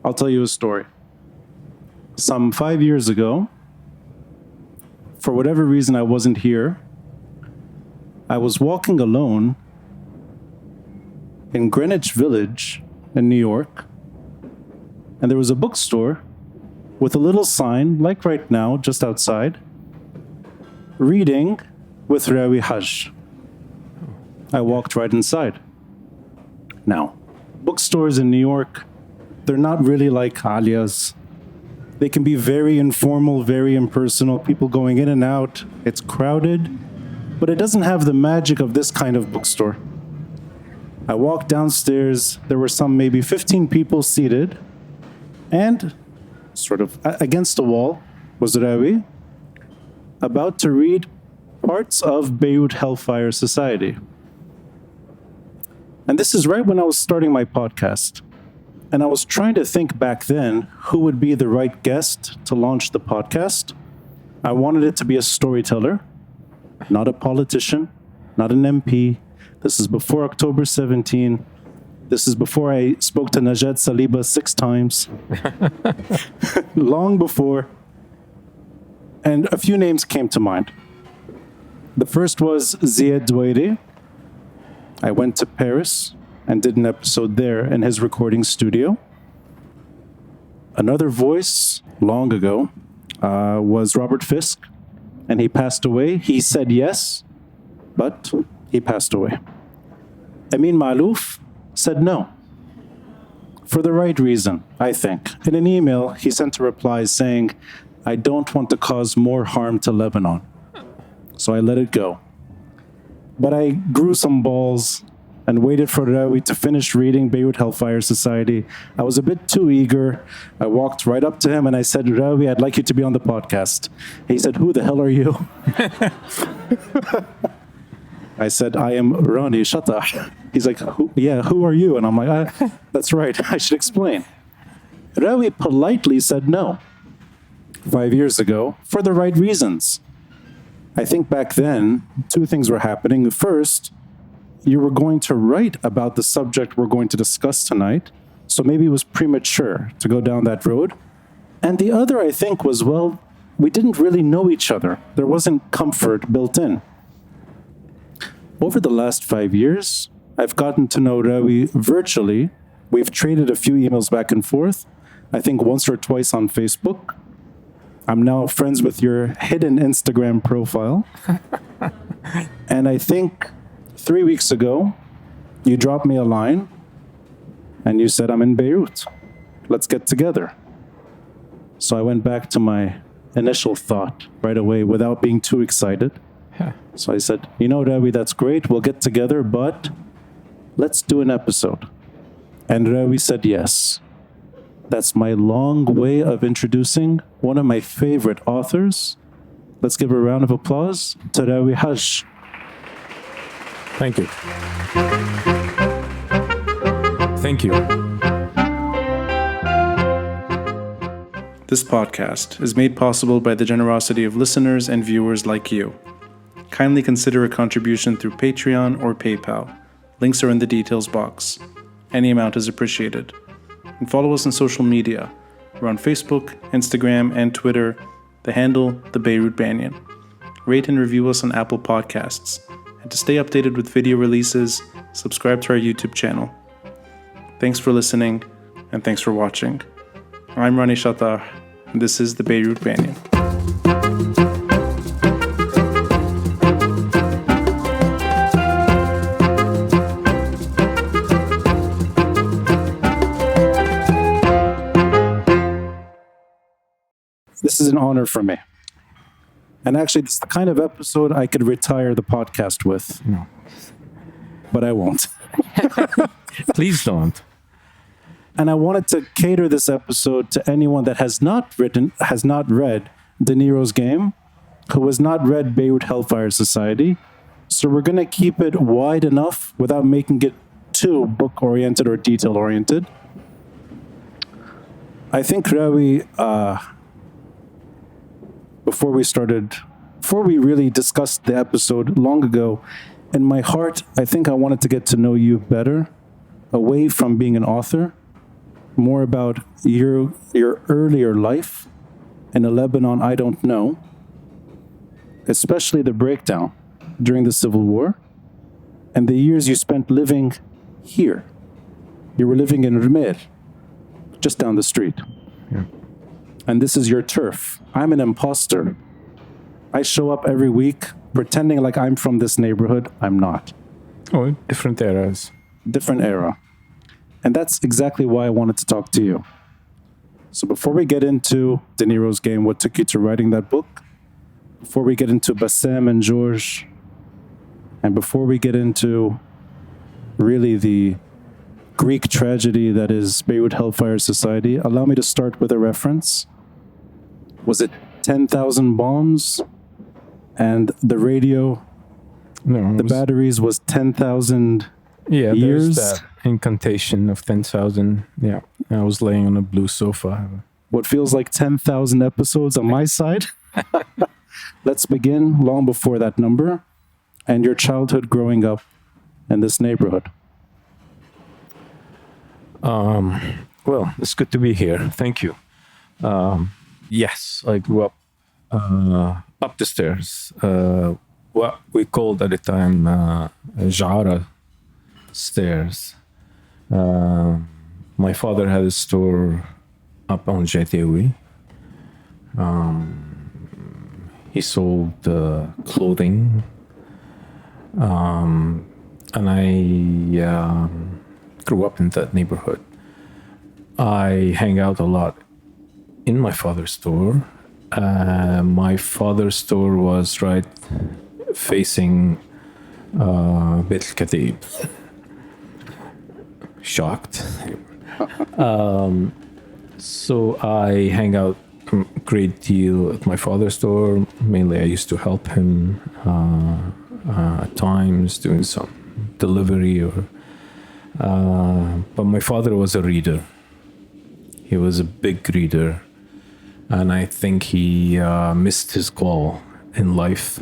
I'll tell you a story. Some 5 years ago, for whatever reason I wasn't here, I was walking alone in Greenwich Village in New York, and there was a bookstore with a little sign, like right now, just outside, reading with Rawi Hage. I walked right inside. Now, bookstores in New York, they're not really like Aaliya's. They can be very informal, very impersonal, people going in and out. It's crowded, but it doesn't have the magic of this kind of bookstore. I walked downstairs, there were some maybe 15 people seated, and sort of against the wall was Rawi, about to read parts of Beirut Hellfire Society. And this is right when I was starting my podcast. And I was trying to think back then who would be the right guest to launch the podcast. I wanted it to be a storyteller, not a politician, not an MP. This is before October 17. This is before I spoke to Najat Saliba 6 times. Long before. And a few names came to mind. The first was Ziad Douairi. I went to Paris and did an episode there in his recording studio. Another voice, long ago, was Robert Fisk, and he passed away. He said yes, but he passed away. Amin Maalouf said no, for the right reason, I think. In an email, he sent a reply saying, I don't want to cause more harm to Lebanon. So I let it go. But I grew some balls and waited for Rawi to finish reading Beirut Hellfire Society. I was a bit too eager. I walked right up to him and I said, Rawi, I'd like you to be on the podcast. He said, who the hell are you? I said, I am Rani Shatah. He's like, who are you? And I'm like, that's right, I should explain. Rawi politely said no 5 years ago for the right reasons. I think back then, 2 things were happening. First, you were going to write about the subject we're going to discuss tonight, so maybe it was premature to go down that road. And the other, I think, was, well, we didn't really know each other. There wasn't comfort built in. Over the last 5 years, I've gotten to know Rawi virtually. We've traded a few emails back and forth, I think once or twice on Facebook. I'm now friends with your hidden Instagram profile. And I think 3 weeks ago, you dropped me a line and you said, I'm in Beirut. Let's get together. So I went back to my initial thought right away without being too excited. So I said, Rawi, that's great. We'll get together, but let's do an episode. And Rawi said yes. That's my long way of introducing one of my favorite authors. Let's give a round of applause to Rawi Hage. Thank you. Thank you. This podcast is made possible by the generosity of listeners and viewers like you. Kindly consider a contribution through Patreon or PayPal. Links are in the details box. Any amount is appreciated. And follow us on social media. We're on Facebook, Instagram, and Twitter. The handle, The Beirut Banyan. Rate and review us on Apple Podcasts. And to stay updated with video releases, subscribe to our YouTube channel. Thanks for listening, and thanks for watching. I'm Rani Shatah, and this is The Beirut Banyan. This is an honor for me. And actually, it's the kind of episode I could retire the podcast with. No. But I won't. Please don't. And I wanted to cater this episode to anyone that has not read De Niro's Game, who has not read Beirut Hellfire Society. So we're going to keep it wide enough without making it too book-oriented or detail-oriented. I think, Rawi, before we really discussed the episode long ago, in my heart, I think I wanted to get to know you better, away from being an author, more about your earlier life in a Lebanon I don't know, especially the breakdown during the Civil War and the years you spent living here. You were living in Rmeil, just down the street. Yeah. And this is your turf. I'm an imposter. I show up every week pretending like I'm from this neighborhood. I'm not. Oh, different eras. Different era. And that's exactly why I wanted to talk to you. So before we get into De Niro's game, what took you to writing that book, before we get into Bassem and George, and before we get into really the Greek tragedy that is Beirut Hellfire Society, allow me to start with a reference. Was it 10,000 bombs? And the radio, No, the batteries was 10,000 yeah, years? there's that incantation of 10,000. Yeah, I was laying on a blue sofa. What feels like 10,000 episodes on my side. Let's begin long before that number and your childhood growing up in this neighborhood. Well, it's good to be here. Thank you. Yes, I grew up up the stairs. What we called at the time Jara stairs. My father had a store up on Geitaoui. He sold clothing. And I grew up in that neighborhood. I hang out a lot in my father's store. My father's store was right facing Beit al-Katib. Shocked. So I hang out a great deal at my father's store. Mainly I used to help him at times doing some delivery or but my father was a reader. He was a big reader, and I think he missed his call in life.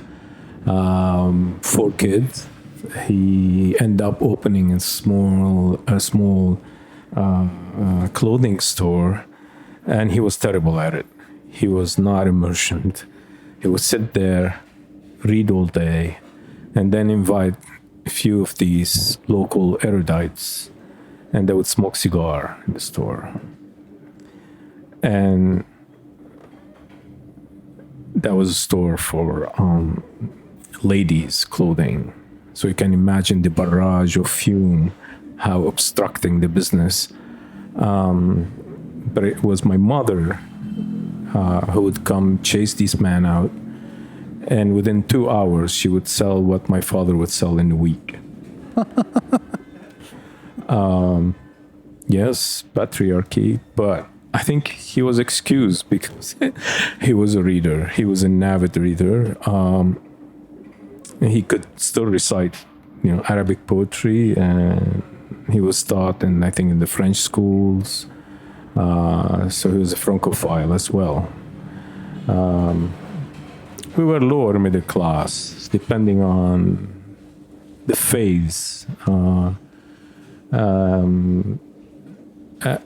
For kids, he ended up opening a small clothing store, and he was terrible at it. He was not immersioned. He would sit there, read all day, and then invite a few of these local erudites, and they would smoke cigar in the store. And that was a store for ladies' clothing. So you can imagine the barrage of fume, how obstructing the business. But it was my mother who would come chase these men out. And within 2 hours, she would sell what my father would sell in a week. Yes, patriarchy, but I think he was excused because he was a reader. He was an avid reader. He could still recite, Arabic poetry, and he was taught, I think, in the French schools. So he was a Francophile as well. We were lower middle class, depending on the phase.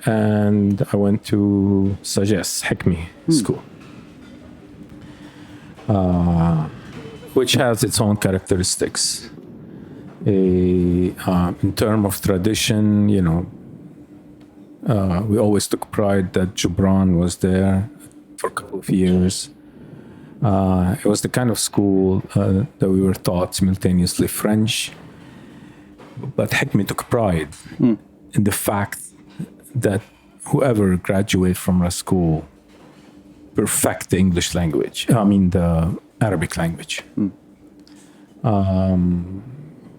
And I went to Sages, Hekmi school, which has its own characteristics. In terms of tradition, we always took pride that Gibran was there for a couple of years. It was the kind of school that we were taught simultaneously French, but Hekmi took pride in the fact that whoever graduated from our school perfect the English language, the Arabic language.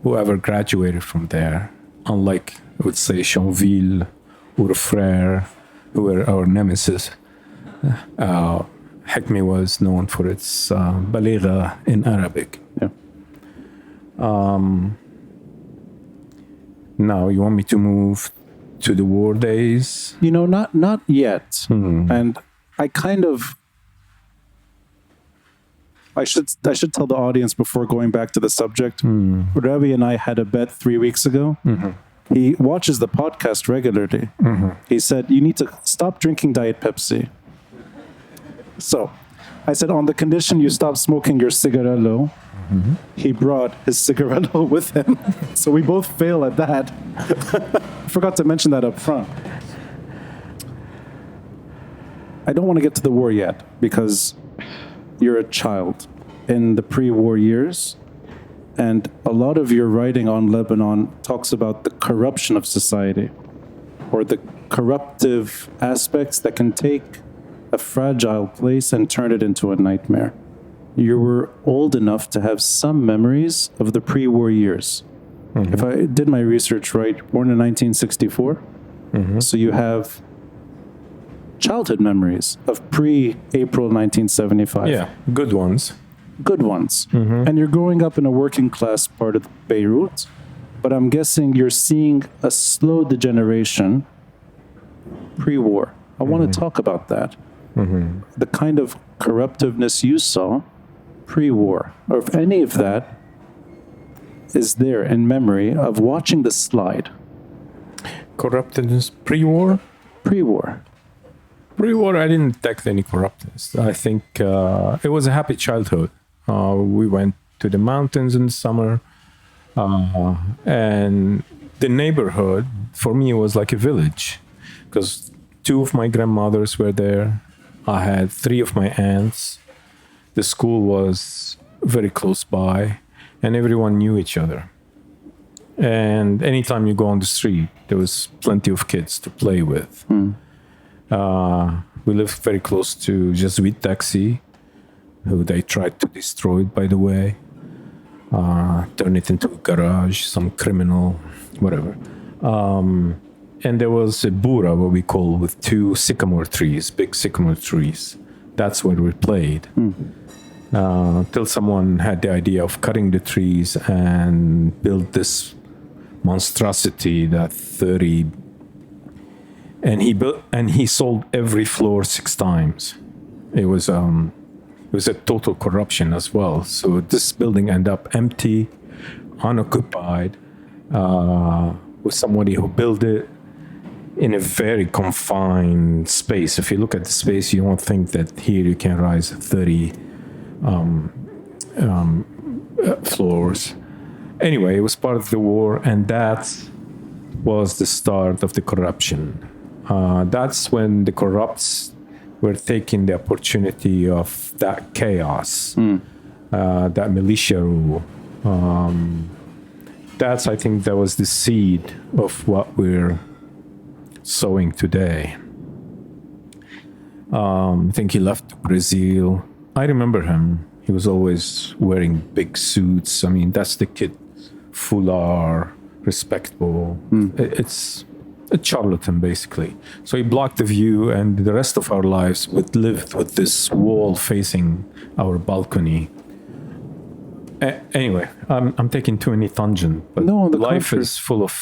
Whoever graduated from there, unlike, I would say, Chonville or Frère, who were our nemesis, Hekmi was known for its baligha in Arabic. Yeah. Now, you want me to move to the war days? Not yet. And I should tell the audience before going back to the subject. Rawi and I had a bet 3 weeks ago He watches the podcast regularly. He said, you need to stop drinking Diet Pepsi. So I said, on the condition you stop smoking your cigarillo. He brought his cigarillo with him. So we both fail at that. I forgot to mention that up front. I don't want to get to the war yet because you're a child in the pre-war years. And a lot of your writing on Lebanon talks about the corruption of society or the corruptive aspects that can take a fragile place and turn it into a nightmare. You were old enough to have some memories of the pre-war years. If I did my research right, born in 1964, so you have childhood memories of pre-April 1975. Yeah, good ones. Good ones. And you're growing up in a working class part of Beirut, but I'm guessing you're seeing a slow degeneration pre-war. I want to talk about that. The kind of corruptiveness you saw pre-war, or if any of that is there in memory of watching the slide. Corruptedness pre-war? Pre-war. Pre-war, I didn't detect any corruptness. I think it was a happy childhood. We went to the mountains in the summer, and the neighborhood, for me, was like a village, because 2 of my grandmothers were there. I had 3 of my aunts. The school was very close by, and everyone knew each other. And anytime you go on the street, there was plenty of kids to play with. We lived very close to Jesuit taxi, who they tried to destroy, by the way. Turn it into a garage, some criminal, whatever. And there was a bura, what we call, with 2 sycamore trees, big sycamore trees. That's where we played. Till someone had the idea of cutting the trees and build this monstrosity that 30... And he sold every floor 6 times. It was a total corruption as well. So this building ended up empty, unoccupied, with somebody who built it in a very confined space. If you look at the space, you don't think that here you can rise 30 floors. Anyway, it was part of the war, and that was the start of the corruption. That's when the corrupts were taking the opportunity of that chaos, that militia rule. I think that was the seed of what we're sowing today. I think he left Brazil. I remember him. He was always wearing big suits. I mean, that's the kid, foulard, respectable. It's a charlatan, basically. So he blocked the view, and the rest of our lives would live with this wall facing our balcony. Anyway, I'm taking too many tangents, but No, on the life contrary. is full of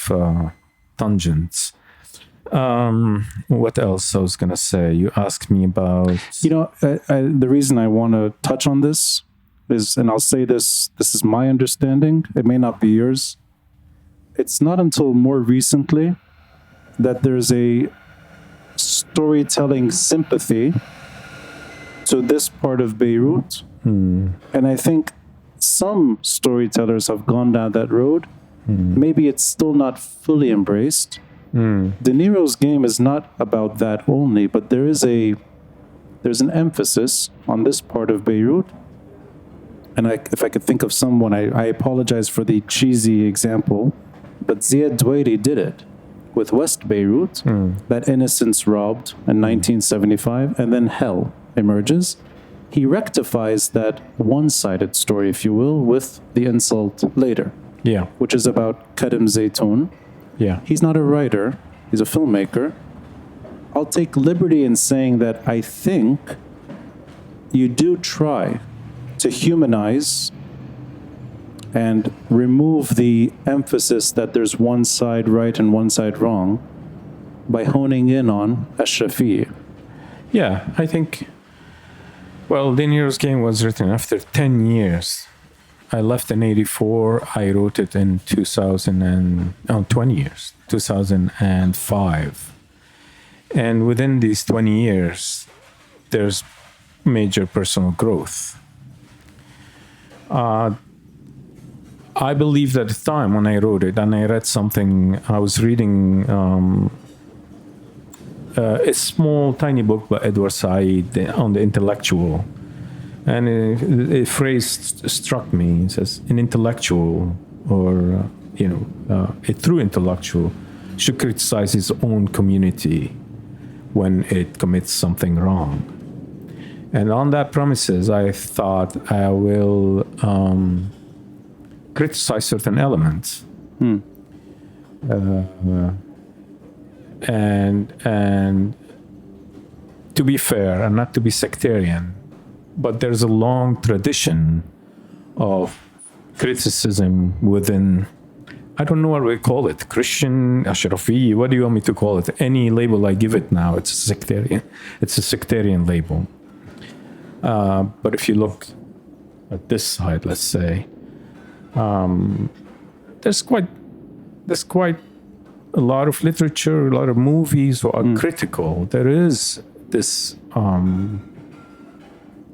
tangents. What else I was going to say? You asked me about... You know, the reason I want to touch on this is, and I'll say this is my understanding, it may not be yours. It's not until more recently that there's a storytelling sympathy to this part of Beirut. And I think some storytellers have gone down that road. Maybe it's still not fully embraced. De Niro's game is not about that only, but there's an emphasis on this part of Beirut. And if I could think of someone, I apologize for the cheesy example, but Ziad Douairi did it with West Beirut, that innocence robbed in 1975, and then hell emerges. He rectifies that one-sided story, if you will, with the insult later, which is about Karim Zaytoun. He's not a writer, he's a filmmaker. I'll take liberty in saying that I think you do try to humanize and remove the emphasis that there's one side right and one side wrong by honing in on Achrafieh. I think, well, De Niro's game was written after 10 years I left in 84. I wrote it in 20 years, 2005. And within these 20 years, there's major personal growth. I believed at the time when I wrote it, and I read something, I was reading a small, tiny book by Edward Said on the intellectual. And a phrase struck me. It says, an intellectual, or, a true intellectual, should criticize his own community when it commits something wrong. And on that premises, I thought I will criticize certain elements. And to be fair and not to be sectarian, but there's a long tradition of criticism within, I don't know what we call it, Christian, Achrafieh, what do you want me to call it? Any label I give it now, it's a sectarian label. But if you look at this side, let's say, there's quite a lot of literature, a lot of movies who are critical. There is this,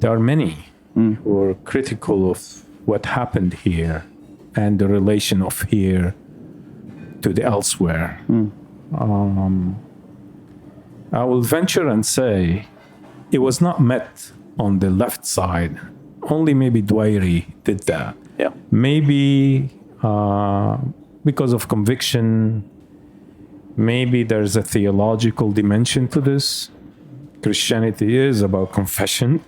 there are many who are critical of what happened here and the relation of here to the elsewhere. I will venture and say it was not met on the left side. Only maybe Dwayri did that. Yeah. Maybe because of conviction, maybe there's a theological dimension to this. Christianity is about confession.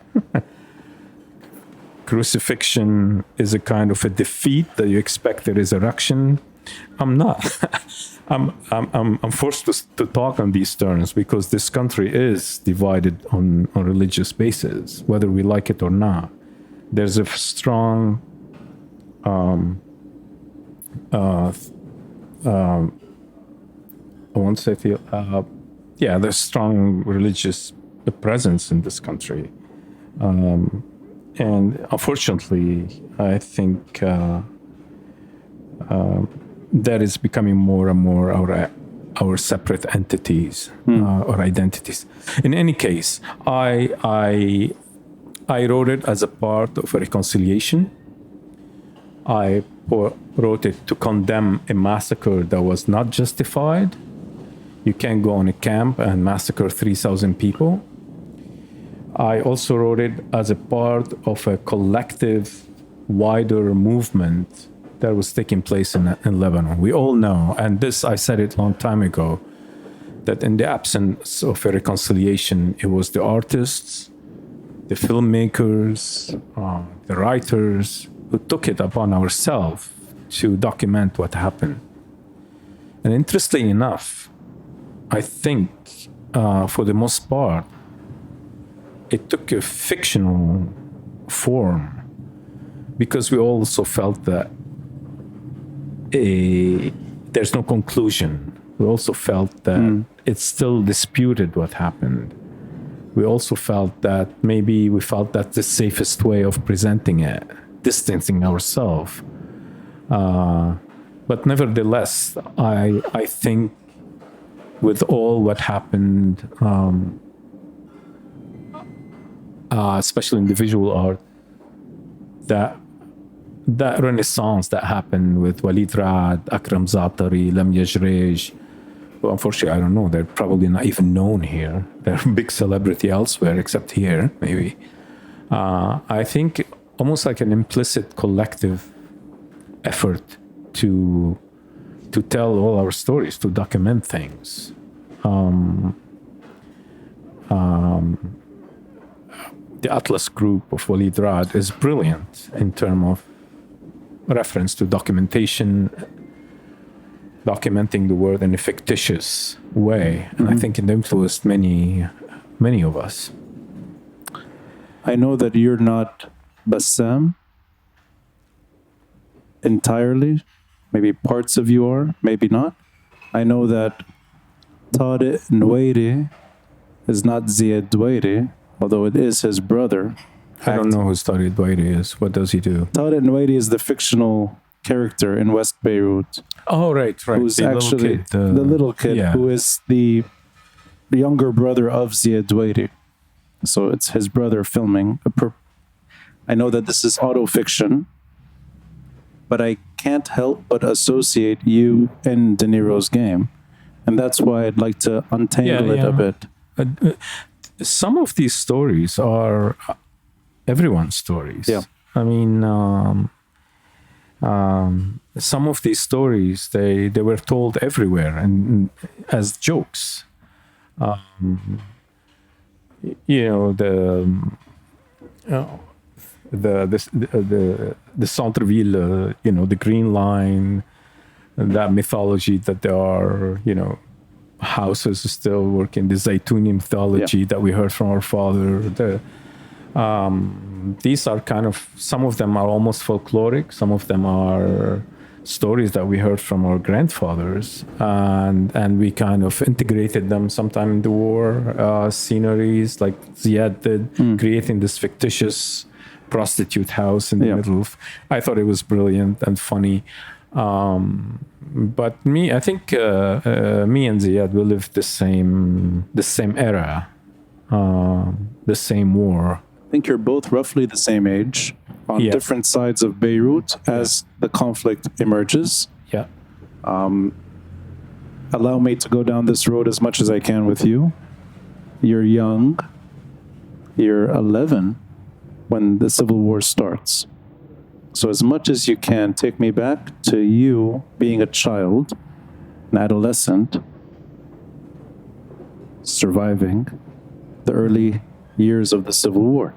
Crucifixion is a kind of a defeat that you expect the resurrection. I'm not. I'm forced to talk on these terms because this country is divided on religious basis, whether we like it or not. There's a strong I won't say there's strong religious presence in this country. And unfortunately, I think that is becoming more and more our separate entities or identities. In any case, I wrote it as a part of a reconciliation. I wrote it to condemn a massacre that was not justified. You can't go on a camp and massacre 3,000 people. I also wrote it as a part of a collective, wider movement that was taking place in Lebanon. We all know, and this I said it a long time ago, that in the absence of a reconciliation, it was the artists, the filmmakers, the writers who took it upon ourselves to document what happened. And interestingly enough, I think for the most part, it took a fictional form because we also felt that there's no conclusion. We also felt that it's still disputed what happened. We also felt that maybe we felt that's the safest way of presenting it, distancing ourselves. But nevertheless, I think with all what happened, especially in the visual art, that renaissance that happened with Walid Rad, Akram Zatari, Lam Yajrej, well, unfortunately, I don't know, they're probably not even known here. They're a big celebrity elsewhere, except here, maybe. I think almost like an implicit collective effort to tell all our stories, to document things. The Atlas group of Walid Rad is brilliant in terms of reference to documentation, documenting the world in a fictitious way. And I think it influenced many of us. I know that you're not Bassam entirely. Maybe parts of you are, maybe not. I know that Tariq Nwairi is not Ziad Dwairi, although it is his brother. I don't know who Tariq Dwairi is. What does he do? Tariq Nouairi is the fictional character in West Beirut. Oh, right. Who's the actually little kid, the little kid yeah. who is the younger brother of Ziad Dwairi. So it's his brother filming. I know that this is auto-fiction, but I can't help but associate you and De Niro's game. And that's why I'd like to untangle it a bit. Some of these stories are everyone's stories. Yeah. I mean, some of these stories, they were told everywhere and as jokes. The centre-ville, the Green Line, and that mythology that there are, houses still working, the Zaytuni mythology that we heard from our father. These are kind of, some of them are almost folkloric, some of them are stories that we heard from our grandfathers, and we kind of integrated them sometime in the war sceneries, like Ziad did, creating this fictitious prostitute house in the middle of. I thought it was brilliant and funny. But I think me and Ziad, we lived the same era, the same war. I think you're both roughly the same age on different sides of Beirut as the conflict emerges. Yeah. Allow me to go down this road as much as I can with you. You're young. You're 11 when the Civil War starts. So as much as you can, take me back to you being a child, an adolescent, surviving the early years of the Civil War.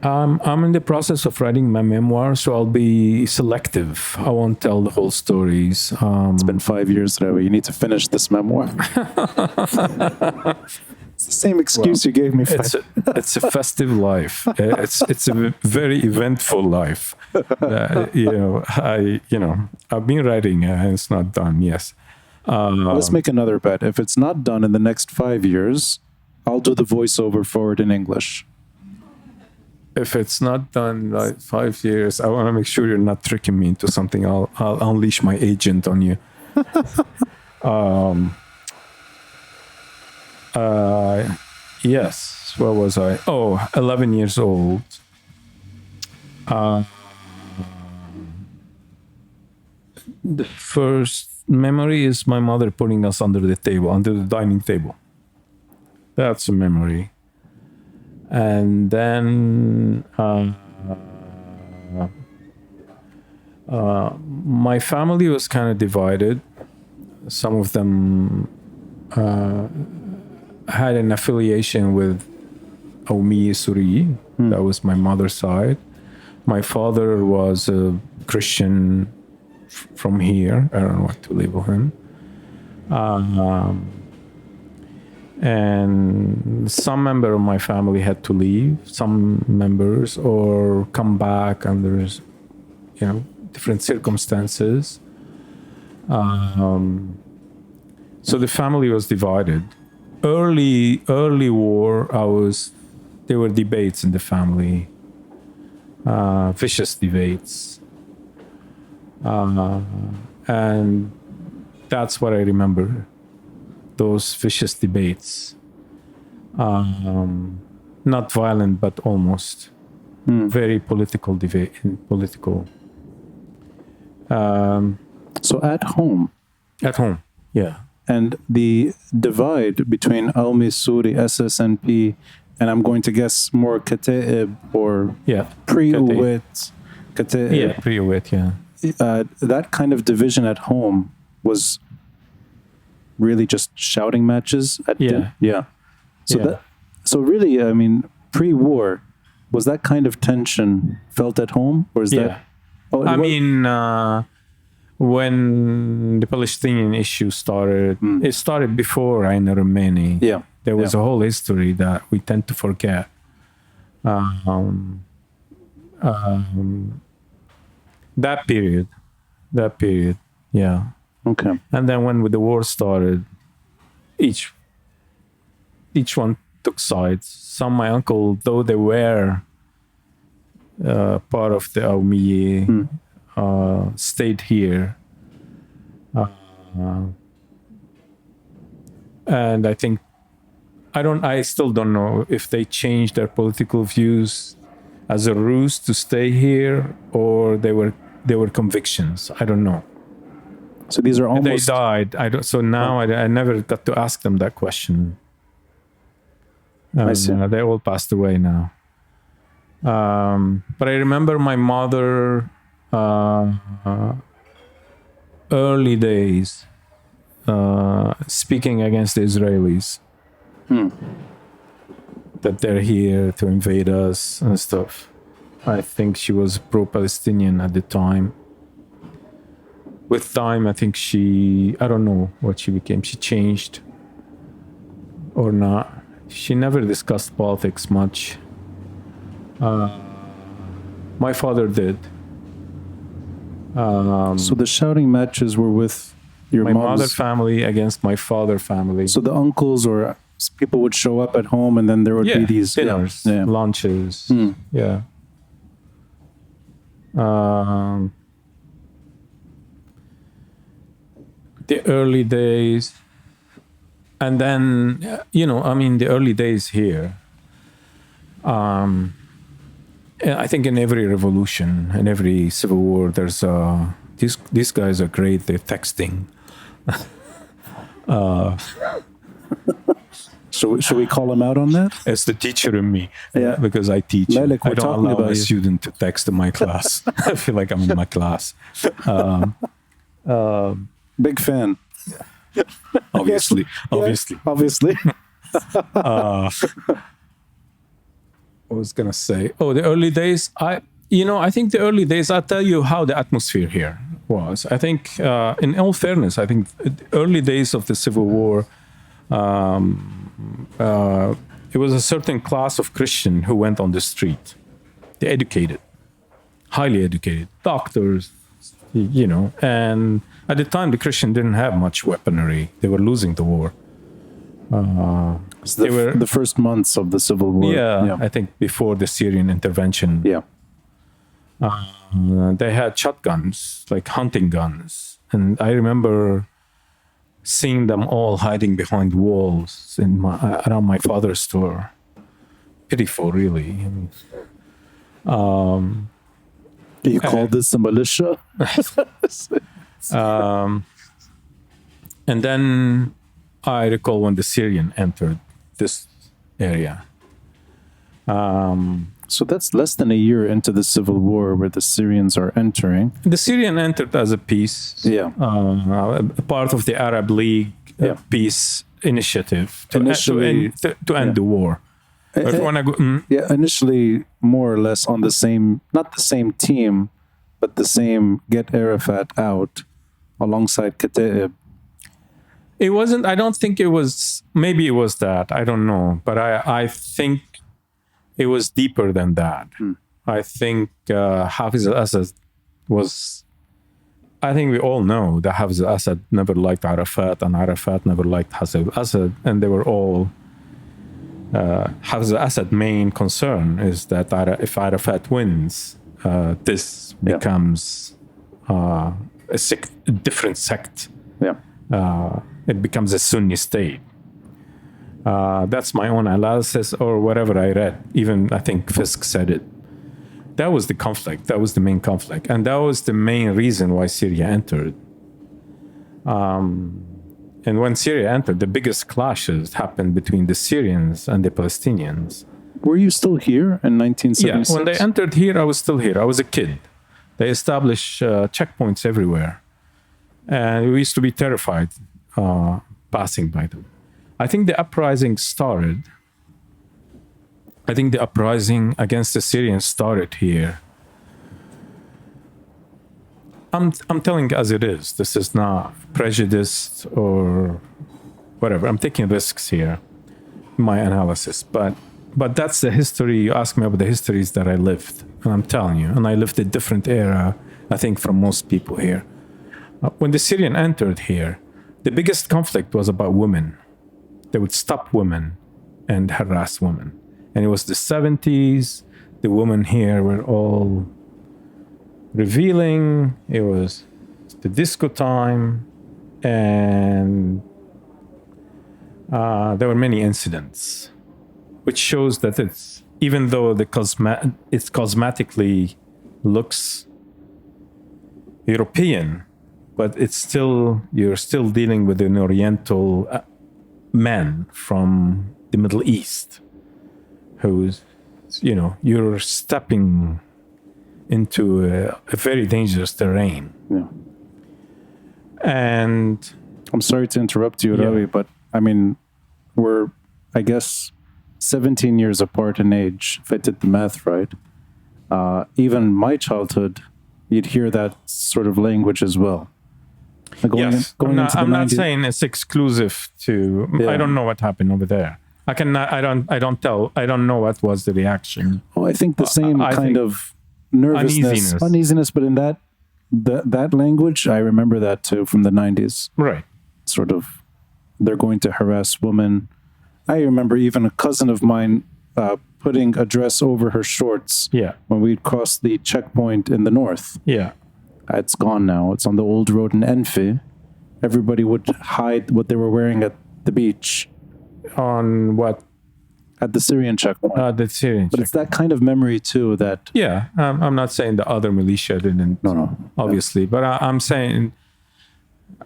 I'm in the process of writing my memoir, so I'll be selective. I won't tell the whole stories. It's been 5 years, Rawi. You need to finish this memoir. It's the same excuse you gave me. It's a festive life. It's a very eventful life. I've been writing and it's not done. Yes. Let's make another bet. If it's not done in the next 5 years, I'll do the voiceover for it in English. If it's not done like 5 years, I want to make sure you're not tricking me into something. I'll unleash my agent on you. Yes. Where was I? 11 years old. The first memory is my mother putting us under the dining table. That's a memory. And then my family was kind of divided. Some of them had an affiliation with Aaliya Suri. That was my mother's side. My father was a Christian from here. I don't know what to label him. And some member of my family had to leave, some members, or come back under, different circumstances. So the family was divided. Early war, there were debates in the family, vicious debates. And that's what I remember. Those vicious debates, not violent, but almost very political debate. So at home, yeah. And the divide between Aaliya Suri, SSNP, and I'm going to guess more Kataib or pre-Uwit, Kataib. Yeah, pre-Uwit, yeah. That kind of division at home was really just shouting matches at So really, I mean, pre-war, was that kind of tension felt at home, or is that? When the Palestinian issue started, it started before Ain Rmeil. Yeah, there was a whole history that we tend to forget. That period, yeah. Okay. And then when the war started, each one took sides. My uncle, though they were part of the Aaliya, stayed here. And I think, I still don't know if they changed their political views as a ruse to stay here, or they were convictions. I don't know. So these are They almost... died. So now I never got to ask them that question. I see. They all passed away now. But I remember my mother, early days, speaking against the Israelis. That they're here to invade us and stuff. I think she was pro-Palestinian at the time. With time, I think I don't know what she became. She changed or not. She never discussed politics much. My father did. So the shouting matches were with your my mom's... mother family against my father family. So the uncles or people would show up at home, and then there would be these dinners, lunches. Yeah. The early days, and then the early days here. I think in every revolution, in every civil war, there's these guys are great. They're texting. Should we call him out on that? It's the teacher in me, Yeah. because I teach. Malik, we're I don't talking allow about a you. student to text in my class. I feel like I'm in my class. Big fan. Obviously. Obviously. I was gonna say, the early days. I think the early days. I'll tell you how the atmosphere here was. I think, in all fairness, I think the early days of the Civil War. It was a certain class of Christian who went on the street. The educated, highly educated, doctors, and at the time the Christian didn't have much weaponry. They were losing the war. So the first months of the Civil War. Yeah, I think before the Syrian intervention. Yeah. They had shotguns, like hunting guns. And I remember seeing them all hiding behind walls around my father's store. Pitiful, really. You call this a militia? And then I recall when the Syrian entered this area. So that's less than a year into the Civil War where the Syrians are entering. The Syrian entered as a peace. Yeah. Part of the Arab League peace initiative to end the war. If you wanna go, Initially more or less on the same, not the same team, but the same get Arafat out alongside Geitaoui. It wasn't, I don't think it was, maybe it was that, I don't know. But I think it was deeper than that. I think Hafiz al-Assad was, I think we all know that Hafiz al-Assad never liked Arafat, and Arafat never liked Hafiz al-Assad, and they were all, Hafiz al-Assad's main concern is that if Arafat wins, this becomes a different sect. Yeah. It becomes a Sunni state. That's my own analysis or whatever I read. Even I think Fisk said it. That was the conflict. That was the main conflict. And that was the main reason why Syria entered. And when Syria entered, the biggest clashes happened between the Syrians and the Palestinians. Were you still here in 1976? Yeah, when they entered here, I was still here. I was a kid. They established checkpoints everywhere. And we used to be terrified passing by them. I think the uprising started. I think the uprising against the Syrians started here. I'm telling as it is. This is not prejudiced or whatever. I'm taking risks here in my analysis. But that's the history. You ask me about the histories that I lived. And I'm telling you. And I lived a different era, I think, from most people here. When the Syrian entered here, the biggest conflict was about women. They would stop women and harass women. And it was the 70s. the women here were all revealing. It was the disco time, and there were many incidents, which shows that it's, even though it's cosmetically looks European, but it's still, you're still dealing with an Oriental man from the Middle East, who's, you're stepping into a very dangerous terrain. Yeah. And I'm sorry to interrupt you, Rawi, but I mean, we're, I guess, 17 years apart in age, if I did the math right. Even my childhood, you'd hear that sort of language as well. I'm not saying it's exclusive to. Yeah. I don't know what happened over there. I don't know what was the reaction. Oh, I think the same kind of nervousness, uneasiness, but in that language, I remember that too from the 90s. Right. Sort of, they're going to harass women. I remember even a cousin of mine putting a dress over her shorts. Yeah. When we'd crossed the checkpoint in the north. Yeah. It's gone now. It's on the old road in Enfi. Everybody would hide what they were wearing at the beach. On what? At the Syrian checkpoint. The Syrian But it's that kind of memory too that... Yeah. I'm not saying the other militia didn't. No. Obviously. Yeah. But I'm saying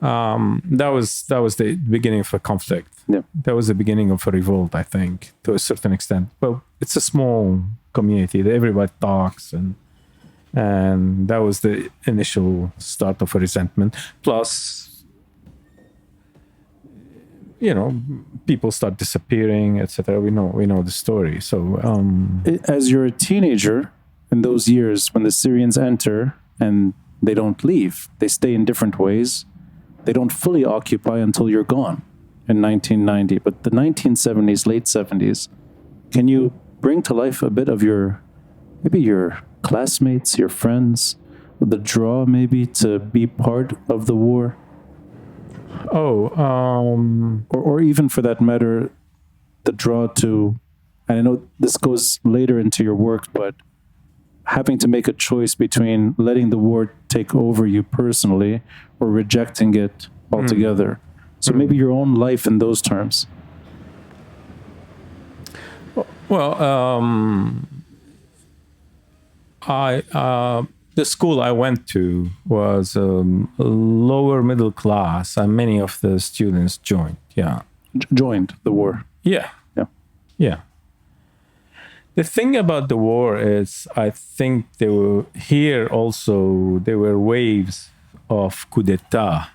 that was the beginning of a conflict. Yeah. That was the beginning of a revolt, I think, to a certain extent. But it's a small community that everybody talks, and that was the initial start of a resentment. Plus, people start disappearing, etc. We know the story. So, as you're a teenager in those years when the Syrians enter and they don't leave, they stay in different ways. They don't fully occupy until you're gone in 1990. But the 1970s, late 70s, can you bring to life a bit of your classmates, your friends, the draw maybe to be part of the war? Or even for that matter, the draw to, and I know this goes later into your work, but having to make a choice between letting the war take over you personally or rejecting it altogether. So maybe your own life in those terms. Well, the school I went to was lower middle class, and many of the students joined. Yeah, joined the war. Yeah. The thing about the war is, I think there were waves of coup d'état.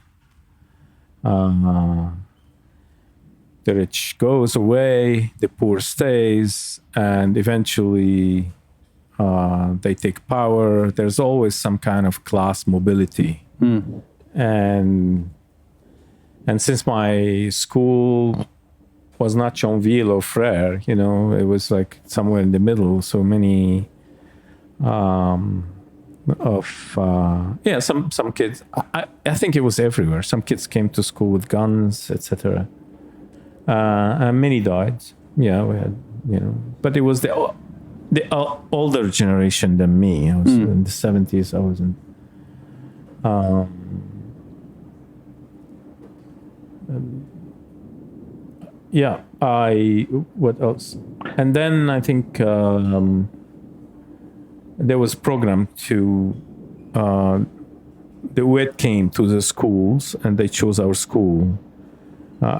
The rich goes away, the poor stays, and eventually they take power. There's always some kind of class mobility. And since my school was not Chonville or Frere, it was like somewhere in the middle. So many some kids, I think it was everywhere. Some kids came to school with guns, etc. And many died. Yeah, we had, but it was the older generation than me. I was in the 70s. I wasn't. What else? And then I think there was a program to, the WED came to the schools, and they chose our school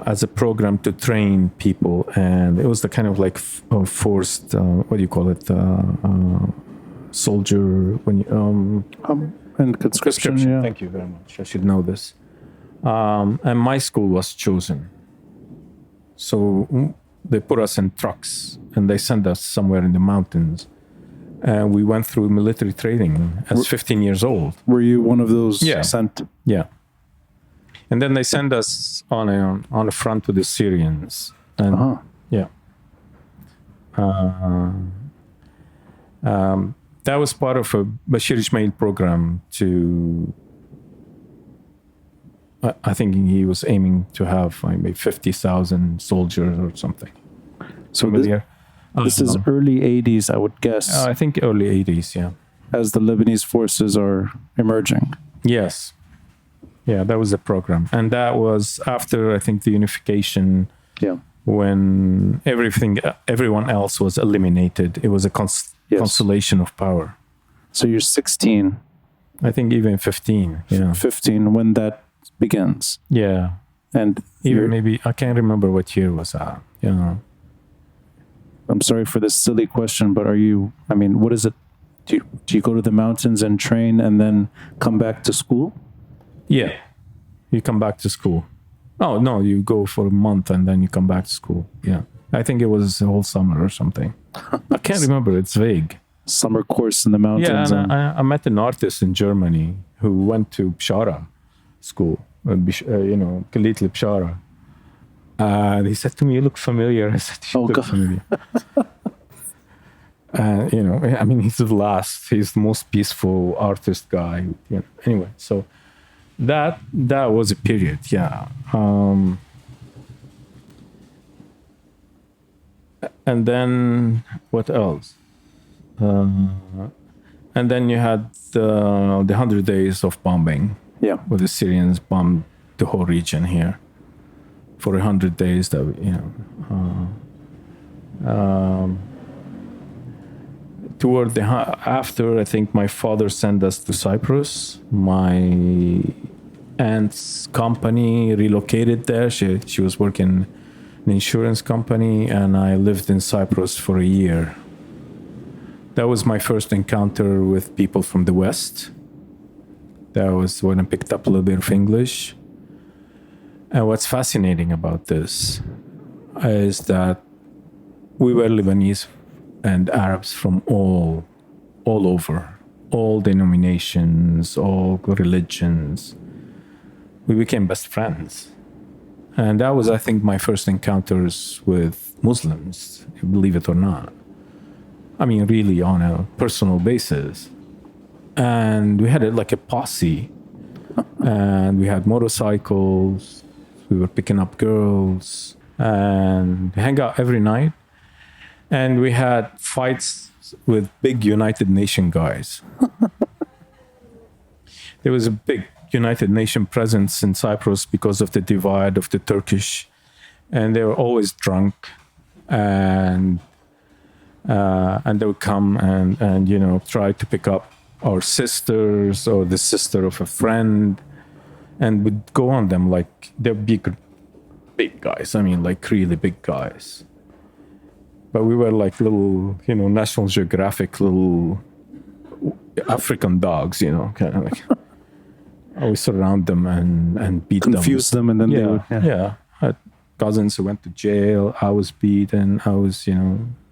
as a program to train people. And it was the kind of like forced, what do you call it? Soldier, when you, and conscription. Yeah. Thank you very much. I should know this. And my school was chosen. So they put us in trucks and they sent us somewhere in the mountains. And we went through military training as 15 years old. Were you one of those sent? Yeah. And then they sent us on a front with the Syrians. And yeah. That was part of a Bashir Rmeil program to, I think he was aiming to have maybe 50,000 soldiers or something. So This is early 80s, I would guess, I think early 80s, yeah. as the Lebanese forces are emerging. Yes. Yeah, that was the program. And that was after, I think, the unification, Yeah. when everyone else was eliminated. It was a constellation of power. So you're 16, I think even 15, yeah. 15 when that begins. Yeah. And Even maybe, I can't remember what year was that, you know. I'm sorry for this silly question, but what is it? Do you go to the mountains and train and then come back to school? Yeah. You come back to school. Oh, no, you go for a month and then you come back to school. Yeah. I think it was the whole summer or something. I can't remember. It's vague. Summer course in the mountains. Yeah, and I met an artist in Germany who went to Bshara school, Kalit Bshara. And he said to me, "You look familiar." I said, "You look familiar." He's he's the most peaceful artist guy. Anyway, so that was a period, yeah. And then what else? And then you had the 100 days of bombing. Yeah, where the Syrians bombed the whole region here for 100 days. After, I think my father sent us to Cyprus. My aunt's company relocated there. She was working in an insurance company, and I lived in Cyprus for a year. That was my first encounter with people from the West. That was when I picked up a little bit of English. And what's fascinating about this is that we were Lebanese and Arabs from all over, all denominations, all religions. We became best friends. And that was, I think, my first encounters with Muslims, believe it or not. I mean, really on a personal basis. And we had like a posse. And we had motorcycles. We were picking up girls. And we hang out every night. And we had fights with big United Nations guys. There was a big United Nations presence in Cyprus because of the divide of the Turkish. And they were always drunk. And they would come and try to pick up our sisters or the sister of a friend, and would go on them like they're big guys. I mean, like really big guys. But we were like little, National Geographic little African dogs, kind of like. Always surround them and beat Confuse them, and then they would. Yeah. I had cousins who went to jail. I was beaten. I was,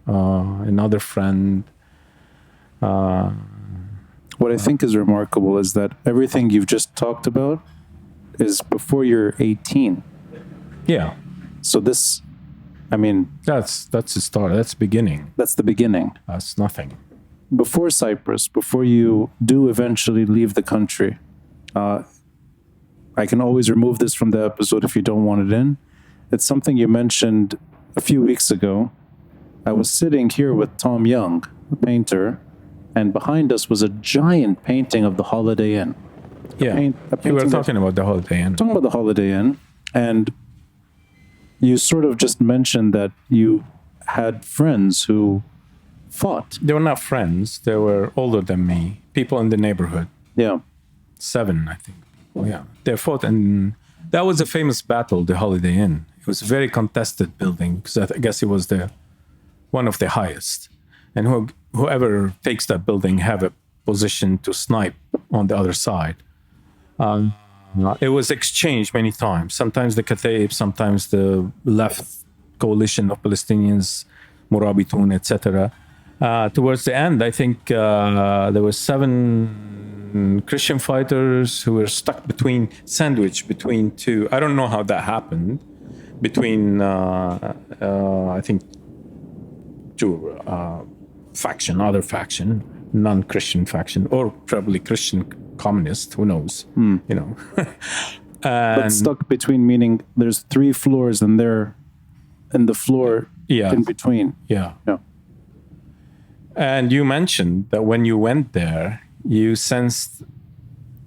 another friend. What I think is remarkable is that everything you've just talked about is before you're 18. Yeah. So this, that's the start. That's the beginning. That's the beginning. That's nothing. Before Cyprus, before you do eventually leave the country, I can always remove this from the episode if you don't want it in. It's something you mentioned a few weeks ago. I was sitting here with Tom Young, a painter, and behind us was a giant painting of the Holiday Inn. We were talking about the Holiday Inn. Talking about the Holiday Inn, and you sort of just mentioned that you had friends who fought. They were not friends. They were older than me. People in the neighborhood. Yeah. 7, I think. Oh, yeah. They fought, and that was a famous battle, the Holiday Inn. It was a very contested building because I guess it was one of the highest. And whoever takes that building have a position to snipe on the other side. It was exchanged many times. Sometimes the Kataib, sometimes the left coalition of Palestinians, Murabitun, etc. Towards the end, I think there were 7 Christian fighters who were sandwiched between two. I don't know how that happened. Between, I think, two other faction, non-Christian faction, or probably Christian communist, who knows, But stuck between, meaning there's 3 floors and they're in the floor in between. Yeah. And you mentioned that when you went there, you sensed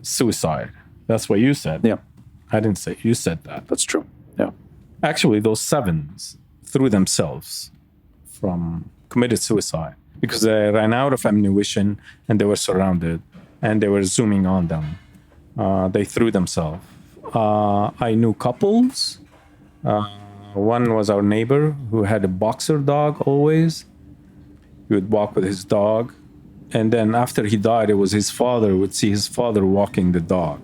suicide. That's what you said. Yeah, I didn't say, you said that. that's true. Yeah. Actually, those sevens threw themselves committed suicide because they ran out of ammunition and they were surrounded and they were zooming on them. They threw themselves. I knew couples. One was our neighbor who had a boxer dog always. He would walk with his dog. And then after he died, it was his father, would see his father walking the dog.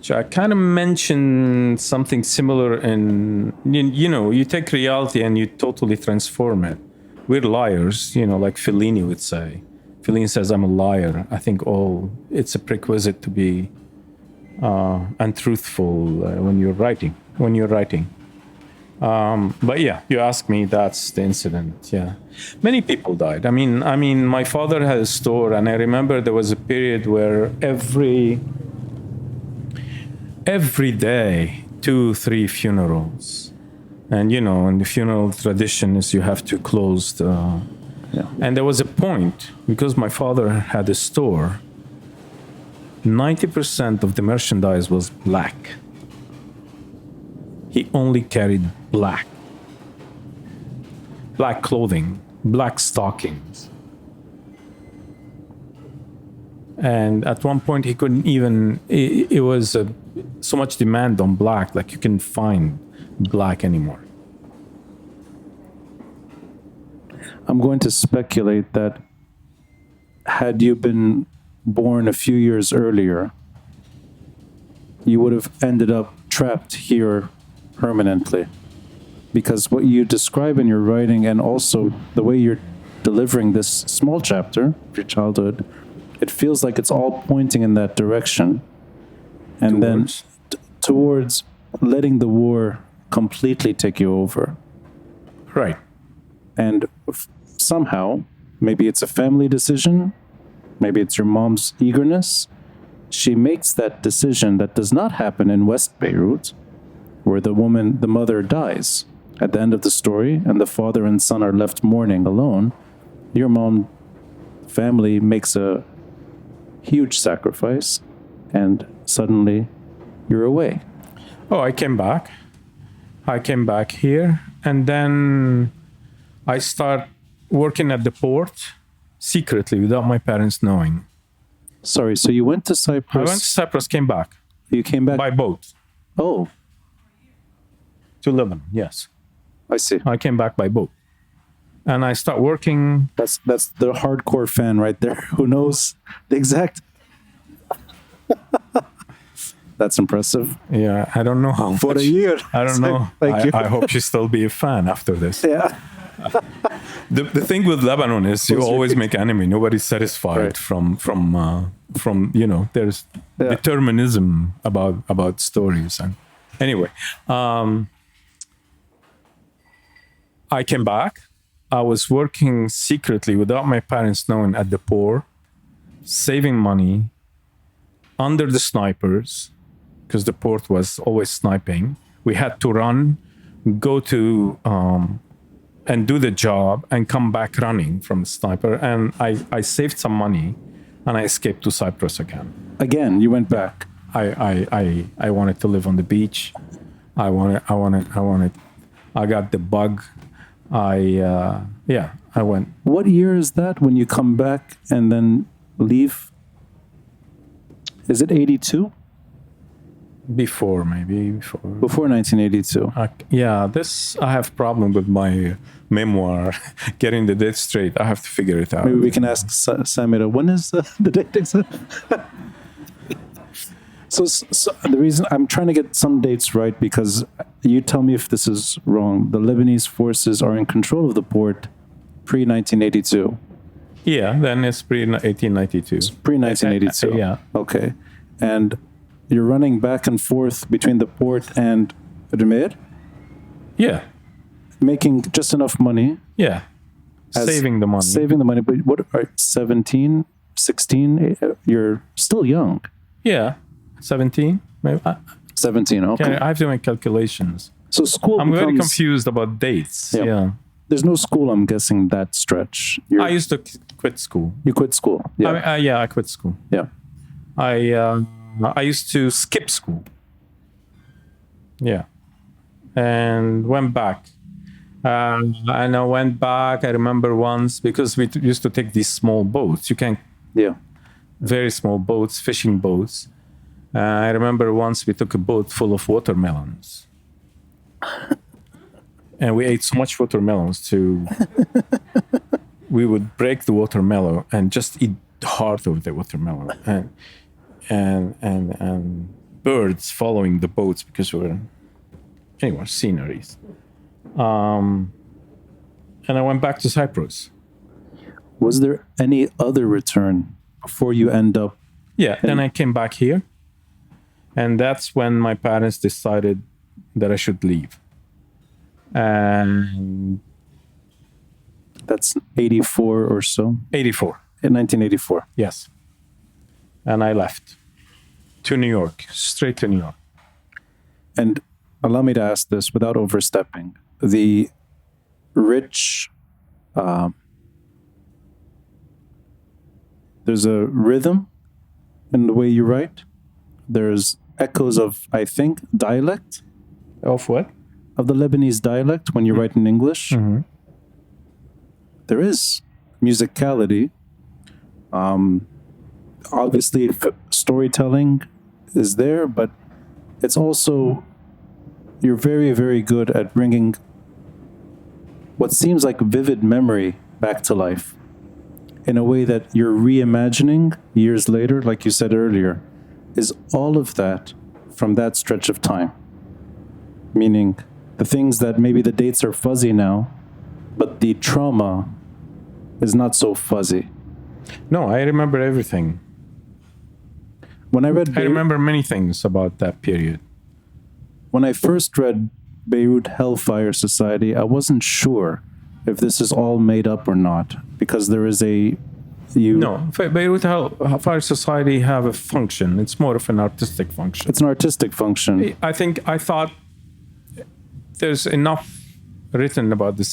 So I kind of mentioned something similar in, you take reality and you totally transform it. We're liars, like Fellini would say. Fellini says, I'm a liar. I think it's a prerequisite to be untruthful when you're writing. But yeah, you asked me, that's the incident. Yeah, many people died. I mean, my father had a store, and I remember there was a period where every day, 2-3 funerals, and in the funeral tradition is you have to close the. Yeah. And there was a point because my father had a store. 90% of the merchandise was black. He only carried black clothing, black stockings. And at one point he couldn't even, it was so much demand on black, like you can find black anymore. I'm going to speculate that had you been born a few years earlier, you would have ended up trapped here permanently, because what you describe in your writing and also the way you're delivering this small chapter of your childhood, it feels like it's all pointing in that direction, and towards. Then towards letting the war completely take you over. Right. And somehow, maybe it's a family decision, maybe it's your mom's eagerness, she makes that decision that does not happen in West Beirut, where the mother dies at the end of the story, and the father and son are left mourning alone. Your mom family makes a huge sacrifice, and suddenly you're away. Oh, I came back. Here, and then I start working at the port secretly without my parents knowing. Sorry, so you went to Cyprus? I went to Cyprus, came back. You came back? By boat. Oh. To Lebanon, yes. I see. I came back by boat. And I start working. That's the hardcore fan right there who knows the exact. That's impressive. Yeah, I don't know how For much. a year. I don't know. Thank you. I hope you still be a fan after this. Yeah. The thing with Lebanon is you always make enemy. Nobody's satisfied Right. from there's determinism about stories. And anyway, I came back. I was working secretly without my parents knowing at the port, saving money under the snipers, because the port was always sniping. We had to run, go to and do the job and come back running from the sniper. And I saved some money and I escaped to Cyprus again. Again, you went back. I wanted to live on the beach. I got the bug. I went. What year is that when you come back and then leave? Is it 82? Before. Before 1982. I have problem with my memoir, getting the date straight. I have to figure it out. Maybe we can ask Samira, when is the date exact? So the reason I'm trying to get some dates right, because you tell me if this is wrong. The Lebanese forces are in control of the port pre-1982. Yeah, then it's pre-1892. Pre-1982. Yeah. Okay. And you're running back and forth between the port and Rmeil, Yeah. making just enough money. Yeah. Saving the money. Saving the money. But what are 17, 16? You're still young. Yeah. 17, maybe. 17, okay. I have to make calculations. So school I'm very becomes- confused about dates. Yeah. there's no school, I'm guessing, that stretch. I used to quit school. You quit school. Yeah. I quit school. Yeah. I used to skip school. Yeah. And went back. And I went back, I remember once, because we used to take these small boats. You can, Yeah. very small boats, fishing boats. I remember once we took a boat full of watermelons. And we ate so much watermelons we would break the watermelon and just eat the heart of the watermelon. And birds following the boats because anyway, sceneries. And I went back to Cyprus. Was there any other return before you end up? Yeah, then I came back here. And that's when my parents decided that I should leave. And that's 84 or so? 84. In 1984. Yes. And I left to New York, straight to New York. And allow me to ask this without overstepping. The rich, there's a rhythm in the way you write. There's echoes of, I think, dialect. Of what? Of the Lebanese dialect when you write in English. Mm-hmm. There is musicality. Obviously, storytelling is there, but it's also, you're very, very good at bringing what seems like vivid memory back to life in a way that you're reimagining years later, like you said earlier, is all of that from that stretch of time. Meaning the things that maybe the dates are fuzzy now, but the trauma is not so fuzzy. No, I remember everything. When I remember many things about that period. When I first read Beirut Hellfire Society, I wasn't sure if this is all made up or not, because there is No, Beirut Hellfire Society have a function. It's more of an artistic function. It's an artistic function. I thought there's enough written about the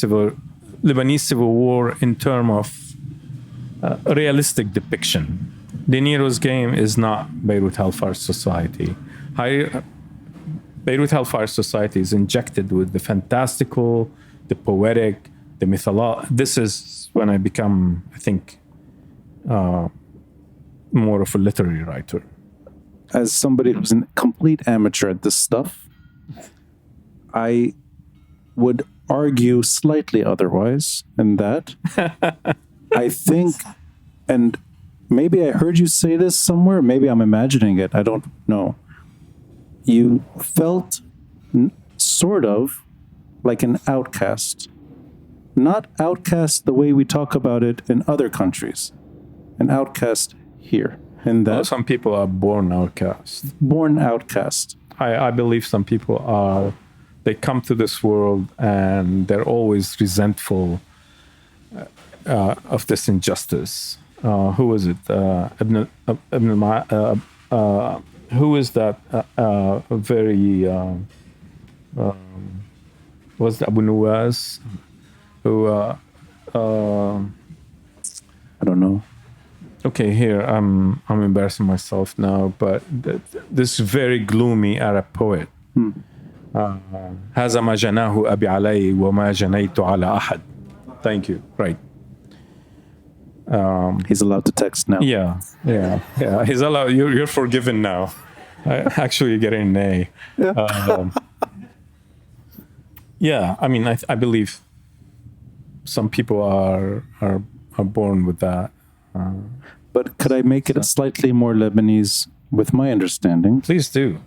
Lebanese civil war in terms of realistic depiction. The Niro's game is not Beirut Hellfire Society. Beirut Hellfire Society is injected with the fantastical, the poetic, the mythological. This is when I become, I think, more of a literary writer. As somebody who's a complete amateur at this stuff, I would argue slightly otherwise in that. I think, and maybe I heard you say this somewhere, maybe I'm imagining it, I don't know. You felt sort of like an outcast. Not outcast the way we talk about it in other countries. An outcast here. In that, some people are born outcasts. Born outcast. I believe some people are, they come to this world and they're always resentful of this injustice. Who was it? Who is that very, was it Abu Nuwas? Who, I don't know. Okay, here, I'm embarrassing myself now, but this very gloomy Arab poet. هذا ما جناه أبي علي وما جنيت على أحد. Thank you. Right. He's allowed to text now. Yeah. He's allowed. You're forgiven now. Actually, you're getting an A. Yeah. I mean, I believe some people are born with that. But could I make it slightly more Lebanese with my understanding? Please do.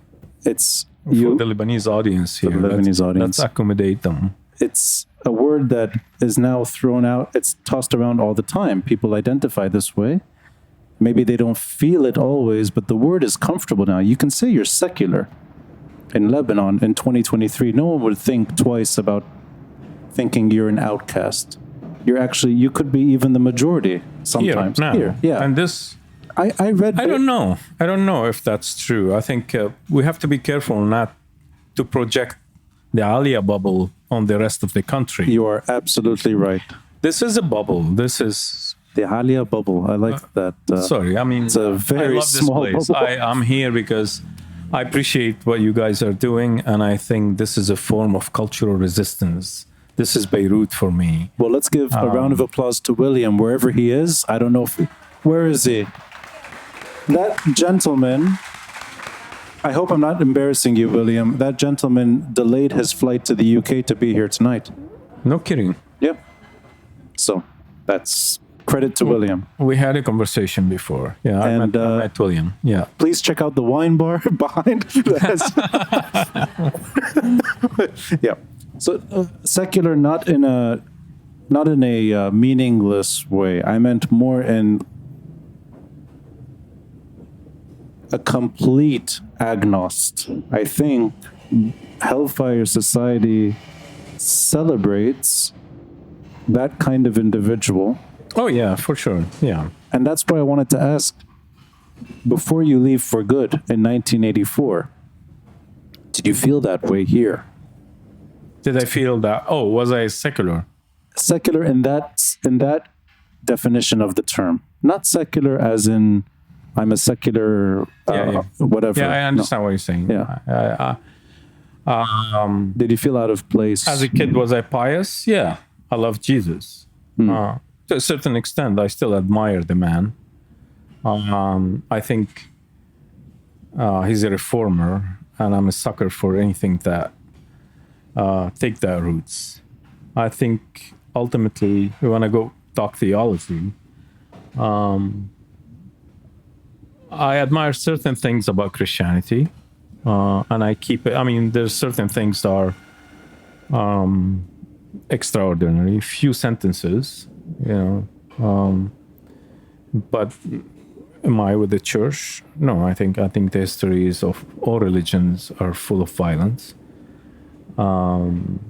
It's for the Lebanese audience here. The Lebanese audience. Let's accommodate them. It's a word that is now thrown out. It's tossed around all the time. People identify this way. Maybe they don't feel it always, but the word is comfortable now. You can say you're secular. In Lebanon in 2023, no one would think twice about thinking you're an outcast. You could be even the majority sometimes. Here. Yeah. And this, I read. I don't know. I don't know if that's true. I think we have to be careful not to project the Aaliya bubble on the rest of the country. You are absolutely right. This is a bubble. This is The Aaliya bubble. I like that. sorry. I mean, it's a very I love this small place. bubble. I'm here because I appreciate what you guys are doing, and I think this is a form of cultural resistance. This is Beirut for me. Well, let's give a round of applause to William, wherever he is. I don't know if... Where is he? That gentleman... I hope I'm not embarrassing you, William. That gentleman delayed his flight to the UK to be here tonight. No kidding. Yeah. So, that's credit to William. We had a conversation before. Yeah, I met William. Yeah. Please check out the wine bar behind. Yeah. So secular, not in a meaningless way. I meant more in a complete agnost. I think Hellfire Society celebrates that kind of individual. Oh yeah, for sure. Yeah. And that's why I wanted to ask, before you leave for good in 1984, did you feel that way here? Did I feel that? Oh, was I secular? Secular in that definition of the term, not secular as in I'm a secular whatever. Yeah, I understand what you're saying. Yeah. Did you feel out of place? As a kid, was I pious? Yeah, I love Jesus. To a certain extent, I still admire the man. I think he's a reformer, and I'm a sucker for anything that take that roots. I think ultimately, we want to go talk theology. I admire certain things about Christianity, and I keep it. I mean, there's certain things that are extraordinary. Few sentences, you know. But am I with the church? No, I think the histories of all religions are full of violence. Am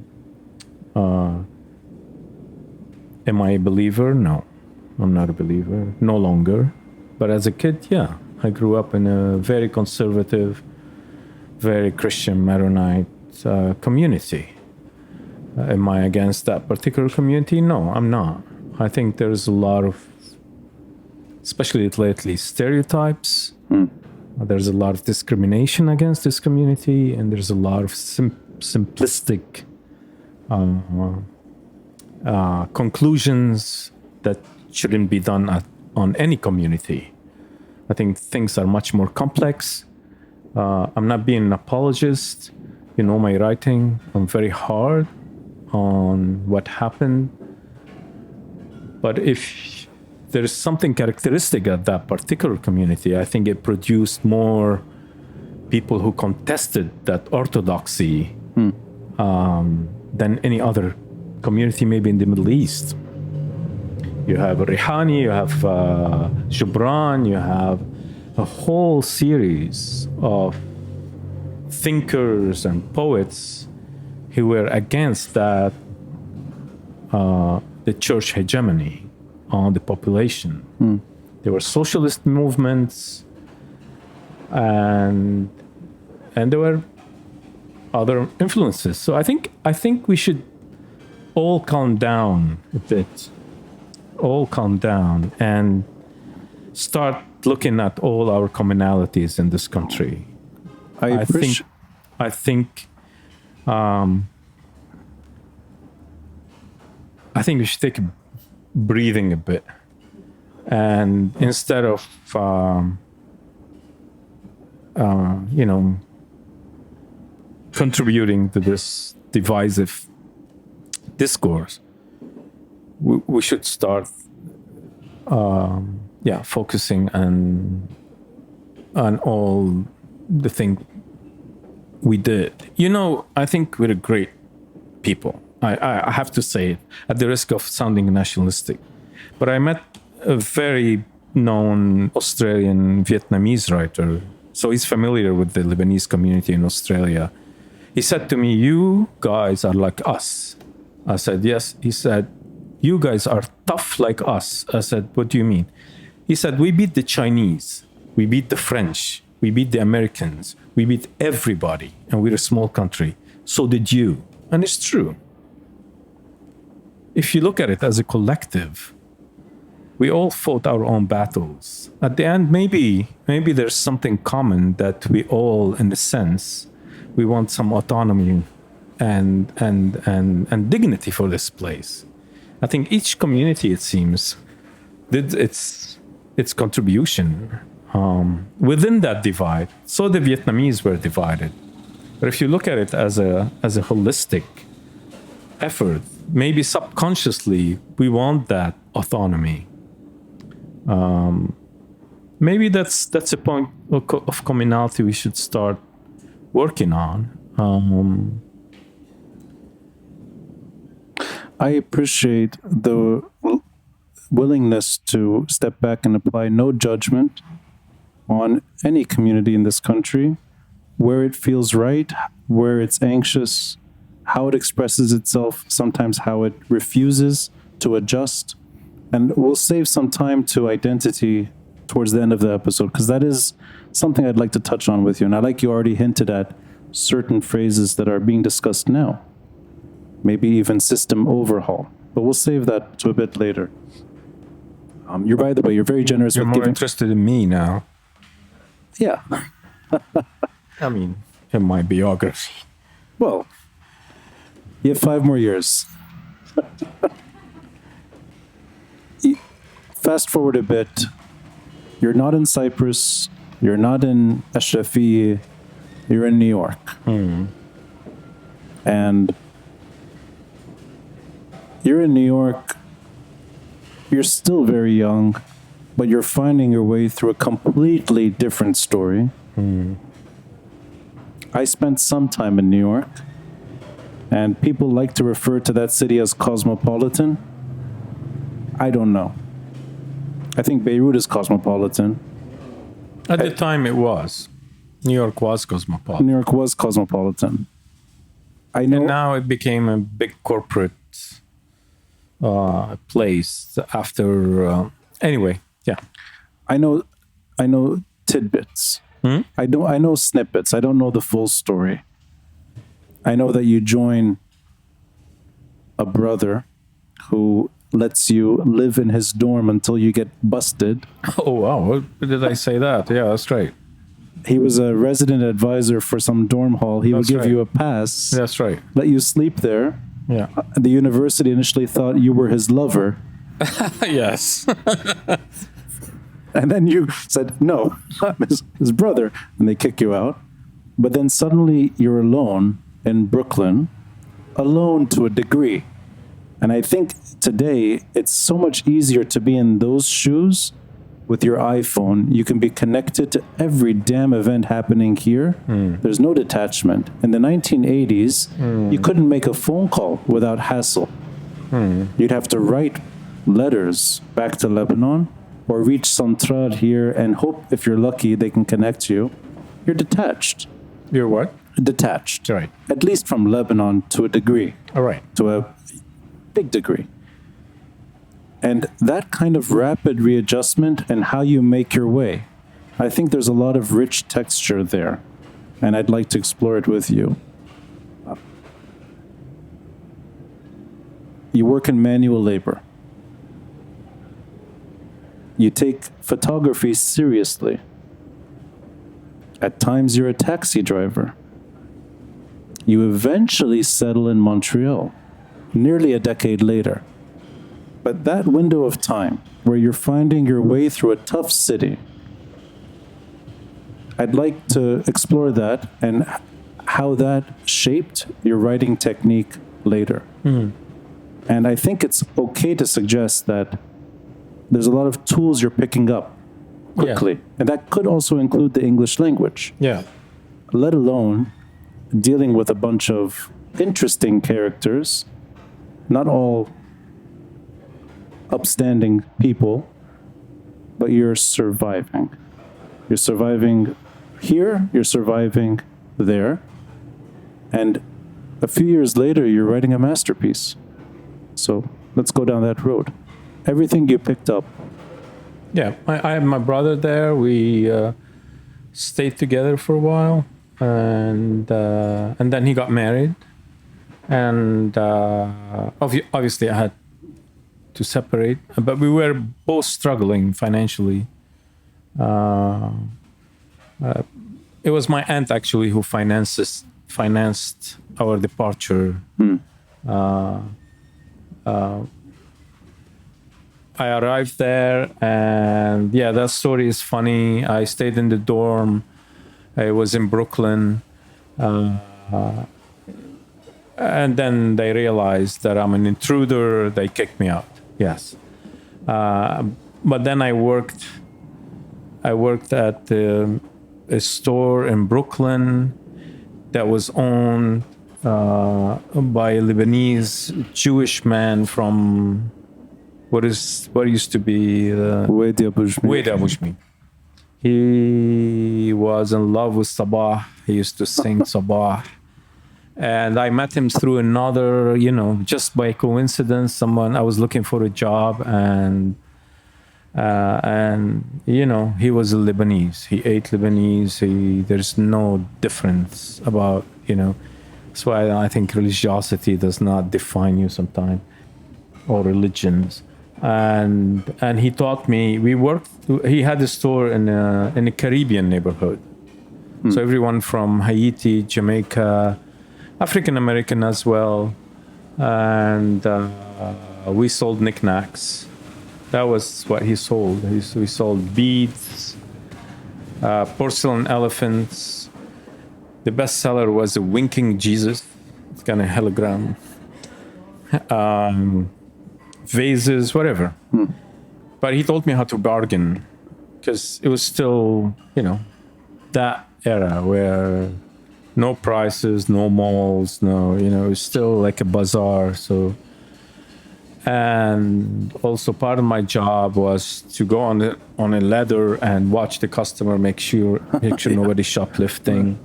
I a believer? No, I'm not a believer. No longer. But as a kid, yeah, I grew up in a very conservative, very Christian Maronite community. Am I against that particular community? No, I'm not. I think there's a lot of, especially lately, stereotypes. There's a lot of discrimination against this community, and there's a lot of simplistic conclusions that shouldn't be done on any community. I think things are much more complex. I'm not being an apologist. You know my writing. I'm very hard on what happened. But if there is something characteristic of that particular community, I think it produced more people who contested that orthodoxy than any other community, maybe in the Middle East. You have Rihani, you have Gibran, you have a whole series of thinkers and poets who were against that, the church hegemony on the population. There were socialist movements, and there were other influences. So I think we should all calm down a bit, all calm down and start looking at all our commonalities in this country. I think we should take a breathing a bit, and instead of contributing to this divisive discourse, we should start focusing on all the things we did. I think we're a great people. I have to say it, at the risk of sounding nationalistic. But I met a very known Australian Vietnamese writer, so he's familiar with the Lebanese community in Australia. He said to me, "You guys are like us." I said, "Yes." He said, "You guys are tough like us." I said, "What do you mean?" He said, "We beat the Chinese, we beat the French, we beat the Americans, we beat everybody, and we're a small country. So did you." And it's true. if you look at it as a collective, we all fought our own battles. At the end, maybe there's something common that we all, in a sense, we want some autonomy and dignity for this place. I think each community, it seems, did its contribution within that divide. So the Vietnamese were divided. But if you look at it as a holistic effort, maybe subconsciously we want that autonomy. Maybe that's a point of communality we should start working on. I appreciate the willingness to step back and apply no judgment on any community in this country, where it feels right, where it's anxious, how it expresses itself, sometimes how it refuses to adjust. And we'll save some time to identity towards the end of the episode, because that is something I'd like to touch on with you. And I like you already hinted at certain phrases that are being discussed now. Maybe even system overhaul. But we'll save that to a bit later. By the way, you're very generous You're with more giving... interested in me now. Yeah. I mean, in my biography. Well, you have 5 more years. Fast forward a bit. You're not in Cyprus. You're not in Achrafieh. You're in New York. And you're in New York. You're still very young, but you're finding your way through a completely different story. I spent some time in New York, and people like to refer to that city as cosmopolitan. I don't know. I think Beirut is cosmopolitan. At the time, it was. New York was cosmopolitan. New York was cosmopolitan. I know. And now it became a big corporate place after... anyway, yeah. I know tidbits. I know snippets. I don't know the full story. I know that you join a brother who lets you live in his dorm until you get busted. Oh, wow. Did I say that? Yeah, that's right. He was a resident advisor for some dorm hall. He would give right. you a pass. That's right. Let you sleep there. Yeah. The university initially thought you were his lover. Yes. And then you said, no, I'm his brother. And they kick you out. But then suddenly you're alone in Brooklyn, alone to a degree. And I think today it's so much easier to be in those shoes with your iPhone. You can be connected to every damn event happening here. There's no detachment. In the 1980s, you couldn't make a phone call without hassle. You'd have to write letters back to Lebanon or reach Central here and hope, if you're lucky, they can connect you. You're detached. You're what? Detached. Right. At least from Lebanon to a degree. All right. To a big degree. And that kind of rapid readjustment and how you make your way, I think there's a lot of rich texture there. And I'd like to explore it with you. You work in manual labor. You take photography seriously. At times, you're a taxi driver. You eventually settle in Montreal, nearly a decade later. But that window of time where you're finding your way through a tough city, I'd like to explore that and how that shaped your writing technique later. And I think it's okay to suggest that there's a lot of tools you're picking up quickly. And that could also include the English language. Yeah. Let alone dealing with a bunch of interesting characters, not all upstanding people, but you're surviving. You're surviving here, you're surviving there. And a few years later, you're writing a masterpiece. So let's go down that road. Everything you picked up. Yeah, I have my brother there. We stayed together for a while, and then he got married. And obviously, I had to separate, but we were both struggling financially. It was my aunt actually who financed our departure. I arrived there, and yeah, that story is funny. I stayed in the dorm. I was in Brooklyn. And then they realized that I'm an intruder. They kicked me out. Yes. But then I worked at a store in Brooklyn that was owned by a Lebanese Jewish man from what used to be Wadi Abu Shmi. He was in love with Sabah. He used to sing Sabah. And I met him through another, just by coincidence. I was looking for a job, and he was a Lebanese. He ate Lebanese. There's no difference about, That's why I think religiosity does not define you sometimes, or religions. And he taught me. He had a store in a Caribbean neighborhood. So everyone from Haiti, Jamaica, African American as well, and we sold knickknacks. That was what he sold. We sold beads, porcelain elephants. The best seller was a winking Jesus. It's kind of hologram. Vases, whatever. But he taught me how to bargain, because it was still, that era where no prices, no malls, it was still like a bazaar. So, and also part of my job was to go on a ladder and watch the customer, make sure nobody's shoplifting.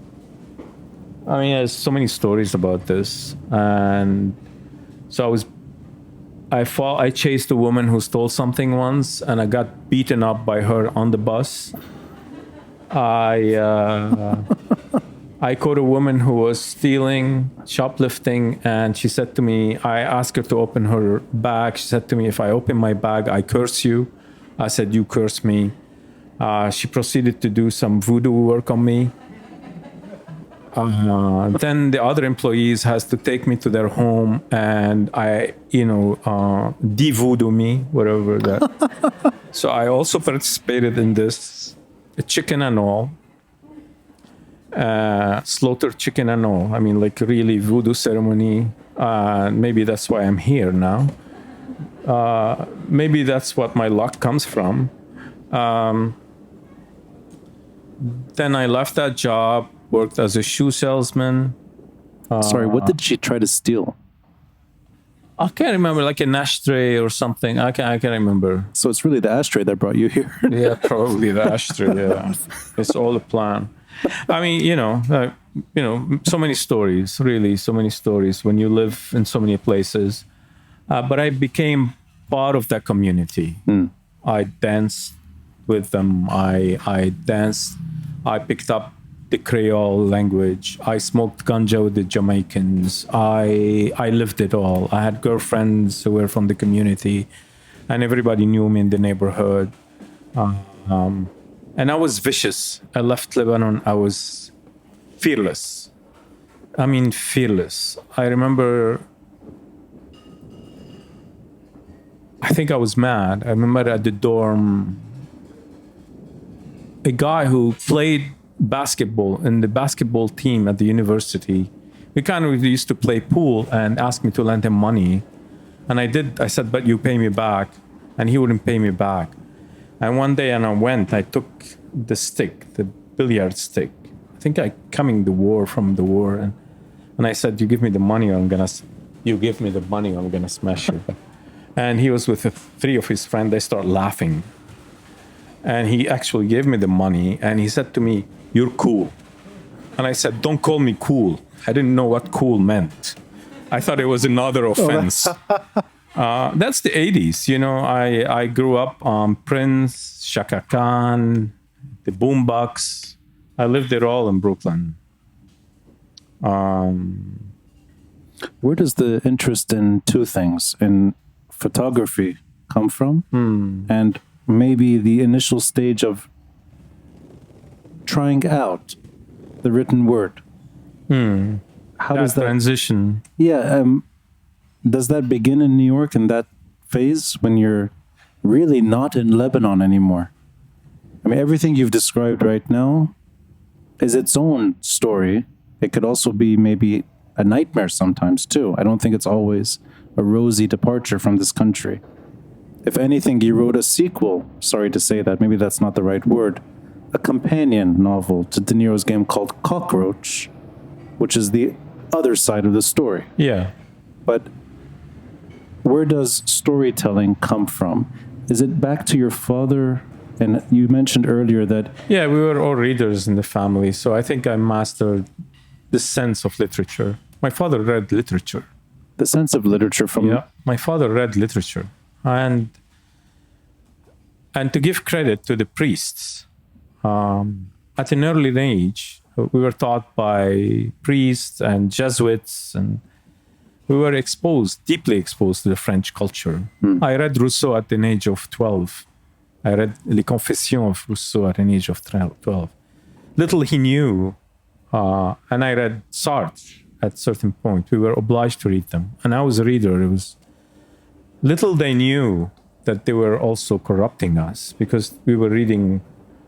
I mean, there's so many stories about this. And so I chased a woman who stole something once, and I got beaten up by her on the bus. I caught a woman who was stealing, shoplifting, and she said to me, I asked her to open her bag. She said to me, if I open my bag, I curse you. I said, you curse me. She proceeded to do some voodoo work on me. Then the other employees has to take me to their home, and de-voodoo me, whatever that. So I also participated in this, chicken and all. Slaughtered chicken and all. I mean, like really voodoo ceremony. Maybe that's why I'm here now. Maybe that's what my luck comes from. Then I left that job, worked as a shoe salesman. Sorry, what did she try to steal? I can't remember, like an ashtray or something. I can't remember. So it's really the ashtray that brought you here. Yeah, probably the ashtray. Yeah, it's all a plan. I mean, so many stories, really, so many stories when you live in so many places. But I became part of that community. I danced with them. I danced. I picked up the Creole language. I smoked ganja with the Jamaicans. I lived it all. I had girlfriends who were from the community, and everybody knew me in the neighborhood. And I was vicious. I left Lebanon. I was fearless. I mean, fearless. I remember, I think I was mad. I remember at the dorm, a guy who played basketball in the basketball team at the university. We kind of used to play pool and asked me to lend him money. And I did. I said, but you pay me back. And he wouldn't pay me back. And one day, I took the stick, the billiard stick. I think from the war. And I said, you give me the money or I'm going to smash you. And he was with three of his friends. They start laughing. And he actually gave me the money. And he said to me, you're cool. And I said, don't call me cool. I didn't know what cool meant. I thought it was another offense. That's the 80s. I grew up on Prince, Shaka Khan, the Boombox. I lived it all in Brooklyn. Where does the interest in two things, in photography come from? And maybe the initial stage of trying out the written word. How does that transition? Yeah, does that begin in New York in that phase when you're really not in Lebanon anymore? I mean, everything you've described right now is its own story. It could also be maybe a nightmare sometimes too. I don't think it's always a rosy departure from this country. If anything, you wrote a sequel, sorry to say that, maybe that's not the right word, a companion novel to De Niro's game called Cockroach, which is the other side of the story. Yeah. But where does storytelling come from? Is it back to your father? And you mentioned earlier that... Yeah, we were all readers in the family, so I think I mastered the sense of literature. My father read literature. The sense of literature from... Yeah, my father read literature. And to give credit to the priests, at an early age, we were taught by priests and Jesuits, and we were deeply exposed to the French culture. I read Rousseau at an age of 12. I read Les Confessions of Rousseau at an age of 12. Little he knew, and I read Sartre at a certain point. We were obliged to read them. And I was a reader. It was little they knew that they were also corrupting us, because we were reading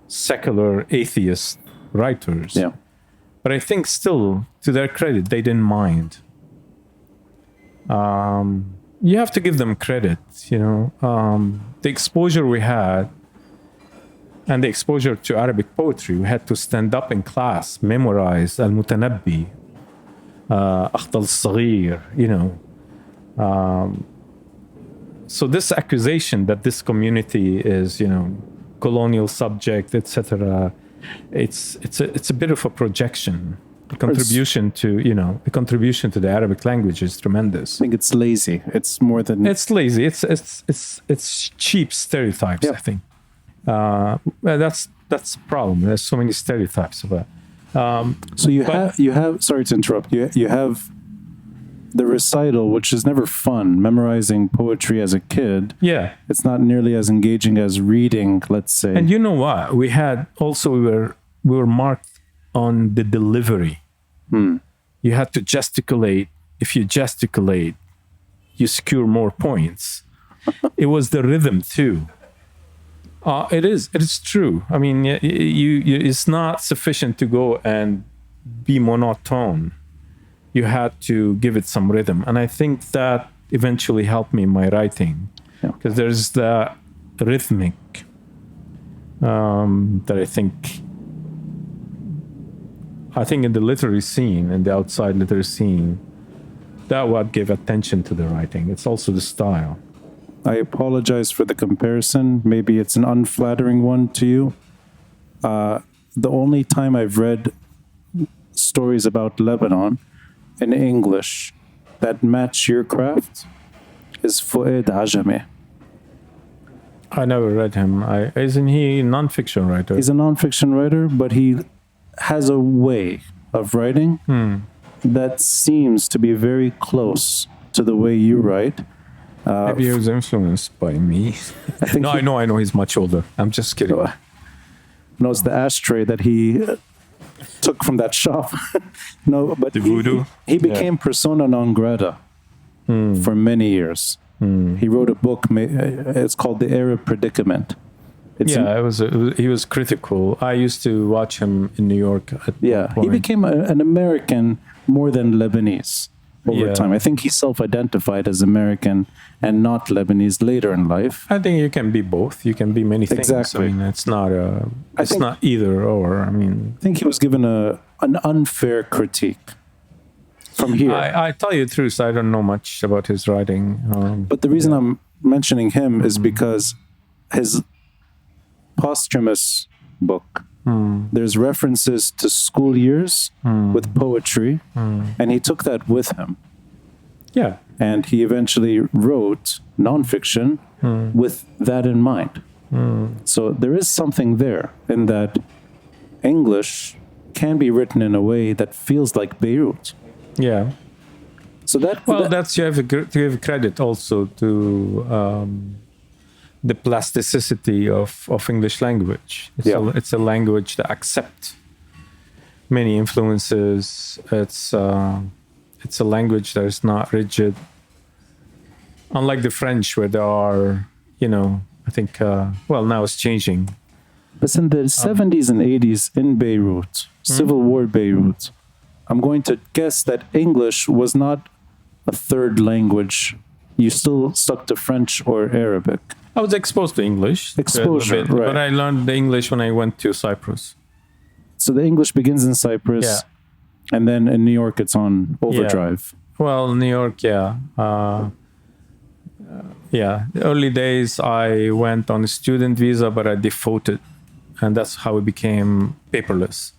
secular atheist writers. Yeah. But I think still, to their credit, they didn't mind. You have to give them credit, you know. The exposure we had, and the exposure to Arabic poetry, we had to stand up in class, memorize Al-Mutanabbi, Akht al-Saghir, you know. So this accusation that this community is, you know, colonial subject, etc., it's a bit of a projection. The contribution to, you know, the contribution to the Arabic language is tremendous. I think it's lazy. It's more than... It's lazy. It's cheap stereotypes, Yeah. I think. That's the problem. There's so many stereotypes about. So you have. Sorry to interrupt. You have the recital, which is never fun. Memorizing poetry as a kid. Yeah. It's not nearly as engaging as reading, let's say. And you know what? We were marked on the delivery. You had to gesticulate. If you gesticulate, you secure more points. It was the rhythm too. It is true. I mean, it's not sufficient to go and be monotone. You had to give it some rhythm. And I think that eventually helped me in my writing. Because there's the rhythmic that I think in the literary scene, in the outside literary scene, that what gave attention to the writing. It's also the style. I apologize for the comparison. Maybe it's an unflattering one to you. The only time I've read stories about Lebanon in English that match your craft is Fouad Ajami. I never read him. Isn't he a non-fiction writer? He's a non-fiction writer, but he has a way of writing that seems to be very close to the way you write. Maybe he was influenced by me. I know he's much older. I'm just kidding. No, it's the ashtray that he took from that shop. No, but the voodoo. He became persona non grata for many years. He wrote a book. It's called The Arab Predicament. He was critical. I used to watch him in New York. He became an American more than Lebanese over time. I think he self-identified as American and not Lebanese later in life. I think you can be both. You can be many things. Exactly. I mean, it's not not either or. I mean, I think he was given an unfair critique from here. I tell you the truth, I don't know much about his writing. But the reason I'm mentioning him is because his posthumous book, there's references to school years with poetry, and he took that with him. Yeah. And he eventually wrote nonfiction with that in mind. So there is something there in that English can be written in a way that feels like Beirut. Yeah. So that That's you have to give credit also to the plasticity of English language. It's a language that accepts many influences. It's a language that is not rigid, unlike the French, where there are, I think, now it's changing. But in the 70s and 80s in Beirut, civil war Beirut, I'm going to guess that English was not a third language. You still stuck to French or Arabic. I was exposed to English. Exposure, right. But I learned the English when I went to Cyprus. So the English begins in Cyprus, and then in New York it's on overdrive. Yeah. Well, New York, yeah. The early days I went on a student visa, but I defaulted, and that's how it became paperless.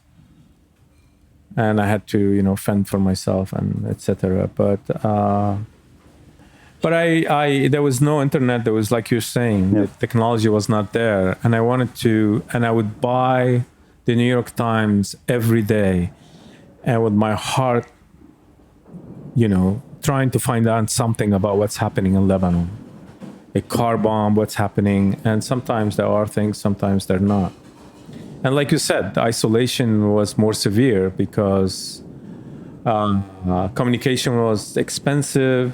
And I had to, fend for myself and etc. But there was no internet. There was, like you're saying, the technology was not there, and I wanted to, and I would buy the New York Times every day, and with my heart, trying to find out something about what's happening in Lebanon. A car bomb, what's happening, and sometimes there are things, sometimes they're not. And like you said, the isolation was more severe because communication was expensive.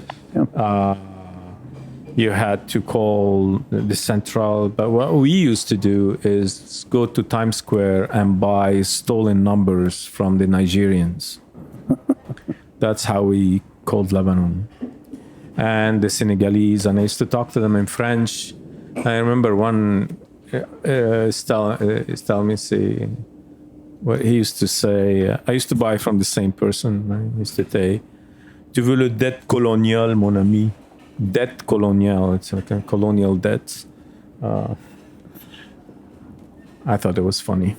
You had to call the central. But what we used to do is go to Times Square and buy stolen numbers from the Nigerians. That's how we called Lebanon. And the Senegalese, and I used to talk to them in French. I remember one what he used to say. I used to buy from the same person. He used to say, "Tu veux le dette coloniale, mon ami?" Debt colonial. It's like a colonial debt. I thought it was funny.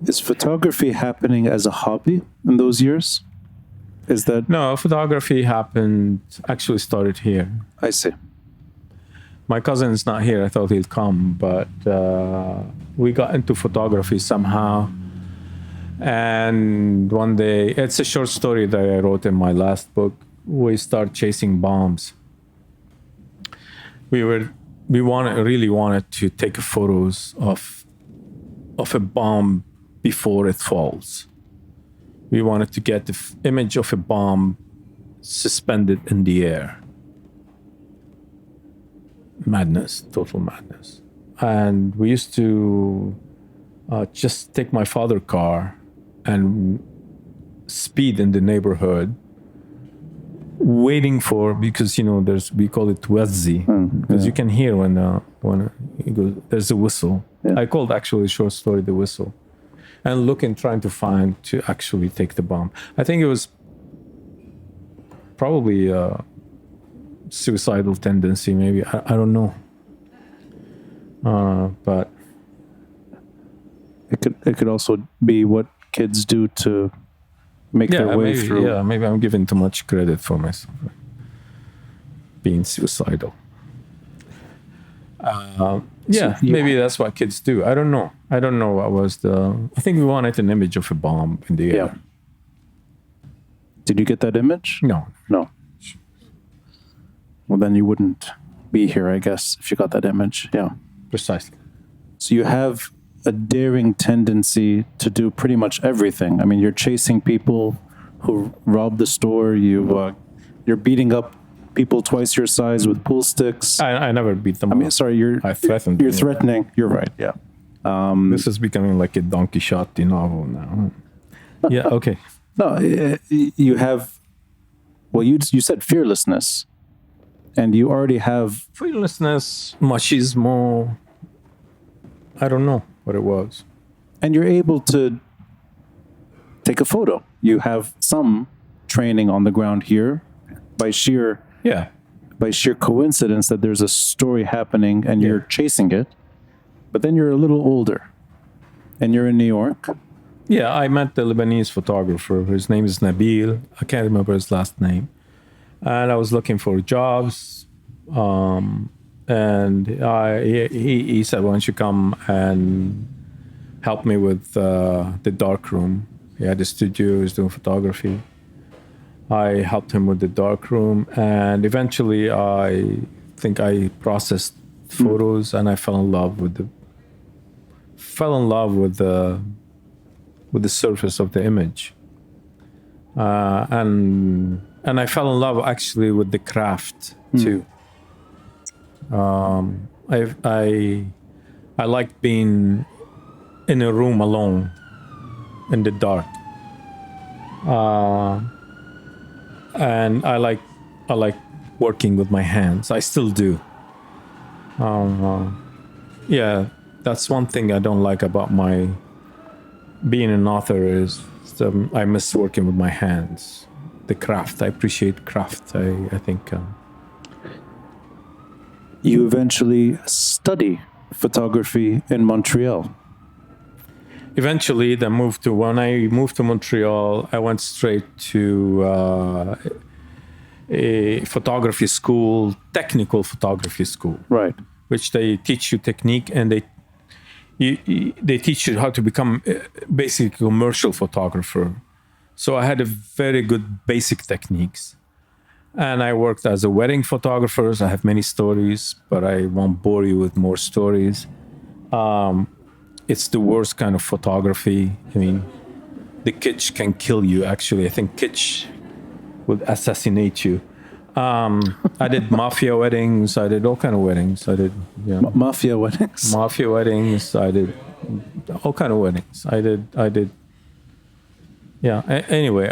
Is photography happening as a hobby in those years? Is that... No, photography actually started here. I see. My cousin's not here. I thought he'd come, but we got into photography somehow. And one day, it's a short story that I wrote in my last book. We start chasing bombs. We really wanted to take photos of a bomb before it falls. We wanted to get the image of a bomb suspended in the air. Madness, total madness. And we used to just take my father's car and speed in the neighborhood, waiting for, because we call it wazzi, because you can hear when it goes, there's a whistle. I called actually a short story The Whistle, and looking, trying to find to actually take the bomb. I think it was probably a suicidal tendency, maybe. I don't know, but it could also be what kids do to make their way through. Yeah, maybe I'm giving too much credit for myself being suicidal. Maybe that's what kids do. I don't know. What was I think we wanted an image of a bomb in the air. Yeah. Did you get that image? No. Well, then you wouldn't be here, I guess, if you got that image. Yeah. Precisely. So you have a daring tendency to do pretty much everything. I mean, you're chasing people who robbed the store. You're beating up people twice your size with pool sticks. I never beat them. I mean, sorry, I threatened. You're threatening. You're right. Yeah. This is becoming like a Don Quixote novel now. Yeah. Okay. No, you have. Well, you said fearlessness, and you already have fearlessness, machismo. I don't know what it was. And you're able to take a photo. You have some training on the ground here by sheer coincidence that there's a story happening and you're chasing it. But then you're a little older and you're in New York. Yeah, I met the Lebanese photographer. His name is Nabil. I can't remember his last name. And I was looking for jobs. And he said, why don't you come and help me with the dark room. He had a studio, he was doing photography. I helped him with the dark room, and eventually I think I processed photos, and I fell in love with the surface of the image, and I fell in love actually with the craft too. I like being in a room alone in the dark, and I like working with my hands. I still do. Yeah, that's one thing I don't like about my being an author is I miss working with my hands. The craft. I appreciate craft. I think. You eventually study photography in Montreal. Eventually, when I moved to Montreal, I went straight to a photography school, technical photography school, Right. which they teach you technique, and they teach you how to become basically a commercial photographer. So I had a very good basic techniques. And I worked as a wedding photographer. I have many stories, but I won't bore you with more stories. It's the worst kind of photography. I mean, the kitsch can kill you, actually. I think kitsch would assassinate you. I did mafia weddings. I did all kind of weddings. I did Mafia weddings. mafia weddings. I did all kind of weddings. I did. Yeah. Anyway,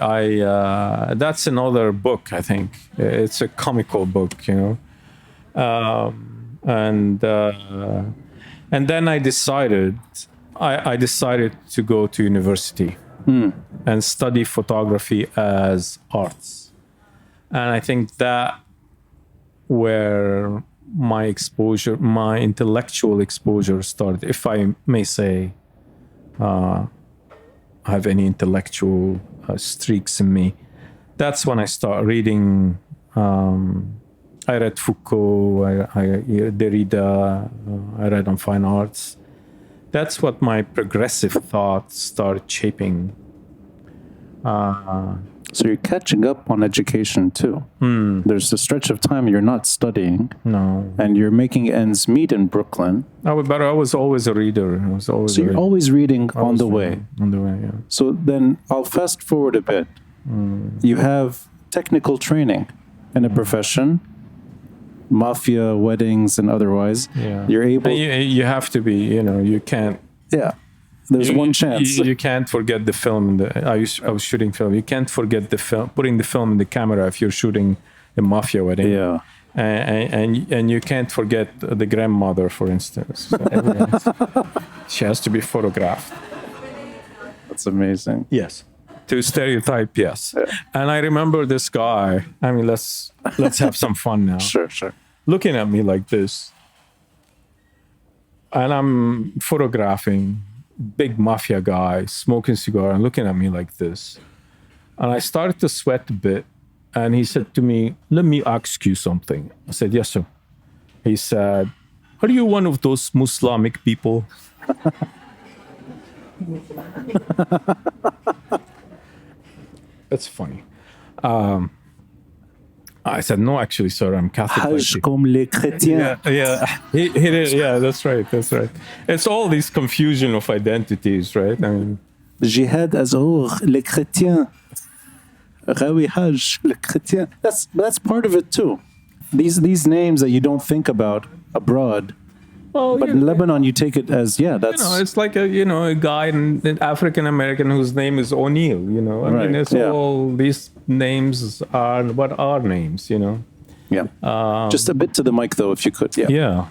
that's another book. I think it's a comical book, and then I decided to go to university and study photography as arts, and I think that where my intellectual exposure started, if I may say. Have any intellectual streaks in me. That's when I start reading. I read Foucault, I Derrida, I read on fine arts. That's what my progressive thought started shaping. So you're catching up on education too. There's a stretch of time you're not studying. No. And you're making ends meet in Brooklyn. But I was always a reader. So you're always reading on the way. On the way, yeah. So then I'll fast forward a bit. You have technical training in a profession, mafia, weddings, and otherwise. Yeah. You're able. You have to be. You can't. Yeah. There's one chance. You can't forget the film. I was shooting film. You can't forget the film. Putting the film in the camera if you're shooting a mafia wedding. Yeah. And you can't forget the grandmother, for instance. She has to be photographed. That's amazing. Yes. To stereotype, yes. Yeah. And I remember this guy. I mean, let's have some fun now. Sure. Looking at me like this, and I'm photographing. Big mafia guy, smoking cigar, and looking at me like this. And I started to sweat a bit. And he said to me, "Let me ask you something." I said, "Yes, sir." He said, "Are you one of those Muslimic people?" That's funny. I said, "No, actually, sir, I'm Catholic." Hajj comme les chrétiens. Yeah. He did. Yeah, that's right. It's all these confusion of identities, right? I mean, Jihad Azor, les chrétiens. Rawi Hage, les chrétiens. That's part of it too. These names that you don't think about abroad. well, But in Lebanon, you take it as, that's... it's like a guy, an African American whose name is O'Neill. I Right, mean, it's all these names are what are names. Yeah. Just a bit to the mic, though, if you could. Yeah. Yeah.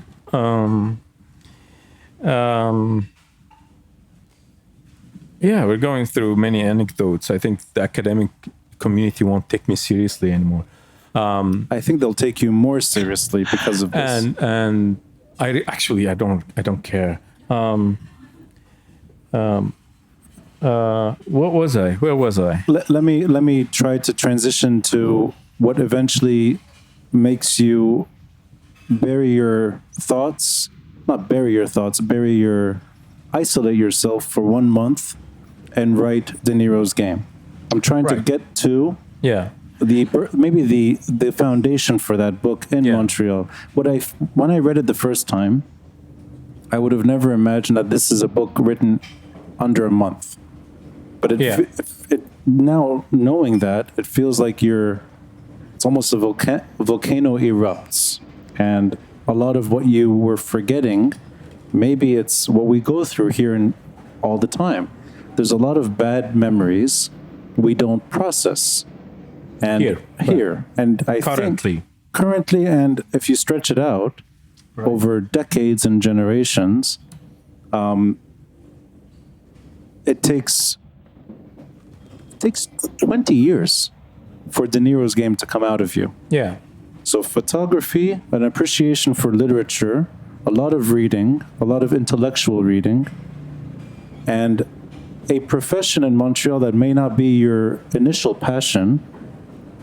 Yeah, we're going through many anecdotes. I think the academic community won't take me seriously anymore. I think they'll take you more seriously because of this. And I don't care. What was I? Where was I? Let me try to transition to what eventually makes you bury your thoughts, not bury your thoughts, isolate yourself for 1 month and write De Niro's Game. I'm trying to Right. get to Yeah. maybe the foundation for that book in Montreal. When I read it the first time, I would have never imagined that this is a book written under a month. But now knowing that, it feels like it's almost a volcano erupts, and a lot of what you were forgetting, maybe it's what we go through here all the time. There's a lot of bad memories we don't process. And here. And I think currently, and if you stretch it out over decades and generations, it takes 20 years for De Niro's game to come out of you. Yeah. So photography, an appreciation for literature, a lot of reading, a lot of intellectual reading, and a profession in Montreal that may not be your initial passion,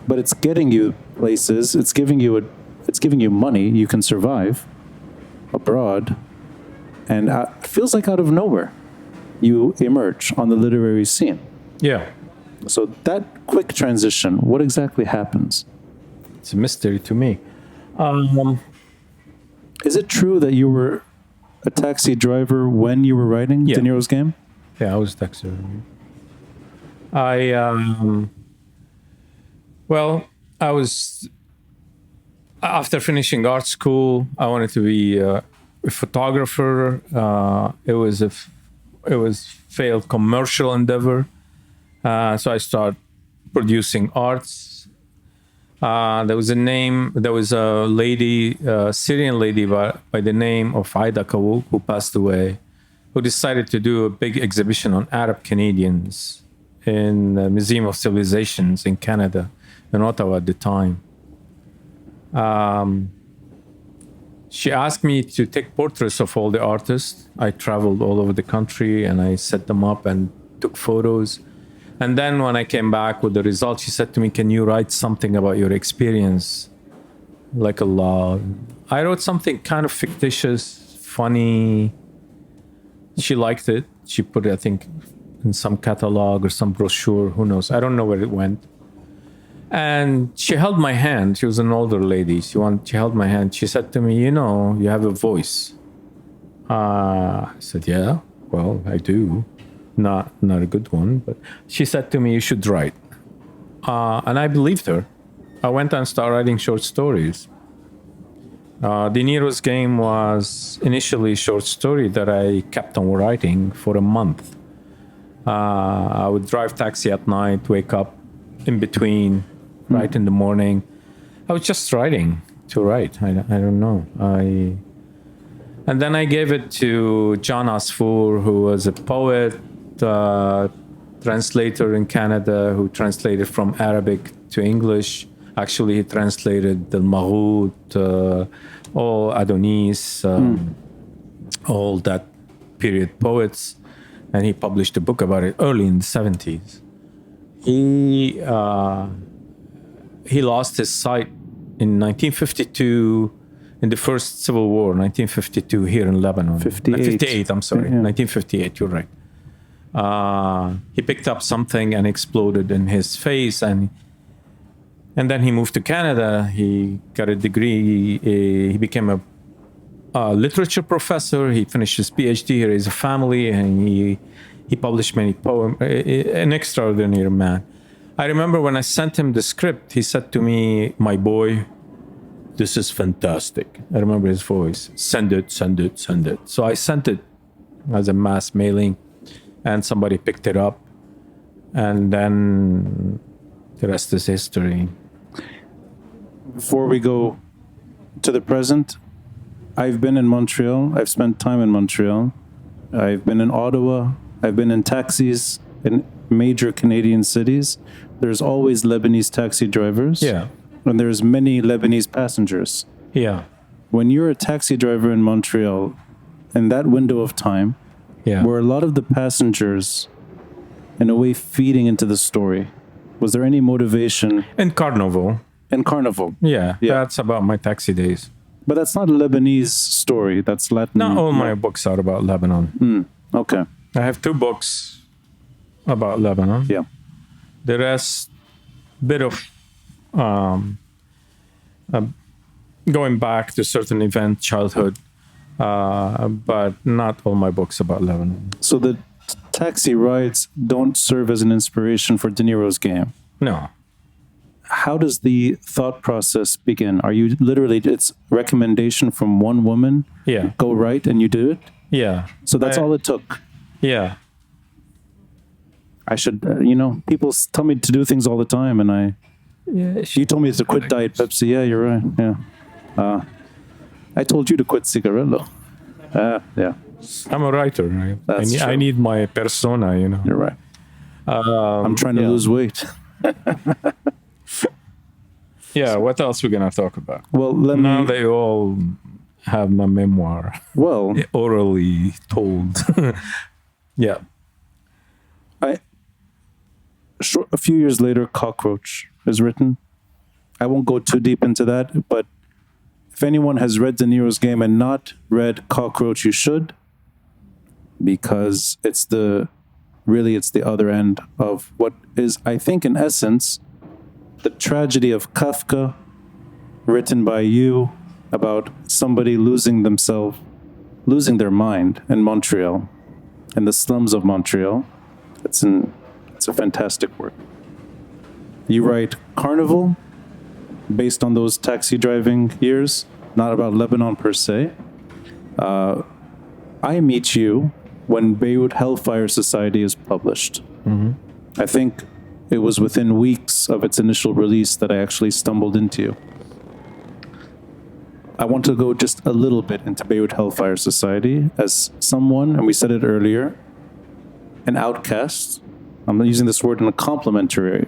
but it's getting you places, it's giving you money, you can survive abroad, and it feels like out of nowhere you emerge on the literary scene. Yeah. So that quick transition, what exactly happens? It's a mystery to me. Is it true that you were a taxi driver when you were writing De Niro's game? Yeah, I was a taxi driver. I was, after finishing art school, I wanted to be a photographer. It was failed commercial endeavor. So I started producing arts. There was a lady, Syrian lady by the name of Aida Kawouk, who passed away, who decided to do a big exhibition on Arab Canadians in the Museum of Civilizations in Canada, in Ottawa at the time. She asked me to take portraits of all the artists. I traveled all over the country and I set them up and took photos. And then when I came back with the results, she said to me, "Can you write something about your experience?" Like a law. I wrote something kind of fictitious, funny. She liked it. She put it, I think, in some catalog or some brochure. Who knows? I don't know where it went. And she held my hand. She was an older lady. She held my hand. She said to me, "You have a voice." I said, "Yeah, well, I do. Not a good one." But she said to me, "You should write." And I believed her. I went and started writing short stories. De Niro's game was initially a short story that I kept on writing for a month. I would drive taxi at night, wake up in between, write in the morning. I was just writing to write. I don't know. And then I gave it to John Asfour, who was a poet, translator in Canada, who translated from Arabic to English. Actually, he translated the Marout, all Adonis, all that period poets, and he published a book about it early in the 70s. He lost his sight in 1952, in the first civil war, 1952, here in Lebanon. 58, I'm sorry, 1958, you're right. He picked up something and exploded in his face, and then he moved to Canada. He got a degree. He became a literature professor. He finished his PhD. He raised a family, and he published many poems. An extraordinary man. I remember when I sent him the script, he said to me, "My boy, this is fantastic." I remember his voice. "Send it, send it, send it." So I sent it as a mass mailing, and somebody picked it up, and then the rest is history. Before we go to the present, I've been in Montreal. I've spent time in Montreal. I've been in Ottawa. I've been in taxis in major Canadian cities. There's always Lebanese taxi drivers. Yeah. And there's many Lebanese passengers. Yeah. When you're a taxi driver in Montreal, in that window of time, were a lot of the passengers, in a way, feeding into the story? Was there any motivation? In Carnival. In Carnival. Yeah. That's about my taxi days. But that's not a Lebanese story. That's Latin. Not all my books are about Lebanon. Okay. I have 2 books about Lebanon. Yeah. The rest, bit of going back to certain event, childhood, but not all my books about Lebanon. So the taxi rides don't serve as an inspiration for De Niro's game. No. How does the thought process begin? Are you literally, it's recommendation from one woman? Yeah. Go right and you do it? Yeah. So that's all it took. Yeah. I should, people tell me to do things all the time, and you told me to quit Diet Pepsi. Yeah, you're right. Yeah. I told you to quit cigarillo. Yeah. I'm a writer, right? That's true. I need my persona, You're right. I'm trying to lose weight. Yeah, what else we're going to talk about? Well, now they all have my memoir. Well, orally told. Yeah. A few years later, Cockroach is written. I won't go too deep into that, but if anyone has read De Niro's game and not read Cockroach, you should, because it's the other end of what is, I think, in essence, the tragedy of Kafka, written by you, about somebody losing their mind in Montreal, in the slums of Montreal. It's a fantastic work. You write Carnival, based on those taxi driving years, not about Lebanon per se. I meet you when Beirut Hellfire Society is published. Mm-hmm. I think it was within weeks of its initial release that I actually stumbled into you. I want to go just a little bit into Beirut Hellfire Society as someone, and we said it earlier, an outcast. I'm using this word in a complimentary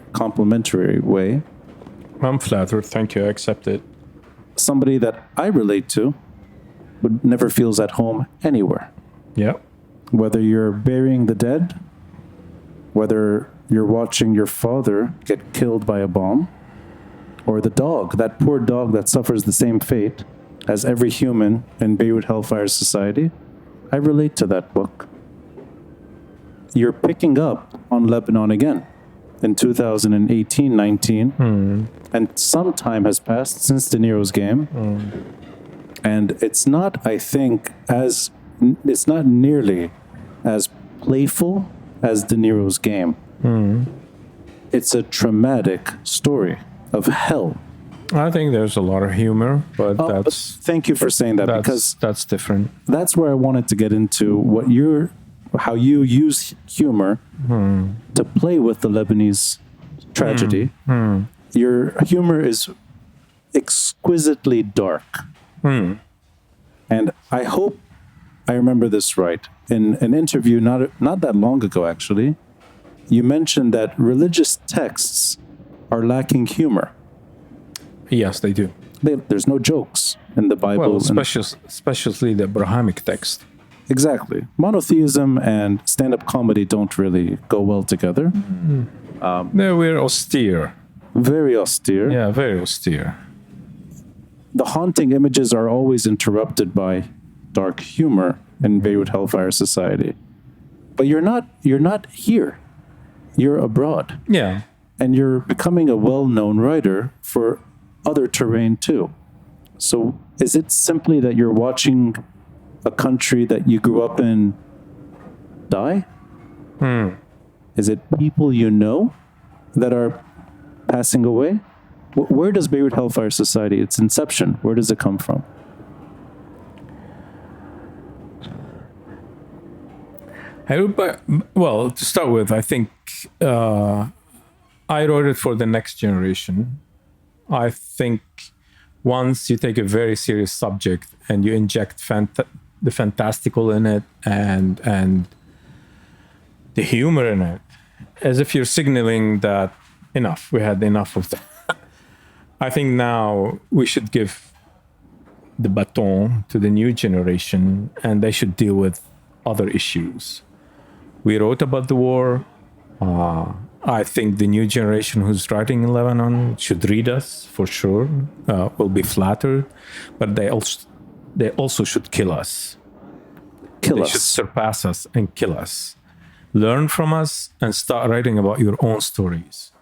way. I'm flattered. Thank you. I accept it. Somebody that I relate to, but never feels at home anywhere. Yeah. Whether you're burying the dead, whether you're watching your father get killed by a bomb, or the dog, that poor dog that suffers the same fate as every human in Beirut Hellfire Society, I relate to that book. You're picking up on Lebanon again in 2018-19, and some time has passed since De Niro's game, and it's not, I think, it's not nearly as playful as De Niro's game. It's a traumatic story of hell. I think there's a lot of humor, but thank you for saying that, because that's different. That's where I wanted to get into how you use humor to play with the Lebanese tragedy. Your humor is exquisitely dark. And I hope I remember this right. In an interview not that long ago, actually, you mentioned that religious texts are lacking humor. Yes, they do. There's no jokes in the Bible. Well, especially the Abrahamic text. Exactly. Monotheism and stand-up comedy don't really go well together. We're austere. Very austere. Yeah, very austere. The haunting images are always interrupted by dark humor in Beirut Hellfire Society. But you're not here. You're abroad. Yeah. And you're becoming a well-known writer for other terrain too. So is it simply that you're watching a country that you grew up in die? Is it people you know that are passing away? Where does Beirut Hellfire Society, its inception, where does it come from? Well, to start with, I think I wrote it for the next generation. I think once you take a very serious subject and you inject the fantastical in it and the humor in it, as if you're signaling that we had enough of that. I think now we should give the baton to the new generation, and they should deal with other issues. We wrote about the war. I think the new generation who's writing in Lebanon should read us for sure. Will be flattered, but they also should kill us. They should surpass us and kill us. Learn from us and start writing about your own stories,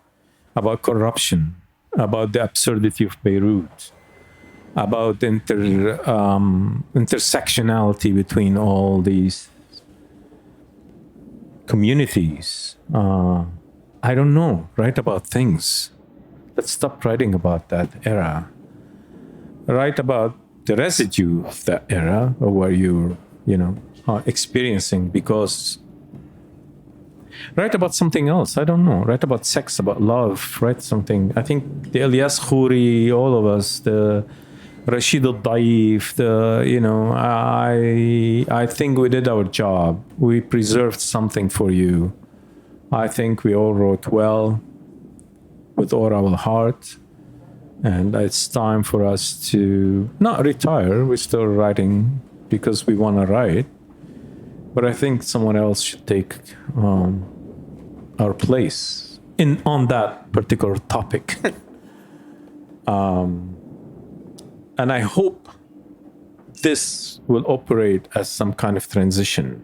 about corruption, about the absurdity of Beirut, about intersectionality between all these communities. I don't know, write about things. Let's stop writing about that era. Write about the residue of that era, or where you're, are experiencing, because write about something else. I don't know. Write about sex, about love. Write something. I think the Ilyas Khouri, all of us, the Rashid al-Daif, I think we did our job. We preserved something for you. I think we all wrote well with all our heart. And it's time for us to not retire. We're still writing because we want to write. But I think someone else should take our place on that particular topic. And I hope this will operate as some kind of transition.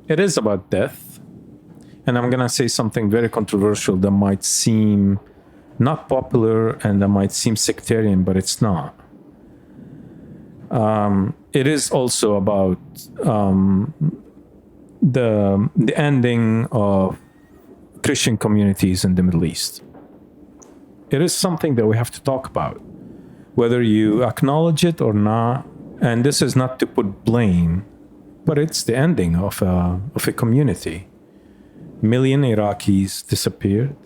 It is about death. And I'm going to say something very controversial that might seem not popular and that might seem sectarian, but it's not. It is also about the ending of Christian communities in the Middle East. It is something that we have to talk about, whether you acknowledge it or not. And this is not to put blame, but it's the ending of a community. Million Iraqis disappeared.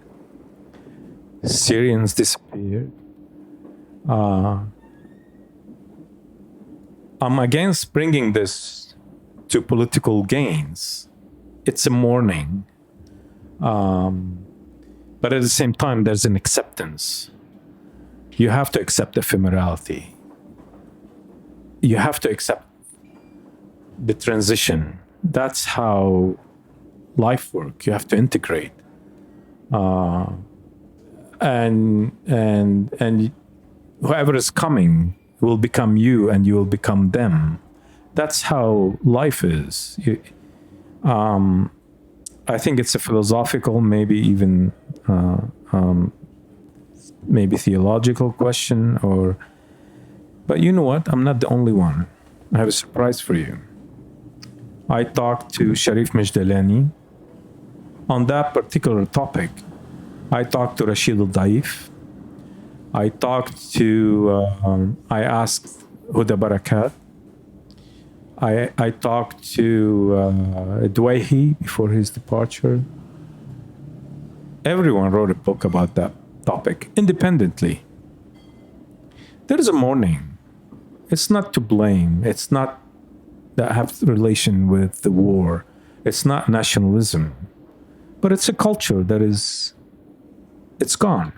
Syrians disappeared. I'm against bringing this to political gains. It's a mourning. But at the same time, there's an acceptance. You have to accept ephemerality. You have to accept the transition. That's how life work. You have to integrate, and whoever is coming will become you, and you will become them. That's how life is. I think it's a philosophical, maybe even maybe theological question, but you know what? I'm not the only one. I have a surprise for you. I talked to Sharif Majdalani on that particular topic. I talked to Rashid al-Daif. I asked Huda Barakat. I talked to Duwayhi before his departure. Everyone wrote a book about that topic independently. There is a mourning. It's not to blame. It's not that have relation with the war. It's not nationalism. But it's a culture that it's gone.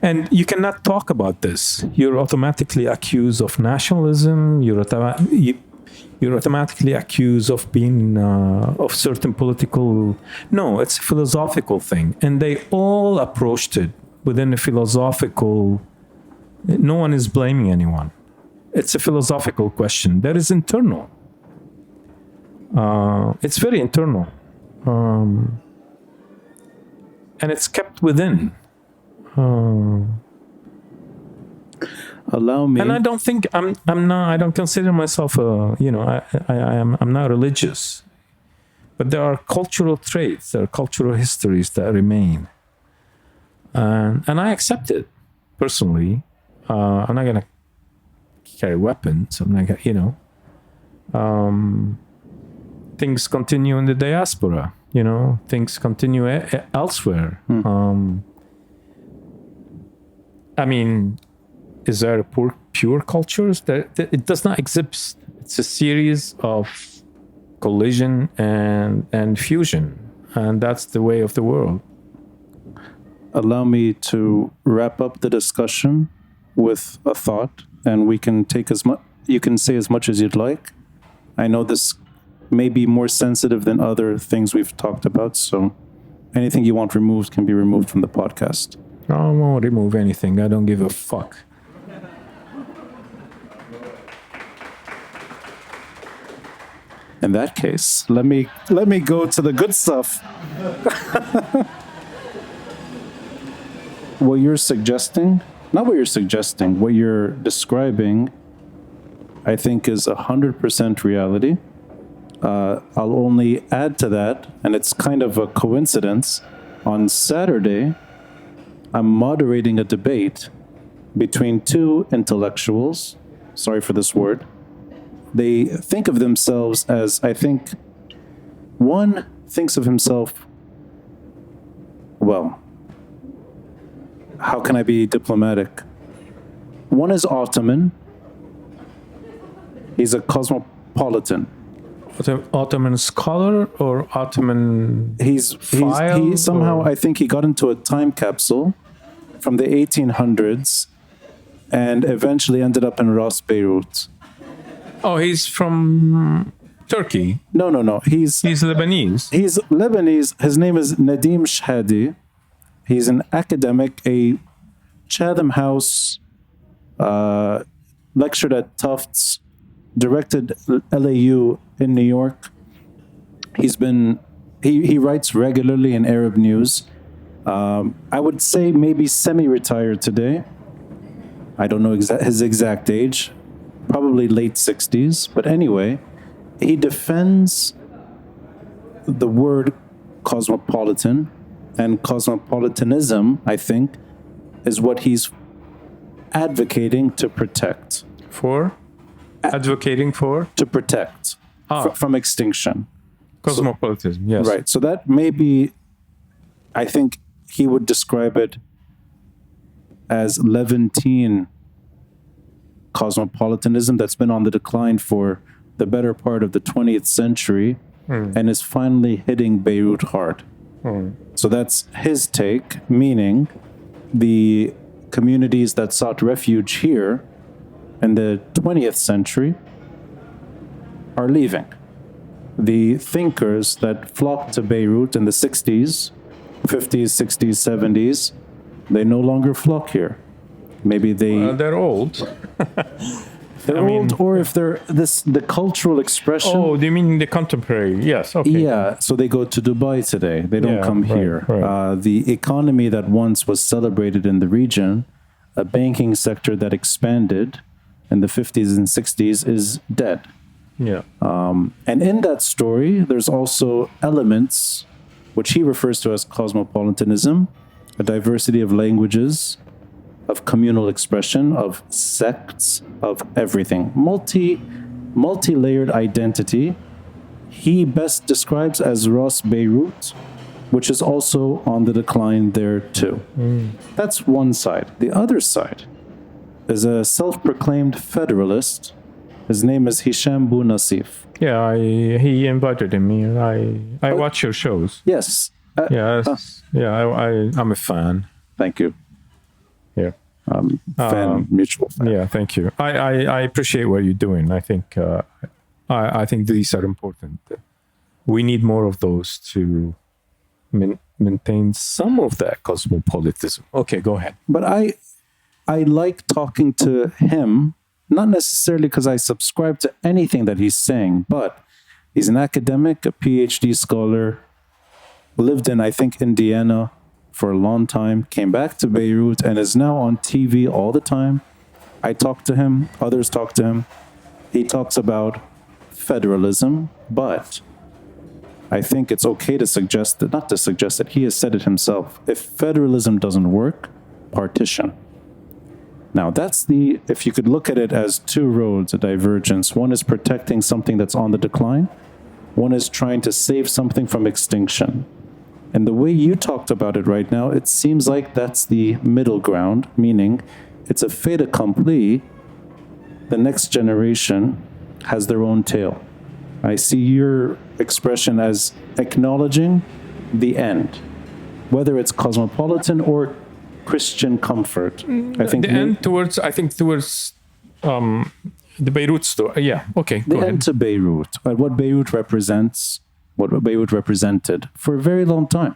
And you cannot talk about this. You're automatically accused of nationalism. You're automatically accused of being of certain political. No, it's a philosophical thing, and they all approached it within a philosophical. No one is blaming anyone. It's a philosophical question that is internal. It's very internal, and it's kept within. Allow me. And I don't think I'm not. I don't consider myself I'm not religious, but there are cultural traits, there are cultural histories that remain, and I accept it personally. I'm not gonna carry weapons. I'm not gonna, things continue in the diaspora. Things continue elsewhere. I mean, is there a pure cultures? It does not exist. It's a series of collision and fusion, and that's the way of the world. Allow me to wrap up the discussion with a thought, and we can take as much. You can say as much as you'd like. I know this may be more sensitive than other things we've talked about, so anything you want removed can be removed from the podcast. I won't remove anything. I don't give a fuck. In that case, let me go to the good stuff. What you're suggesting, not what you're suggesting, what you're describing, I think is 100% reality. I'll only add to that, and it's kind of a coincidence. On Saturday, I'm moderating a debate between two intellectuals. Sorry for this word. They think of themselves as, I think, one thinks of himself, well, how can I be diplomatic? One is Ottoman. He's a cosmopolitan. Ottoman scholar or Ottoman He file? somehow, or? I think he got into a time capsule from the 1800s and eventually ended up in Ras Beirut. Oh, he's from Turkey. No. He's Lebanese. He's Lebanese. His name is Nadim Shhadi. He's an academic, a Chatham House, lectured at Tufts, directed LAU in New York. He writes regularly in Arab news. I would say maybe semi-retired today. I don't know his exact age, probably late 60s. But anyway, he defends the word cosmopolitan, and cosmopolitanism, I think, is what he's advocating to protect. Advocating for? To protect from extinction. Cosmopolitanism, yes. Right. So that may be, I think he would describe it as Levantine cosmopolitanism that's been on the decline for the better part of the 20th century and is finally hitting Beirut hard. So that's his take, meaning the communities that sought refuge here in the 20th century are leaving. The thinkers that flocked to Beirut in the 60s, 50s, 60s, 70s, they no longer flock here. Maybe they're old. They're old, or if they're the cultural expression. Oh, do you mean the contemporary? Yes, okay. Yeah, so they go to Dubai today. They don't come here. Right. The economy that once was celebrated in the region, a banking sector that expanded in the 50s and 60s, is dead. Yeah. And in that story, there's also elements which he refers to as cosmopolitanism, a diversity of languages, of communal expression, of sects, of everything. Multi-layered identity. He best describes as Ras Beirut, which is also on the decline there too. That's one side. The other side is a self-proclaimed federalist. His name is Hisham Bou Nassif. Yeah, he invited him here. I watch your shows. Yes. I'm a fan. Thank you. Yeah. Mutual fan. Yeah, thank you. I appreciate what you're doing. I think I think these are important. We need more of those to maintain some of that cosmopolitanism. Okay, go ahead. But I like talking to him, not necessarily because I subscribe to anything that he's saying, but he's an academic, a PhD scholar, lived in, I think, Indiana for a long time, came back to Beirut, and is now on TV all the time. I talk to him, others talk to him. He talks about federalism, but I think it's okay to suggest that, not to suggest that, he has said it himself. If federalism doesn't work, partition. Now, that's if you could look at it as two roads, a divergence. One is protecting something that's on the decline. One is trying to save something from extinction. And the way you talked about it right now, it seems like that's the middle ground, meaning it's a fait accompli. The next generation has their own tale. I see your expression as acknowledging the end, whether it's cosmopolitan or Christian comfort. I think the end towards the Beirut story. Yeah, okay. The end to Beirut, what Beirut represents, what Beirut represented for a very long time,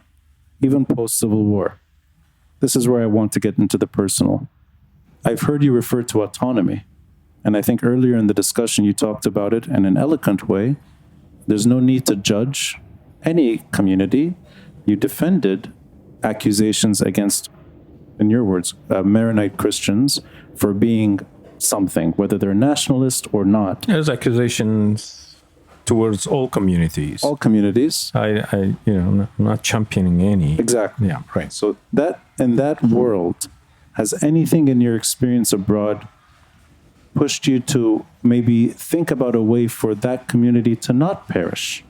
even post-Civil War. This is where I want to get into the personal. I've heard you refer to autonomy, and I think earlier in the discussion you talked about it in an eloquent way, There's no need to judge any community. You defended accusations against, in your words, Maronite Christians for being something, whether they're nationalist or not. There's accusations towards all communities. All communities. I'm not championing any. Exactly. Yeah, right. So that in that world, has anything in your experience abroad pushed you to maybe think about a way for that community to not perish?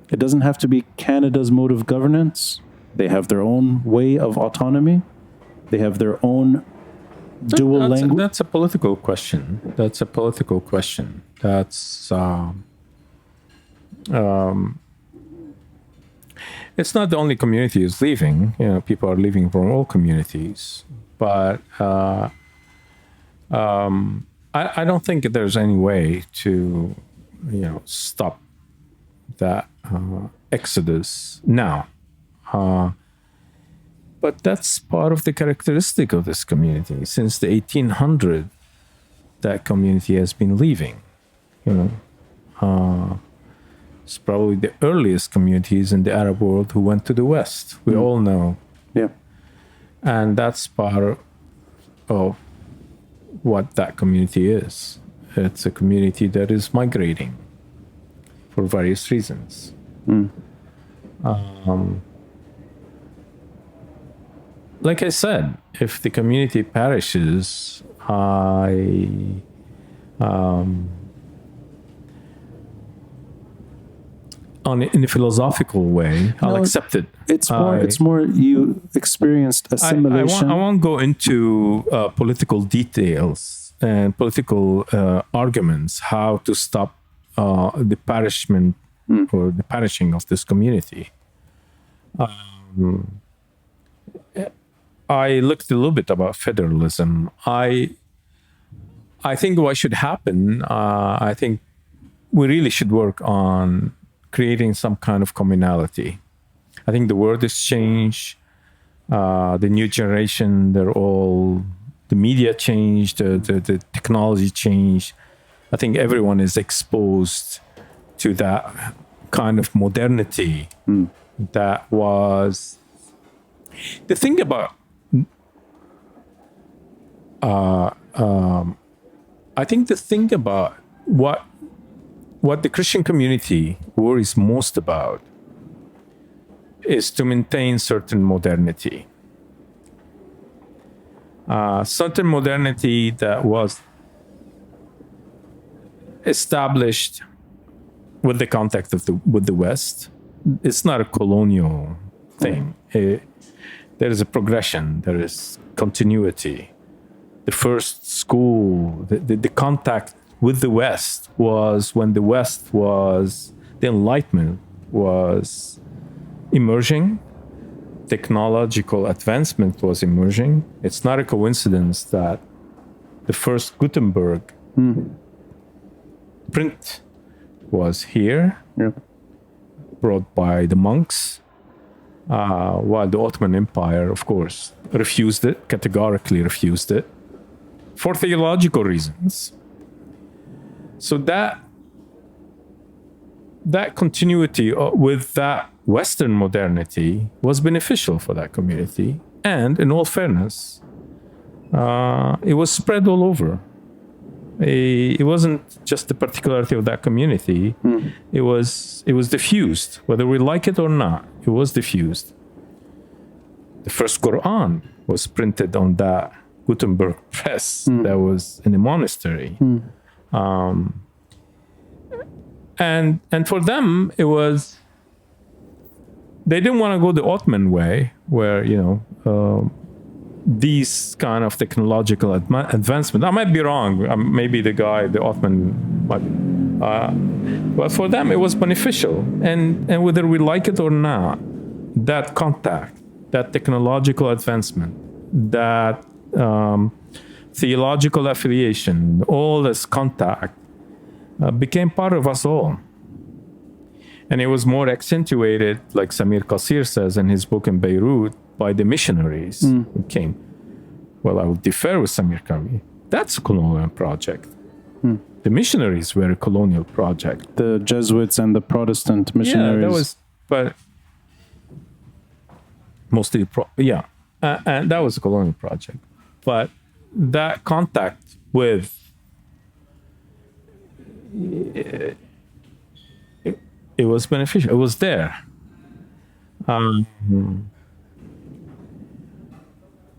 It doesn't have to be Canada's mode of governance. They have their own way of autonomy. They have their own dual language. That's a political question. That's it's not the only community is leaving. People are leaving from all communities. But I don't think there's any way to, stop that exodus now. But that's part of the characteristic of this community. Since the 1800s, that community has been leaving. It's probably the earliest communities in the Arab world who went to the West. We all know. Yeah. And that's part of what that community is. It's a community that is migrating for various reasons. Like I said, if the community perishes, in a philosophical way, I'll accept it. It's more you experienced assimilation. I won't go into political details and political arguments, how to stop the perishment or the perishing of this community. I looked a little bit about federalism. I think what should happen, I think we really should work on creating some kind of communality. I think the world has changed. The new generation, the media changed, the technology changed. I think everyone is exposed to that kind of modernity that was... The thing about... I think the thing about what the Christian community worries most about is to maintain certain modernity. Certain modernity that was established with the contact with the West. It's not a colonial thing. There is a progression. There is continuity. The first school, the contact with the West was when the Enlightenment was emerging. Technological advancement was emerging. It's not a coincidence that the first Gutenberg print was here, brought by the monks, while the Ottoman Empire, of course, categorically refused it, for theological reasons. So that continuity with that Western modernity was beneficial for that community. And in all fairness, it was spread all over. It wasn't just the particularity of that community. It was diffused, whether we like it or not. It was diffused. The first Quran was printed on that Gutenberg press that was in a monastery. And for them, it was, they didn't want to go the Ottoman way, where, these kind of technological advancement. I might be wrong. Maybe the Ottoman might, but for them it was beneficial. And whether we like it or not, that contact, that technological advancement, that theological affiliation, all this contact became part of us all. And it was more accentuated, like Samir Qasir says in his book in Beirut, by the missionaries who came. Well, I would differ with Samir Qasir. That's a colonial project. The missionaries were a colonial project. The Jesuits and the Protestant missionaries. Yeah, that was, but mostly, and that was a colonial project. But that contact with it was beneficial. It was there.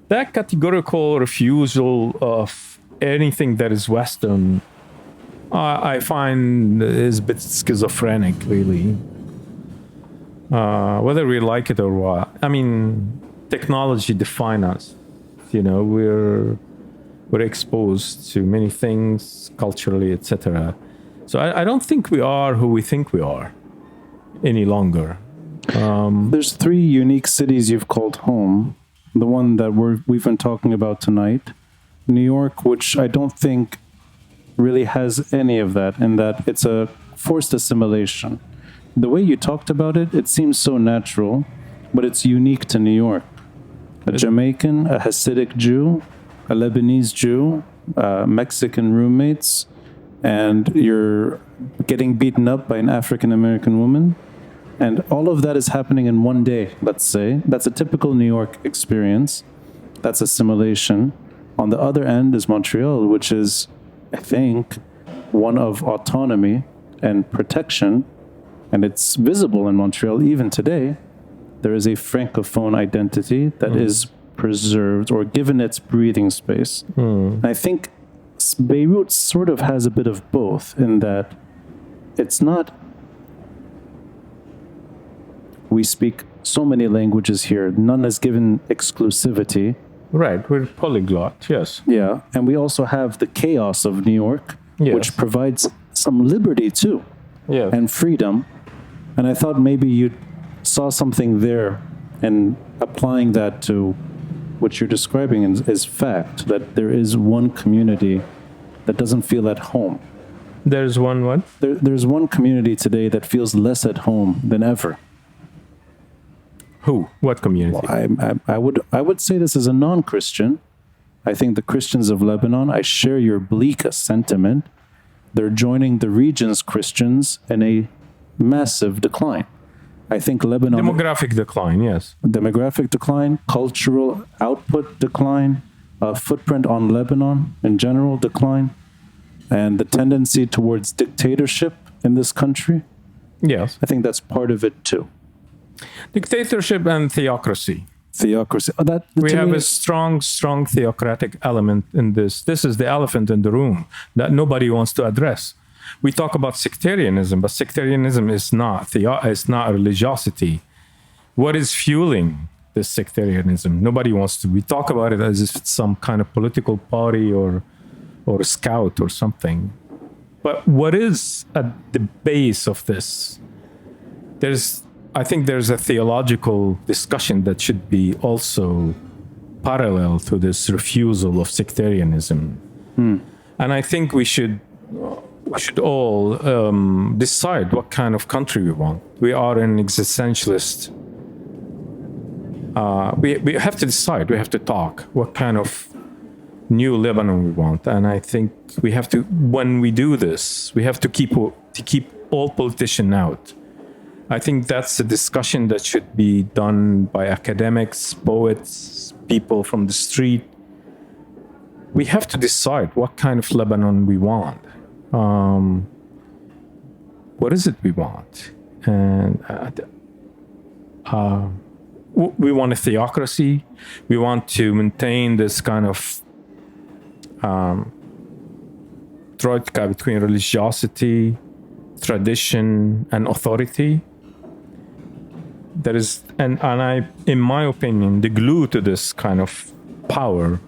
That categorical refusal of anything that is Western, I find is a bit schizophrenic, really. Whether we like it or what. I mean, technology defines us. You know, we're exposed to many things culturally, etc. So I don't think we are who we think we are any longer. There's 3 unique cities you've called home. The one that we've been talking about tonight, New York, which I don't think really has any of that, in that it's a forced assimilation. The way you talked about it, it seems so natural, but it's unique to New York. A Jamaican, a Hasidic Jew, a Lebanese Jew, Mexican roommates, and you're getting beaten up by an African American woman. And all of that is happening in one day, let's say. That's a typical New York experience. That's assimilation. On the other end is Montreal, which is, I think, one of autonomy and protection. And it's visible in Montreal even today. There is a Francophone identity that is preserved or given its breathing space. And I think Beirut sort of has a bit of both, in that it's not... We speak so many languages here. None is given exclusivity. Right, we're polyglot, yes. Yeah, and we also have the chaos of New York, which provides some liberty too, and freedom. And I thought maybe you saw something there, and applying that to what you're describing is fact, that there is one community that doesn't feel at home. There's one what? There's one community today that feels less at home than ever. Who? What community? Well, I would say this as a non-Christian. I think the Christians of Lebanon, I share your bleak sentiment. They're joining the region's Christians in a massive decline. I think Lebanon... Demographic decline, yes. Demographic decline, cultural output decline, footprint on Lebanon in general decline, and the tendency towards dictatorship in this country. Yes. I think that's part of it too. Dictatorship and theocracy. Theocracy. We have a strong theocratic element in this. This is the elephant in the room that nobody wants to address. We talk about sectarianism, but sectarianism is not religiosity. What is fueling this sectarianism? Nobody wants to. We talk about it as if it's some kind of political party or a scout or something. But what is at the base of this? I think there's a theological discussion that should be also parallel to this refusal of sectarianism. And I think we should all decide what kind of country we want. We are an existentialist. We have to decide, we have to talk what kind of new Lebanon we want. And I think we have to, when we do this, we have to keep all politicians out. I think that's a discussion that should be done by academics, poets, people from the street. We have to decide what kind of Lebanon we want. What is it we want? And we want a theocracy. We want to maintain this kind of troika between religiosity, tradition, and authority. There is, and I, in my opinion, the glue to this kind of power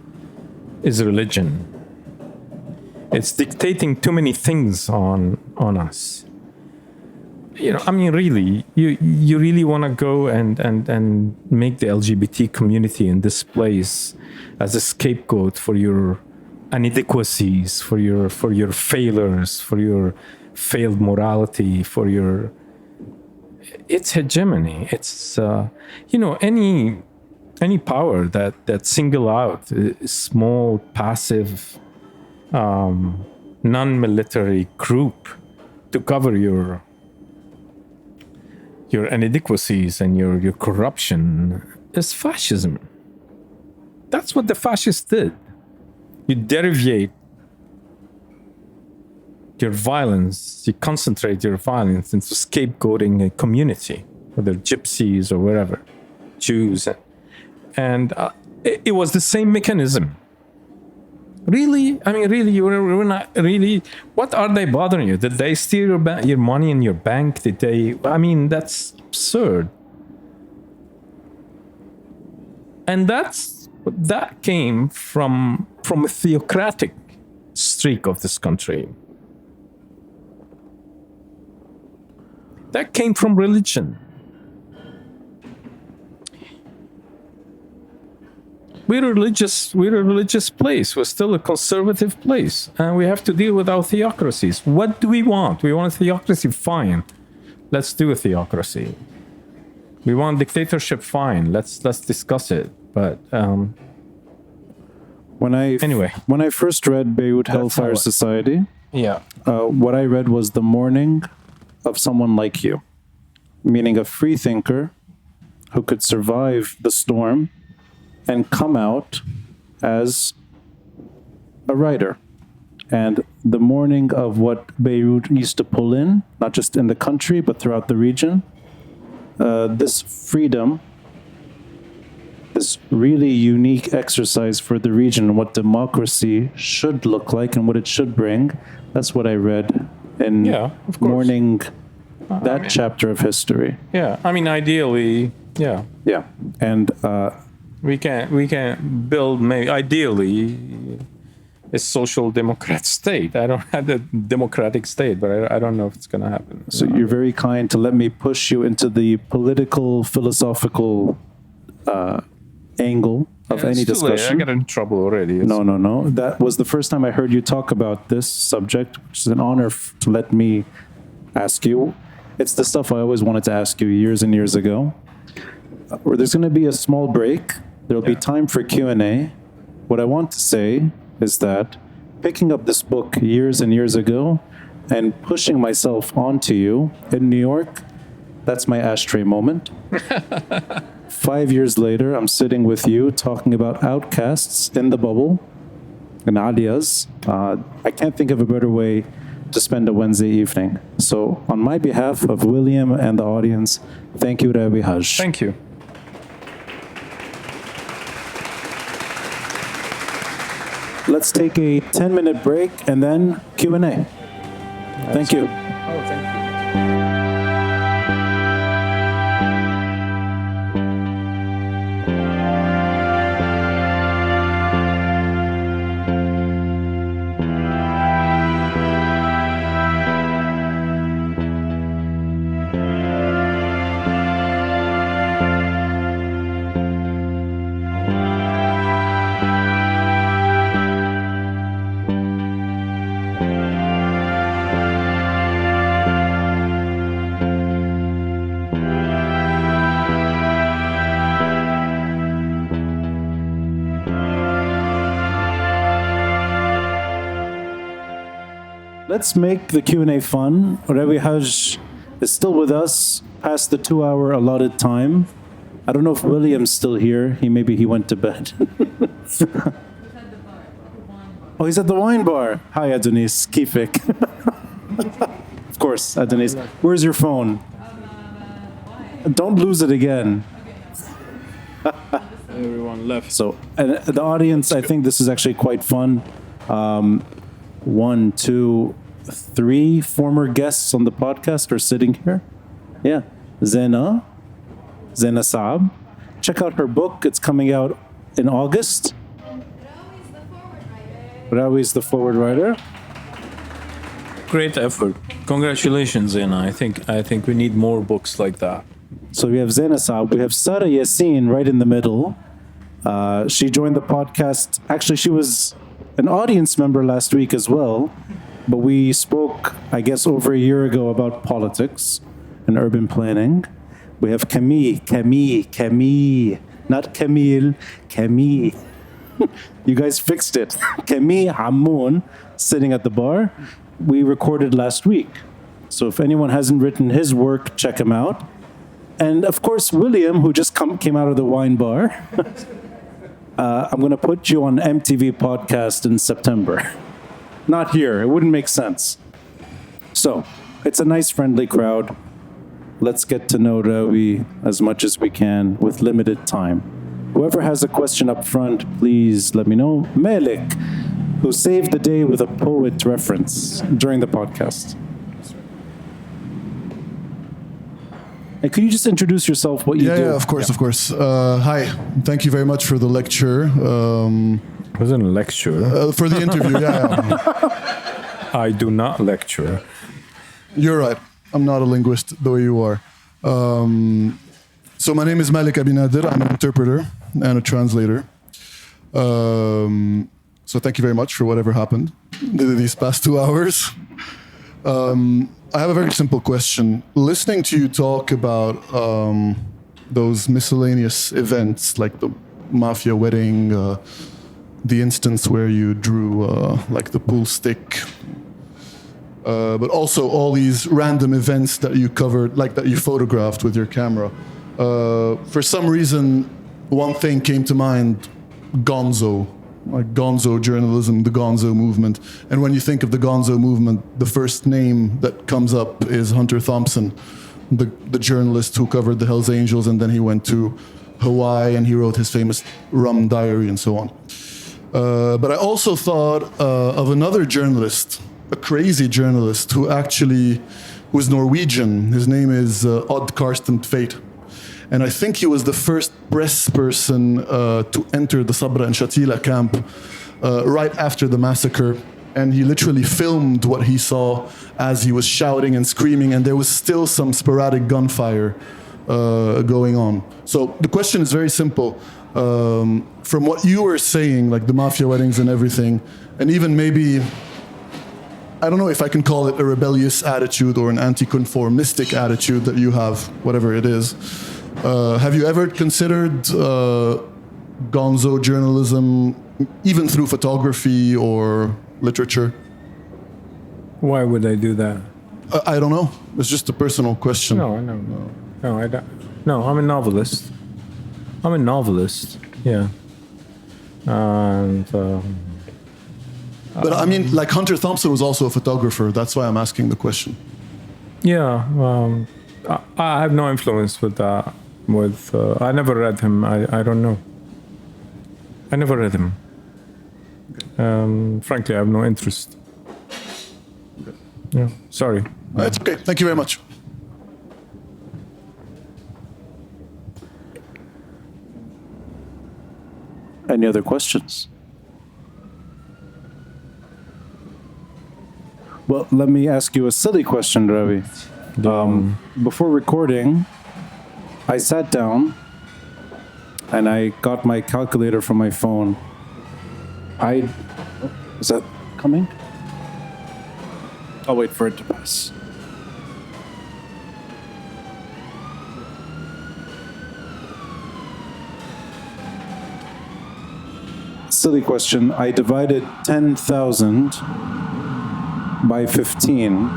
is religion. It's dictating too many things on us. You know, I mean, really, you really want to go and make the LGBT community in this place as a scapegoat for your inadequacies, for your failures, for your failed morality, for your... It's hegemony. It's any power that single out small passive non-military group to cover your inadequacies and your corruption is fascism. That's what the fascists did. You derivate your violence, you concentrate your violence into scapegoating a community, whether gypsies or wherever, Jews. And it was the same mechanism. Really? I mean, really, you were not really. What are they bothering you? Did they steal your money in your bank? Did they? I mean, that's absurd. And that came from a theocratic streak of this country. That came from religion. We're a religious place. We're still a conservative place, and we have to deal with our theocracies. What do we want? We want a theocracy? Fine, let's do a theocracy. We want dictatorship? Fine, let's discuss it. But when I first read Beirut Hellfire Society, what I read was the mourning of someone like you, meaning a free thinker who could survive the storm and come out as a writer. And the mourning of what Beirut used to pull in, not just in the country, but throughout the region, this freedom, this really unique exercise for the region and what democracy should look like and what it should bring, that's what I read in mourning that chapter of history. Yeah, I mean, ideally, yeah. Yeah, and we can build maybe ideally a social democrat state. I don't have a democratic state, but I don't know if it's going to happen. So you're very kind to let me push you into the political, philosophical angle of any discussion. I got in trouble already. No. That was the first time I heard you talk about this subject, which is an honor to let me ask you. It's the stuff I always wanted to ask you years and years ago. Where there's going to be a small break. There'll be time for Q&A. What I want to say is that picking up this book years and years ago and pushing myself onto you in New York, that's my ashtray moment. 5 years later, I'm sitting with you talking about outcasts in the bubble and Aaliyas. I can't think of a better way to spend a Wednesday evening. So on my behalf of William and the audience, thank you, Rawi Hage. Thank you. Let's take a 10-minute break and then Q&A. Thank you. Oh, thank you. Let's make the Q&A fun. Rawi Hage is still with us past the 2-hour allotted time. I don't know if William's still here. Maybe he went to bed. Oh, he's at the wine bar. Hi, Adonis. Kifik. Of course, Adonis. Where's your phone? Don't lose it again. Everyone left. So, and the audience, I think this is actually quite fun. 1, 2, 3 former guests on the podcast are sitting here. Yeah. Zena Saab. Check out her book. It's coming out in August. Rawi's the forward writer. Great effort. Congratulations, Zena. I think we need more books like that. So we have Zena Saab. We have Sara Yassin right in the middle. She joined the podcast. Actually, she was an audience member last week as well, but we spoke, I guess, over a year ago about politics and urban planning. We have Camille, not Camille, Camille. You guys fixed it. Camille Hammoun, sitting at the bar. We recorded last week. So if anyone hasn't written his work, check him out. And of course, William, who just came out of the wine bar. I'm going to put you on MTV podcast in September. Not here. It wouldn't make sense. So it's a nice, friendly crowd. Let's get to know Rawi as much as we can with limited time. Whoever has a question up front, please let me know. Malik, who saved the day with a poet reference during the podcast. And could you just introduce yourself, what you do? Yeah, of course. Hi, thank you very much for the lecture. It wasn't a lecture. For the interview, yeah. I do not lecture. You're right. I'm not a linguist the way you are. So my name is Malik Abinadir. I'm an interpreter and a translator. So thank you very much for whatever happened these past 2 hours. I have a very simple question. Listening to you talk about those miscellaneous events like the mafia wedding, the instance where you drew like the pool stick, but also all these random events that you covered, like that you photographed with your camera. For some reason, one thing came to mind, Gonzo. Like Gonzo journalism, the Gonzo movement. And when you think of the Gonzo movement, the first name that comes up is Hunter Thompson, the journalist who covered the Hells Angels, and then he went to Hawaii and he wrote his famous Rum Diary and so on. But I also thought of another journalist, a crazy journalist who actually was Norwegian. His name is Odd Karsten Tveit. And I think he was the first press person to enter the Sabra and Shatila camp right after the massacre. And he literally filmed what he saw as he was shouting and screaming, and there was still some sporadic gunfire going on. So the question is very simple. From what you were saying, like the mafia weddings and everything, and even maybe, I don't know if I can call it a rebellious attitude or an anti-conformistic attitude that you have, whatever it is. Have you ever considered Gonzo journalism, even through photography or literature? Why would I do that? I don't know. It's just a personal question. No, I don't. No, I'm a novelist. Yeah. And But I mean, like Hunter Thompson was also a photographer. That's why I'm asking the question. yeah, I have no influence with that. I never read him. I don't know. I never read him. Frankly, I have no interest. Yeah, sorry. It's okay. Thank you very much. Any other questions? Well, let me ask you a silly question, Ravi. Before recording, I sat down and I got my calculator from my phone. Is that coming? I'll wait for it to pass. Silly question. I divided 10,000 by 15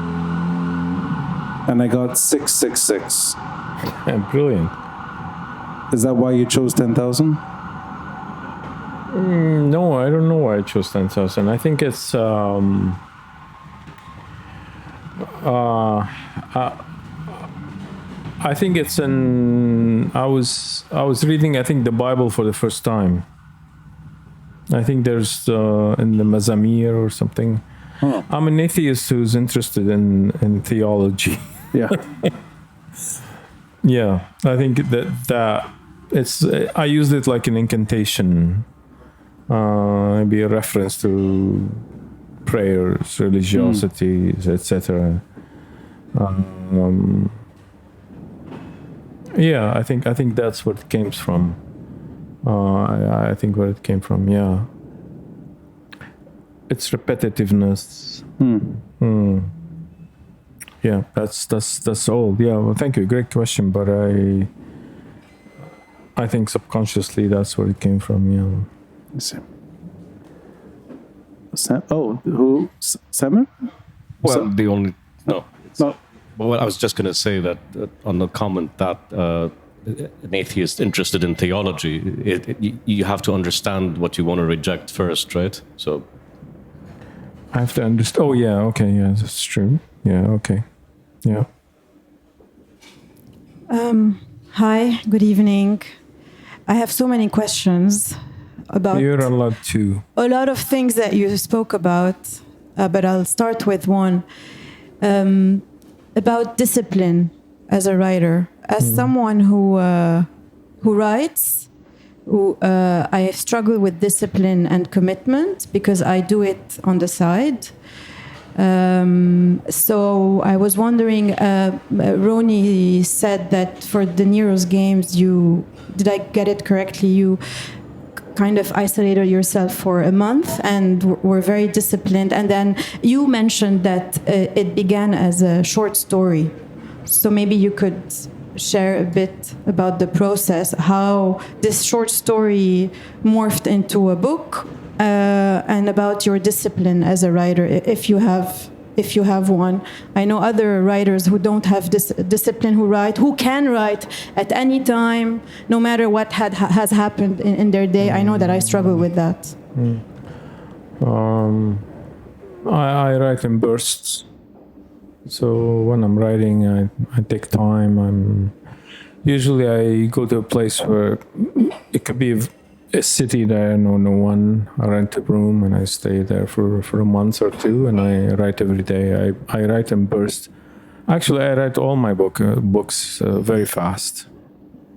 and I got 666. Brilliant. Is that why you chose 10,000? No, I don't know why I chose 10,000. I think it's I think it's I was reading, I think, the Bible for the first time. I think there's in the Mazamir or something. Huh. I'm an atheist who's interested in theology. Yeah. Yeah, I think that it's. I used it like an incantation, maybe a reference to prayers, religiosity, etc. Yeah, I think that's what it came from. I think where it came from. Yeah, it's repetitiveness. Yeah, that's all. Yeah, well, thank you. Great question, but I think subconsciously that's where it came from. Yeah. I see. Who? Samer? Well, the only no. No. Well, I was just going to say that on the comment that an atheist interested in theology, you have to understand what you want to reject first, right? So I have to understand. Oh, yeah. Okay. Yeah, that's true. Yeah. Okay. Yeah. Hi. Good evening. I have so many questions about You're allowed to. a lot of things that you spoke about, but I'll start with one about discipline as a writer. As someone who writes, I struggle with discipline and commitment because I do it on the side. So I was wondering, Roni said that for the Niro's games, did I get it correctly? You kind of isolated yourself for a month and were very disciplined. And then you mentioned that it began as a short story. So maybe you could share a bit about the process, how this short story morphed into a book, and about your discipline as a writer, if you have one. I know other writers who don't have discipline, who can write at any time, no matter what has happened in their day. I know that I struggle with that. I write in bursts. So when I'm writing, I take time. Usually I go to a place where it could be a city that I know no one. I rent a room and I stay there for a month or two, and I write every day. I write in bursts. Actually, I write all my books very fast.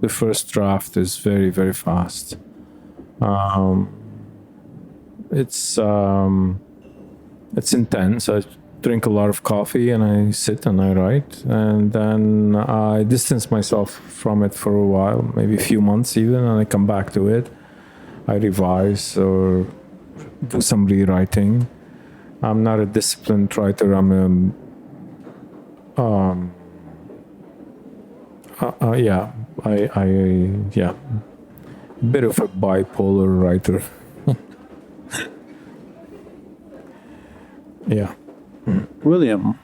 The first draft is very, very fast. It's intense. I drink a lot of coffee and I sit and I write, and then I distance myself from it for a while, maybe a few months even, and I come back to it. I revise or do some rewriting. I'm not a disciplined writer. I'm a bit of a bipolar writer. Yeah. William.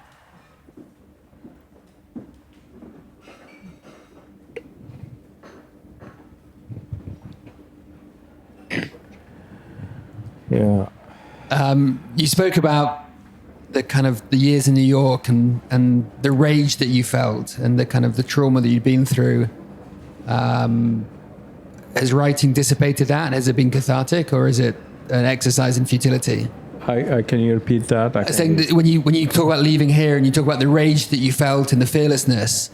Yeah. You spoke about the kind of the years in New York and the rage that you felt and the kind of the trauma that you'd been through. Has writing dissipated that? Has it been cathartic, or is it an exercise in futility? Can you repeat that? I was saying that when you talk about leaving here and you talk about the rage that you felt and the fearlessness,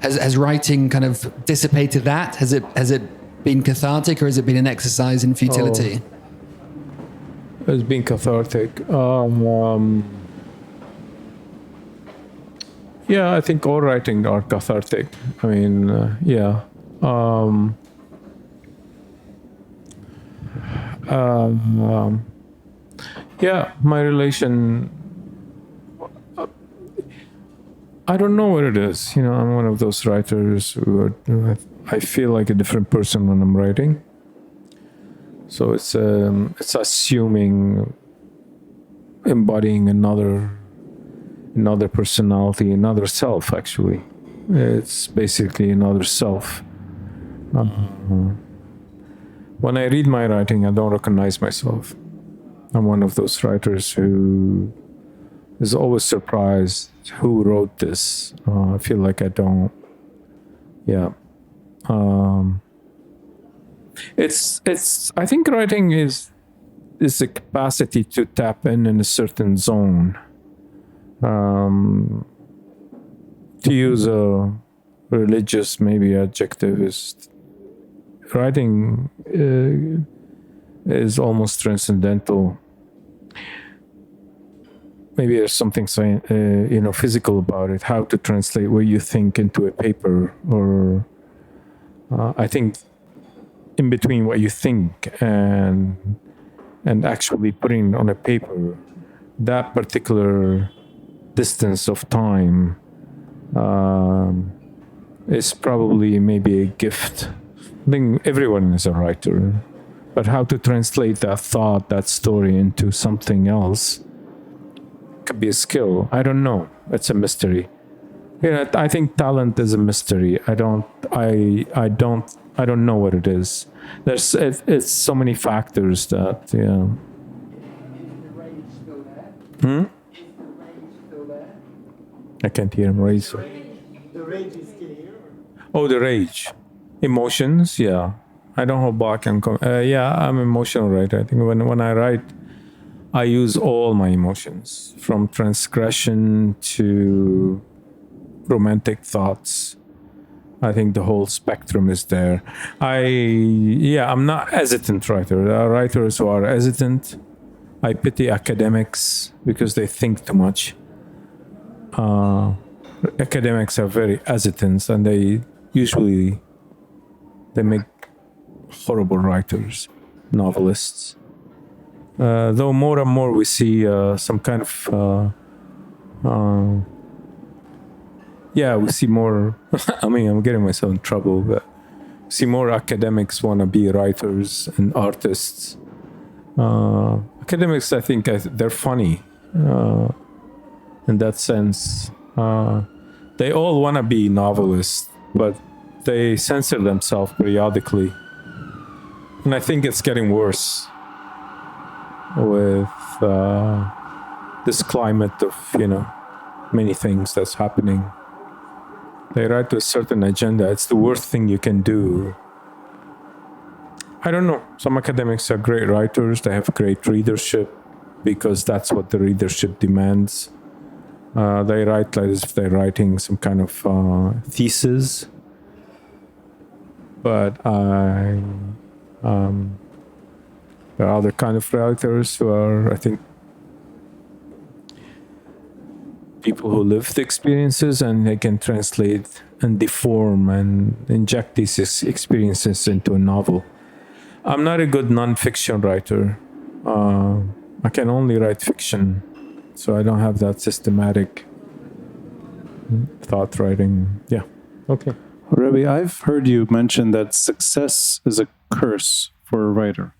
has writing kind of dissipated that? Has it been cathartic, or has it been an exercise in futility? It's been cathartic. Yeah, I think all writing are cathartic. I mean, yeah. Yeah, my relation, I don't know what it is. You know, I'm one of those writers who I feel like a different person when I'm writing. So it's assuming, embodying another personality, another self, actually. It's basically another self. When I read my writing, I don't recognize myself. I'm one of those writers who is always surprised who wrote this. I feel like I don't. Yeah. I think writing is a capacity to tap in a certain zone. To use a religious maybe adjective, is writing is almost transcendental. Maybe there's something physical about it. How to translate what you think into a paper, or I think in between what you think and actually putting on a paper, that particular distance of time is probably maybe a gift. I think everyone is a writer. But how to translate that thought, that story into something else could be a skill. I don't know. It's a mystery. Yeah, I think talent is a mystery. I don't know what it is. It's so many factors that, yeah. I can't hear him raise. The rage is still here. Oh, the rage. Emotions, yeah. I don't hold back. Yeah, I'm an emotional writer. I think when I write, I use all my emotions, from transgression to romantic thoughts. I think the whole spectrum is there. I'm not hesitant writer. There are writers who are hesitant. I pity academics because they think too much. Academics are very hesitant, and they make horrible writers, novelists. Though more and more we see some kind of we see more. I mean, I'm getting myself in trouble, but see more academics want to be writers and artists. Academics, I think, they're funny in that sense. They all want to be novelists, but they censor themselves periodically. And I think it's getting worse with this climate of, many things that's happening. They write to a certain agenda. It's the worst thing you can do. I don't know. Some academics are great writers. They have great readership because that's what the readership demands. They write like as if they're writing some kind of thesis. But there are other kind of writers who are, I think, people who live the experiences, and they can translate and deform and inject these experiences into a novel. I'm not a good non-fiction writer. I can only write fiction, so I don't have that systematic thought writing. Yeah. Okay. Rawi, I've heard you mention that success is a curse for a writer.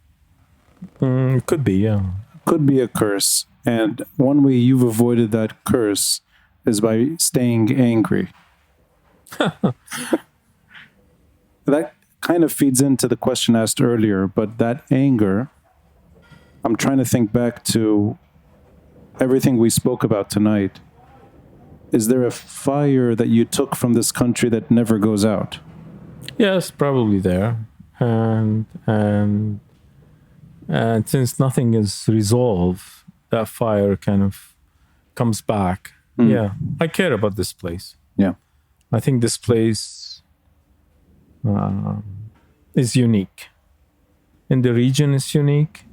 Could be, yeah. Could be a curse. And one way you've avoided that curse is by staying angry. That kind of feeds into the question asked earlier, but that anger, I'm trying to think back to everything we spoke about tonight. Is there a fire that you took from this country that never goes out? Yes, probably there. And since nothing is resolved, that fire kind of comes back. Yeah, I care about this place. Yeah. I think this place is unique. In the region, it's unique.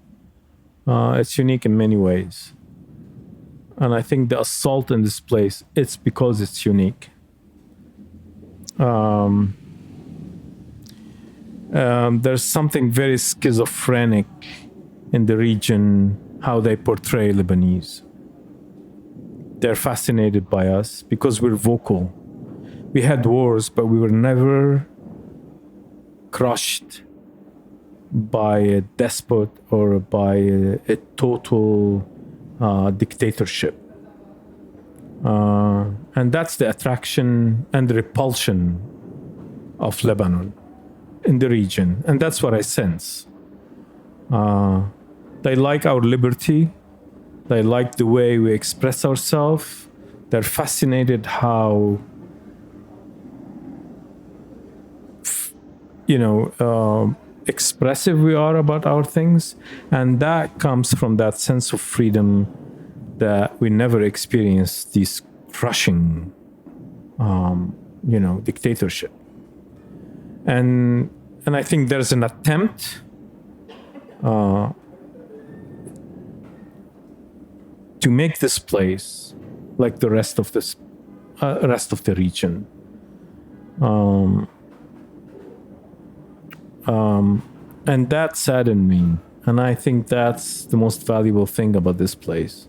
It's unique in many ways. And I think the assault in this place, it's because it's unique. There's something very schizophrenic in the region, how they portray Lebanese. They're fascinated by us because we're vocal. We had wars, but we were never crushed by a despot or by a total dictatorship. And that's the attraction and the repulsion of Lebanon in the region. And that's what I sense. They like our liberty. They like the way we express ourselves. They're fascinated how, expressive we are about our things. And that comes from that sense of freedom that we never experienced, this crushing, dictatorship. And I think there's an attempt to make this place like the rest of the region. And that saddened me. And I think that's the most valuable thing about this place.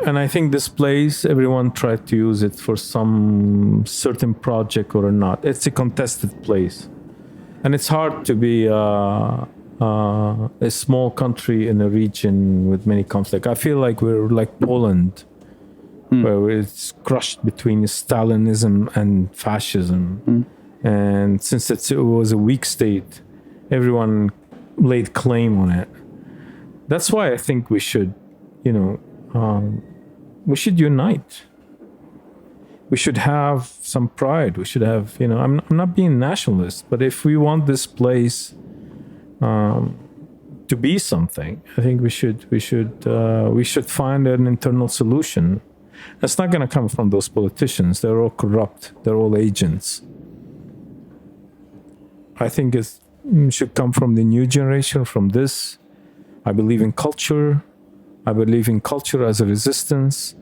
And I think this place, everyone tried to use it for some certain project or not. It's a contested place. And it's hard to be a small country in a region with many conflict. I feel like we're like Poland, where it's crushed between Stalinism and fascism. And since it was a weak state, everyone laid claim on it. That's why I think we should, we should unite. We should have some pride. We should have, I'm not being nationalist, but if we want this place to be something, I think we should find an internal solution. It's not going to come from those politicians. They're all corrupt. They're all agents. I think it should come from the new generation, from this. I believe in culture. I believe in culture as a resistance.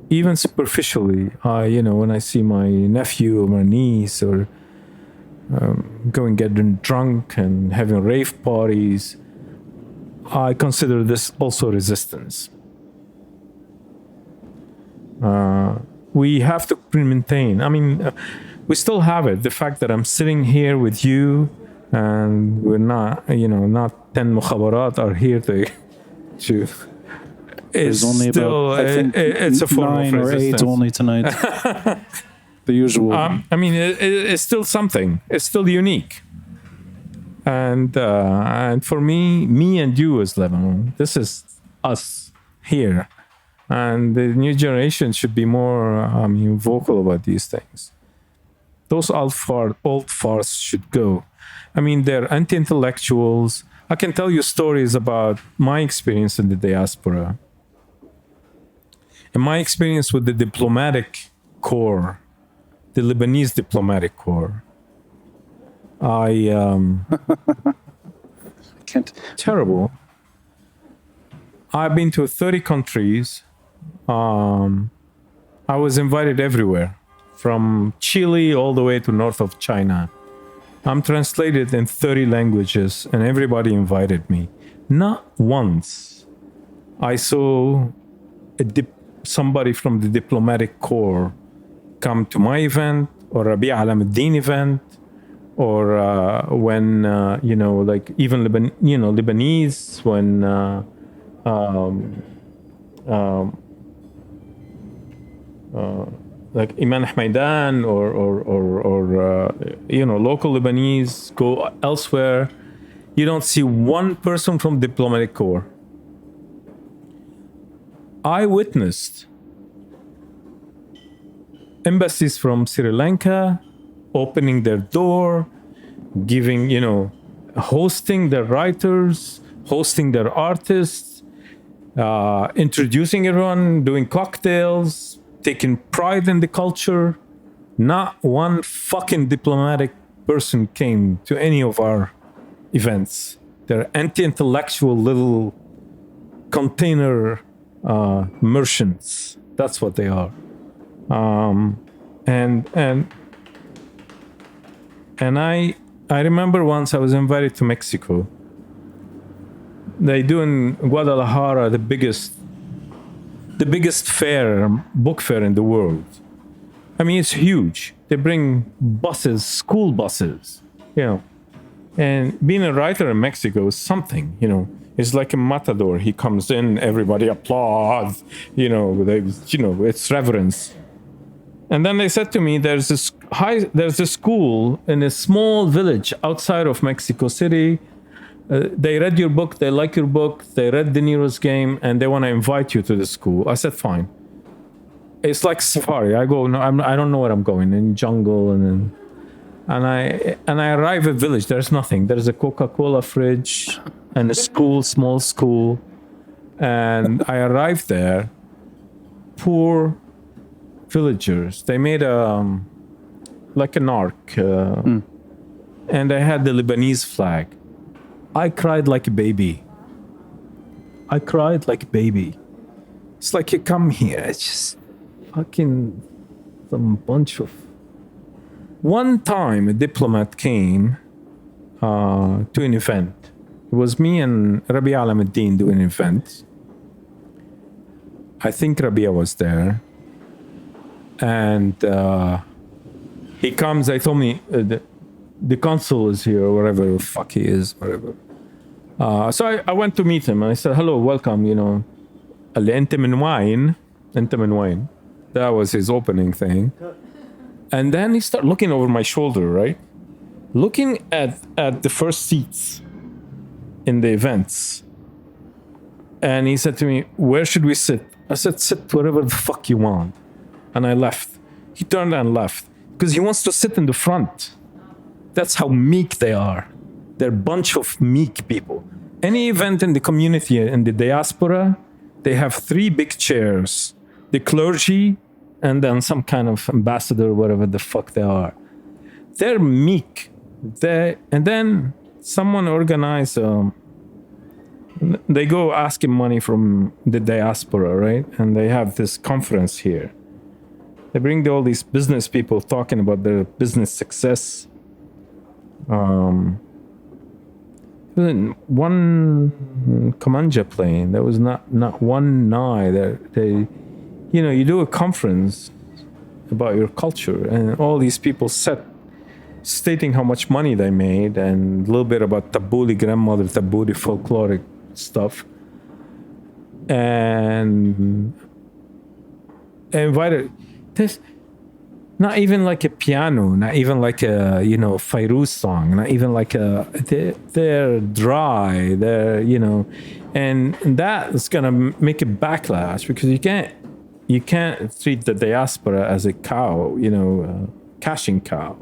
Even superficially, when I see my nephew or my niece or going getting drunk and having rave parties, I consider this also resistance. We have to maintain. I mean, we still have it. The fact that I'm sitting here with you and we're not, not 10 mukhabarat are here to There's only still, about, I think, it's a form 9 of or 8 resistance. only tonight. The usual. I mean, it's still something. It's still unique. And for me and you as Lebanon, this is us here. And the new generation should be more vocal about these things. Those old farts should go. I mean, they're anti-intellectuals. I can tell you stories about my experience in the diaspora. And my experience with the diplomatic corps, the Lebanese diplomatic corps. Terrible. I've been to 30 countries. I was invited everywhere, from Chile all the way to north of China. I'm translated in 30 languages, and everybody invited me. Not once I saw somebody from the diplomatic corps come to my event or Rabi Alamuddin event, or when like even Lebanese, when like Iman Ahmaidan or local Lebanese go elsewhere. You don't see one person from diplomatic corps. I witnessed embassies from Sri Lanka opening their door, giving, hosting their writers, hosting their artists, introducing everyone, doing cocktails, taking pride in the culture. Not one fucking diplomatic person came to any of our events. They're anti-intellectual little container merchants. That's what they are. And I remember once I was invited to Mexico. They do in Guadalajara the biggest fair, book fair in the world. I mean, it's huge. They bring buses, school buses, And being a writer in Mexico is something, It's like a matador. He comes in, everybody applauds, it's reverence. And then they said to me, there's a school in a small village outside of Mexico City. They read your book, they like your book, they read the Niro's game, and they want to invite you to the school. I said, fine. It's like safari. I go, no, I don't know where I'm going, in jungle, and I arrive at village. There's nothing. There's a Coca-Cola fridge and a school, small school. And I arrived there, poor villagers. They made like an ark, and they had the Lebanese flag. I cried like a baby. It's like you come here, it's just fucking some bunch of... One time a diplomat came to an event. It was me and Rabi Alamuddin doing an event. I think Rabia was there. And he comes, they told me the consul is here, or whatever the fuck he is, whatever. So I went to meet him and I said, hello, welcome, قال لي أنت من وين؟ أنت من وين? That was his opening thing. And then he started looking over my shoulder, right? Looking at the first seats in the events. And he said to me, where should we sit? I said, sit wherever the fuck you want. And I left. He turned and left because he wants to sit in the front. That's how meek they are. They're a bunch of meek people. Any event in the community, in the diaspora, they have 3 big chairs. The clergy, and then some kind of ambassador, whatever the fuck they are. They're meek. And then someone organized, they go asking money from the diaspora, right? And they have this conference here. They bring all these business people talking about their business success. One Kamanja plane, there was not one nigh. They you do a conference about your culture, and all these people stating how much money they made and a little bit about Tabouli, grandmother Tabouli folkloric stuff, and invited. There's not even like a piano, not even like a Fairuz song, not even like they're dry, and that is gonna make a backlash because you can't treat the diaspora as a cow, cashing cow.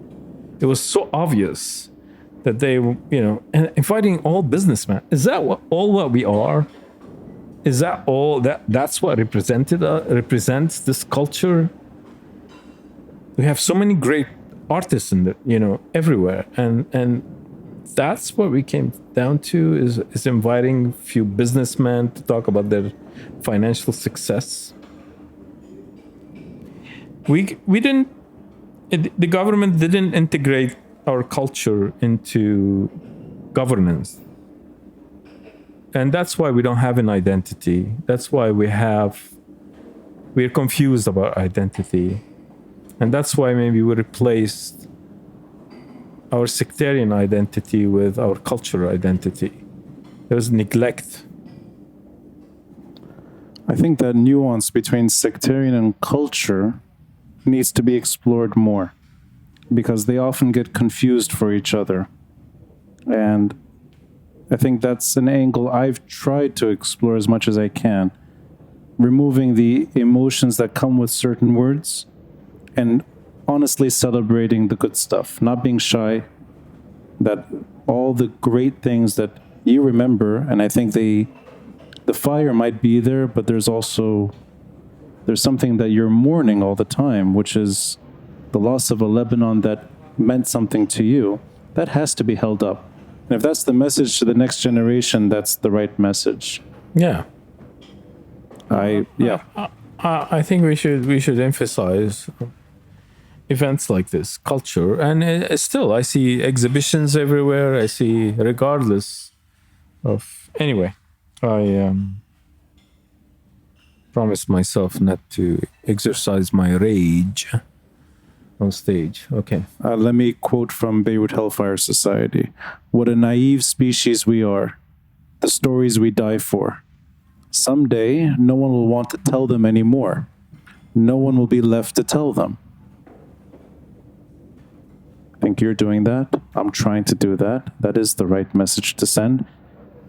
It was so obvious that they, and inviting all businessmen. Is that what we are? Is that all that's what represents this culture? We have so many great artists in everywhere, and that's what we came down to is inviting a few businessmen to talk about their financial success. The government didn't integrate our culture into governance. And that's why we don't have an identity. That's why we're confused about identity. And that's why maybe we replaced our sectarian identity with our cultural identity. There was neglect. I think that nuance between sectarian and culture needs to be explored more because they often get confused for each other. And I think that's an angle I've tried to explore as much as I can, removing the emotions that come with certain words and honestly celebrating the good stuff, not being shy, that all the great things that you remember, and I think the fire might be there, but there's something that you're mourning all the time, which is the loss of a Lebanon that meant something to you. That has to be held up. And if that's the message to the next generation, that's the right message. Yeah. I think we should emphasize events like this, culture, and still I see exhibitions everywhere. I see, regardless of anyway, I promised myself not to exercise my rage on stage. Okay. Let me quote from Beirut Hellfire Society. What a naive species we are. The stories we die for. Someday, no one will want to tell them anymore. No one will be left to tell them. I think you're doing that. I'm trying to do that. That is the right message to send.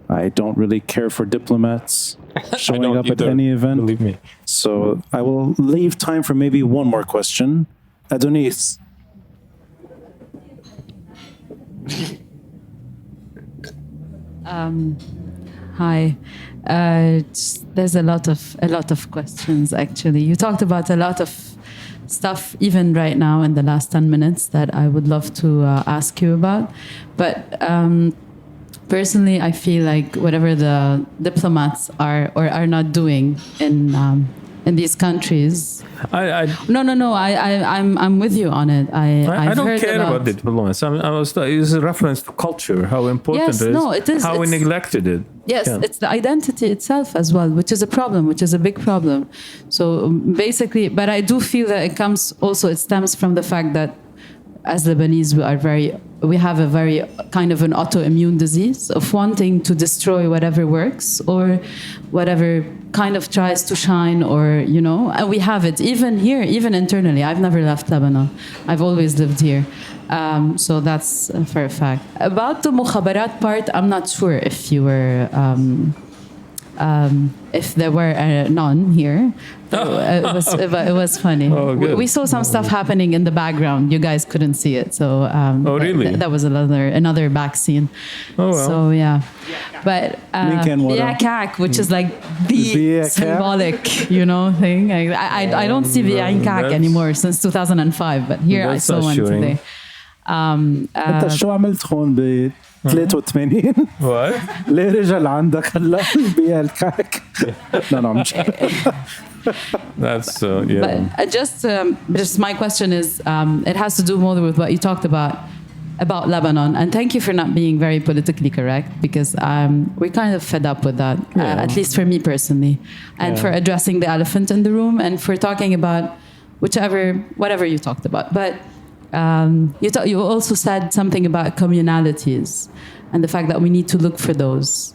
I don't really care for diplomats showing up at any event. Believe me. So I will leave time for maybe one more question. Adonis. Hi. There's a lot of questions actually. You talked about a lot of stuff even right now in the last 10 minutes that I would love to ask you about. But personally, I feel like whatever the diplomats are or are not doing in in these countries. I No. I'm with you on it. I've don't heard care about diplomacy. It's a reference to culture, how important Yes, it is, no, it is. how we It's- neglected it. Yes, Yeah. it's the identity itself as well, which is a problem, which is a big problem. So basically, but I do feel that it stems from the fact that as Lebanese, we have a very kind of an autoimmune disease of wanting to destroy whatever works or whatever kind of tries to shine, or, you know, and we have it even here, even internally. I've never left Lebanon. I've always lived here. So that's for a fact. About the mukhabarat part, I'm not sure if you were, if there were none here. It was funny. Oh, good. We saw some stuff happening in the background. You guys couldn't see it, so really? that was another back scene. Oh, well. So yeah, but Weekend water. Biakak, which is like the Biakak? symbolic, thing. I don't see Biakak that's- anymore since 2005, but here I That's saw one assuring. today. انت شو عملت هون ب 83 What? ليه رجع عندك هلا بالكعك no I'm joking. That's yeah. But just my question is, it has to do more with what you talked about Lebanon, and thank you for not being very politically correct, because we're kind of fed up with that, at least for me personally, and for addressing the elephant in the room, and for talking about whatever you talked about. But you also said something about communalities and the fact that we need to look for those.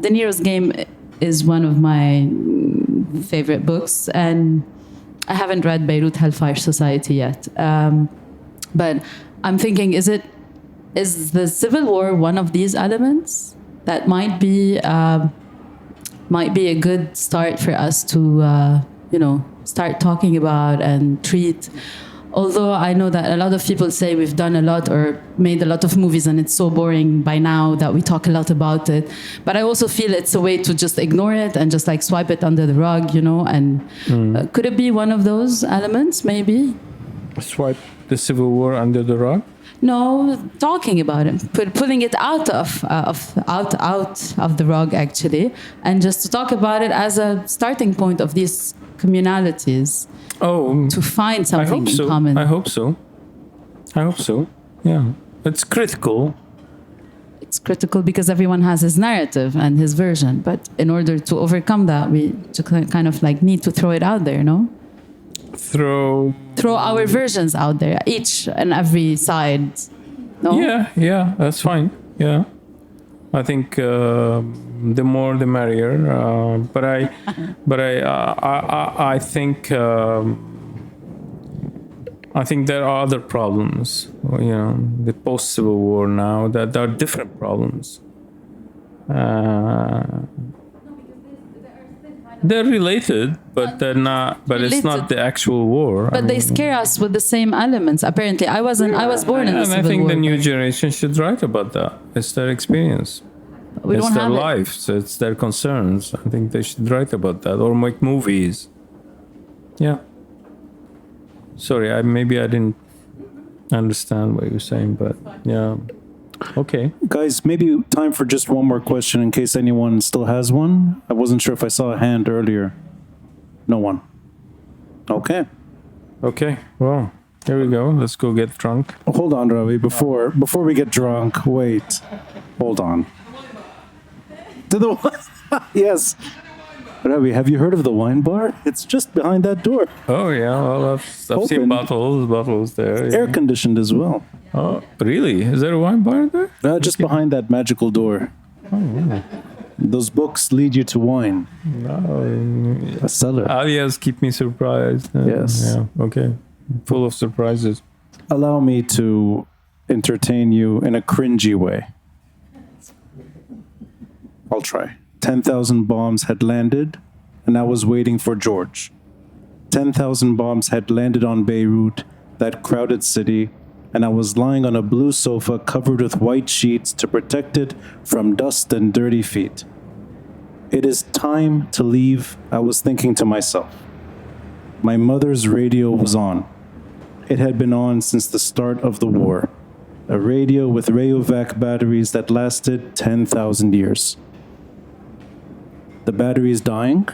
The Niro's Game is one of my favorite books, and I haven't read Beirut Hellfire Society yet. But I'm thinking, is the civil war one of these elements that might be a good start for us to start talking about and treat? Although I know that a lot of people say we've done a lot or made a lot of movies and it's so boring by now that we talk a lot about it. But I also feel it's a way to just ignore it and just like swipe it under the rug, and could it be one of those elements maybe? Swipe the civil war under the rug. No, talking about it, pulling it out of the rug actually, and just to talk about it as a starting point of these communalities. To find something in common. I hope so. Yeah. It's critical. It's critical because everyone has his narrative and his version. But in order to overcome that, we just kind of like need to throw it out there, no? Throw our versions out there, each and every side. No? Yeah, that's fine. Yeah. I think the more the merrier. I think there are other problems. The post-civil war now that are different problems. They're related, but they're not. But it's not the actual war. But they scare us with the same elements. Apparently, I was born in the and civil I think war. the new generation should write about that. It's their experience. We It's don't their have it. lives. It's their concerns. I think they should write about that or make movies. Yeah. Sorry, maybe I didn't understand what you were saying, but yeah. Okay. Guys, maybe time for just one more question in case anyone still has one. I wasn't sure if I saw a hand earlier. No one. Okay. Okay. Well, here we go. Let's go get drunk. Hold on, Rawi. Before we get drunk, wait. Hold on. To the yes. Rawi, have you heard of the wine bar? It's just behind that door. Oh yeah. Well, I've seen Open. bottles there. It's air conditioned as well. Oh, really? Is there a wine bar there? Just behind that magical door. Those books lead you to wine. A cellar. Aaliya's keep me surprised. Yes. Yeah. Okay. Full of surprises. Allow me to entertain you in a cringy way. I'll try. 10,000 bombs had landed, and I was waiting for George. 10,000 bombs had landed on Beirut, that crowded city, and I was lying on a blue sofa covered with white sheets to protect it from dust and dirty feet. It is time to leave, I was thinking to myself. My mother's radio was on. It had been on since the start of the war. A radio with Rayovac batteries that lasted 10,000 years. The battery is dying.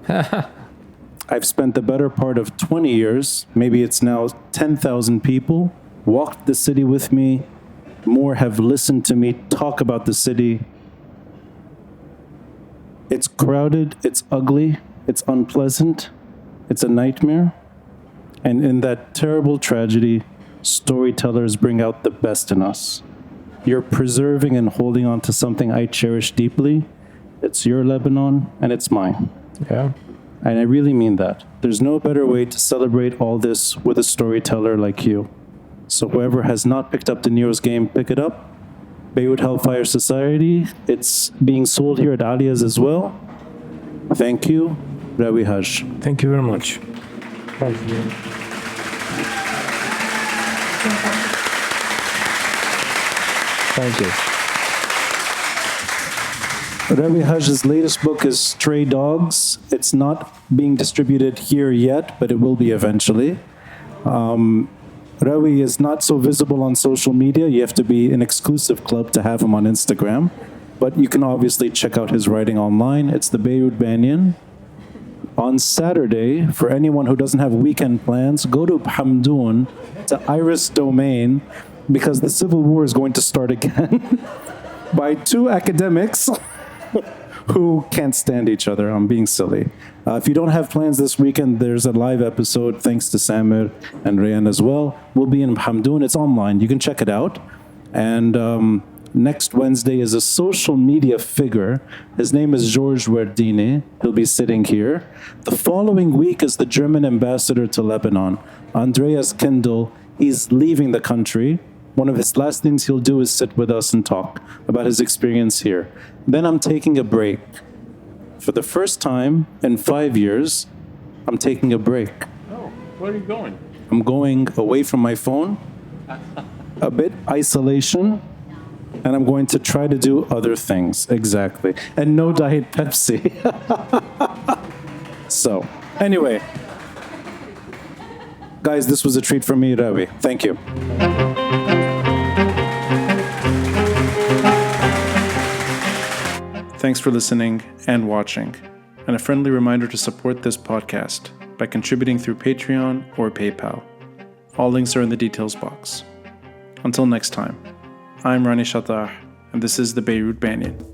I've spent the better part of 20 years, maybe it's now 10,000 people, walked the city with me. More have listened to me talk about the city. It's crowded, it's ugly, it's unpleasant, it's a nightmare. And in that terrible tragedy, storytellers bring out the best in us. You're preserving and holding on to something I cherish deeply. It's your Lebanon, and it's mine. Yeah. And I really mean that. There's no better way to celebrate all this with a storyteller like you. So whoever has not picked up the Niro's game, pick it up. Beirut Hellfire Society, it's being sold here at Aaliya's as well. Thank you, Rawi Hage. Thank you very much. Thank you. Thank you. Rawi Hage's latest book is Stray Dogs. It's not being distributed here yet, but it will be eventually. Rawi is not so visible on social media. You have to be an exclusive club to have him on Instagram. But you can obviously check out his writing online. It's the Beirut Banyan. On Saturday, for anyone who doesn't have weekend plans, go to Hamdoun, to Iris Domain, because the civil war is going to start again by two academics who can't stand each other. I'm being silly. If you don't have plans this weekend, there's a live episode, thanks to Samir and Rayan as well. We'll be in Hamdoun. It's online. You can check it out. And next Wednesday is a social media figure. His name is Georges Werdine. He'll be sitting here. The following week is the German ambassador to Lebanon, Andreas Kendall. He's leaving the country. One of his last things he'll do is sit with us and talk about his experience here. Then I'm taking a break. For the first time in 5 years, I'm taking a break. Oh, where are you going? I'm going away from my phone, a bit isolation, and I'm going to try to do other things. Exactly. And no Diet Pepsi. So, anyway. Guys, this was a treat for me, Rawi. Thank you. Thanks for listening and watching, and a friendly reminder to support this podcast by contributing through Patreon or PayPal. All links are in the details box. Until next time, I'm Rani Shatah, and this is the Beirut Banyan.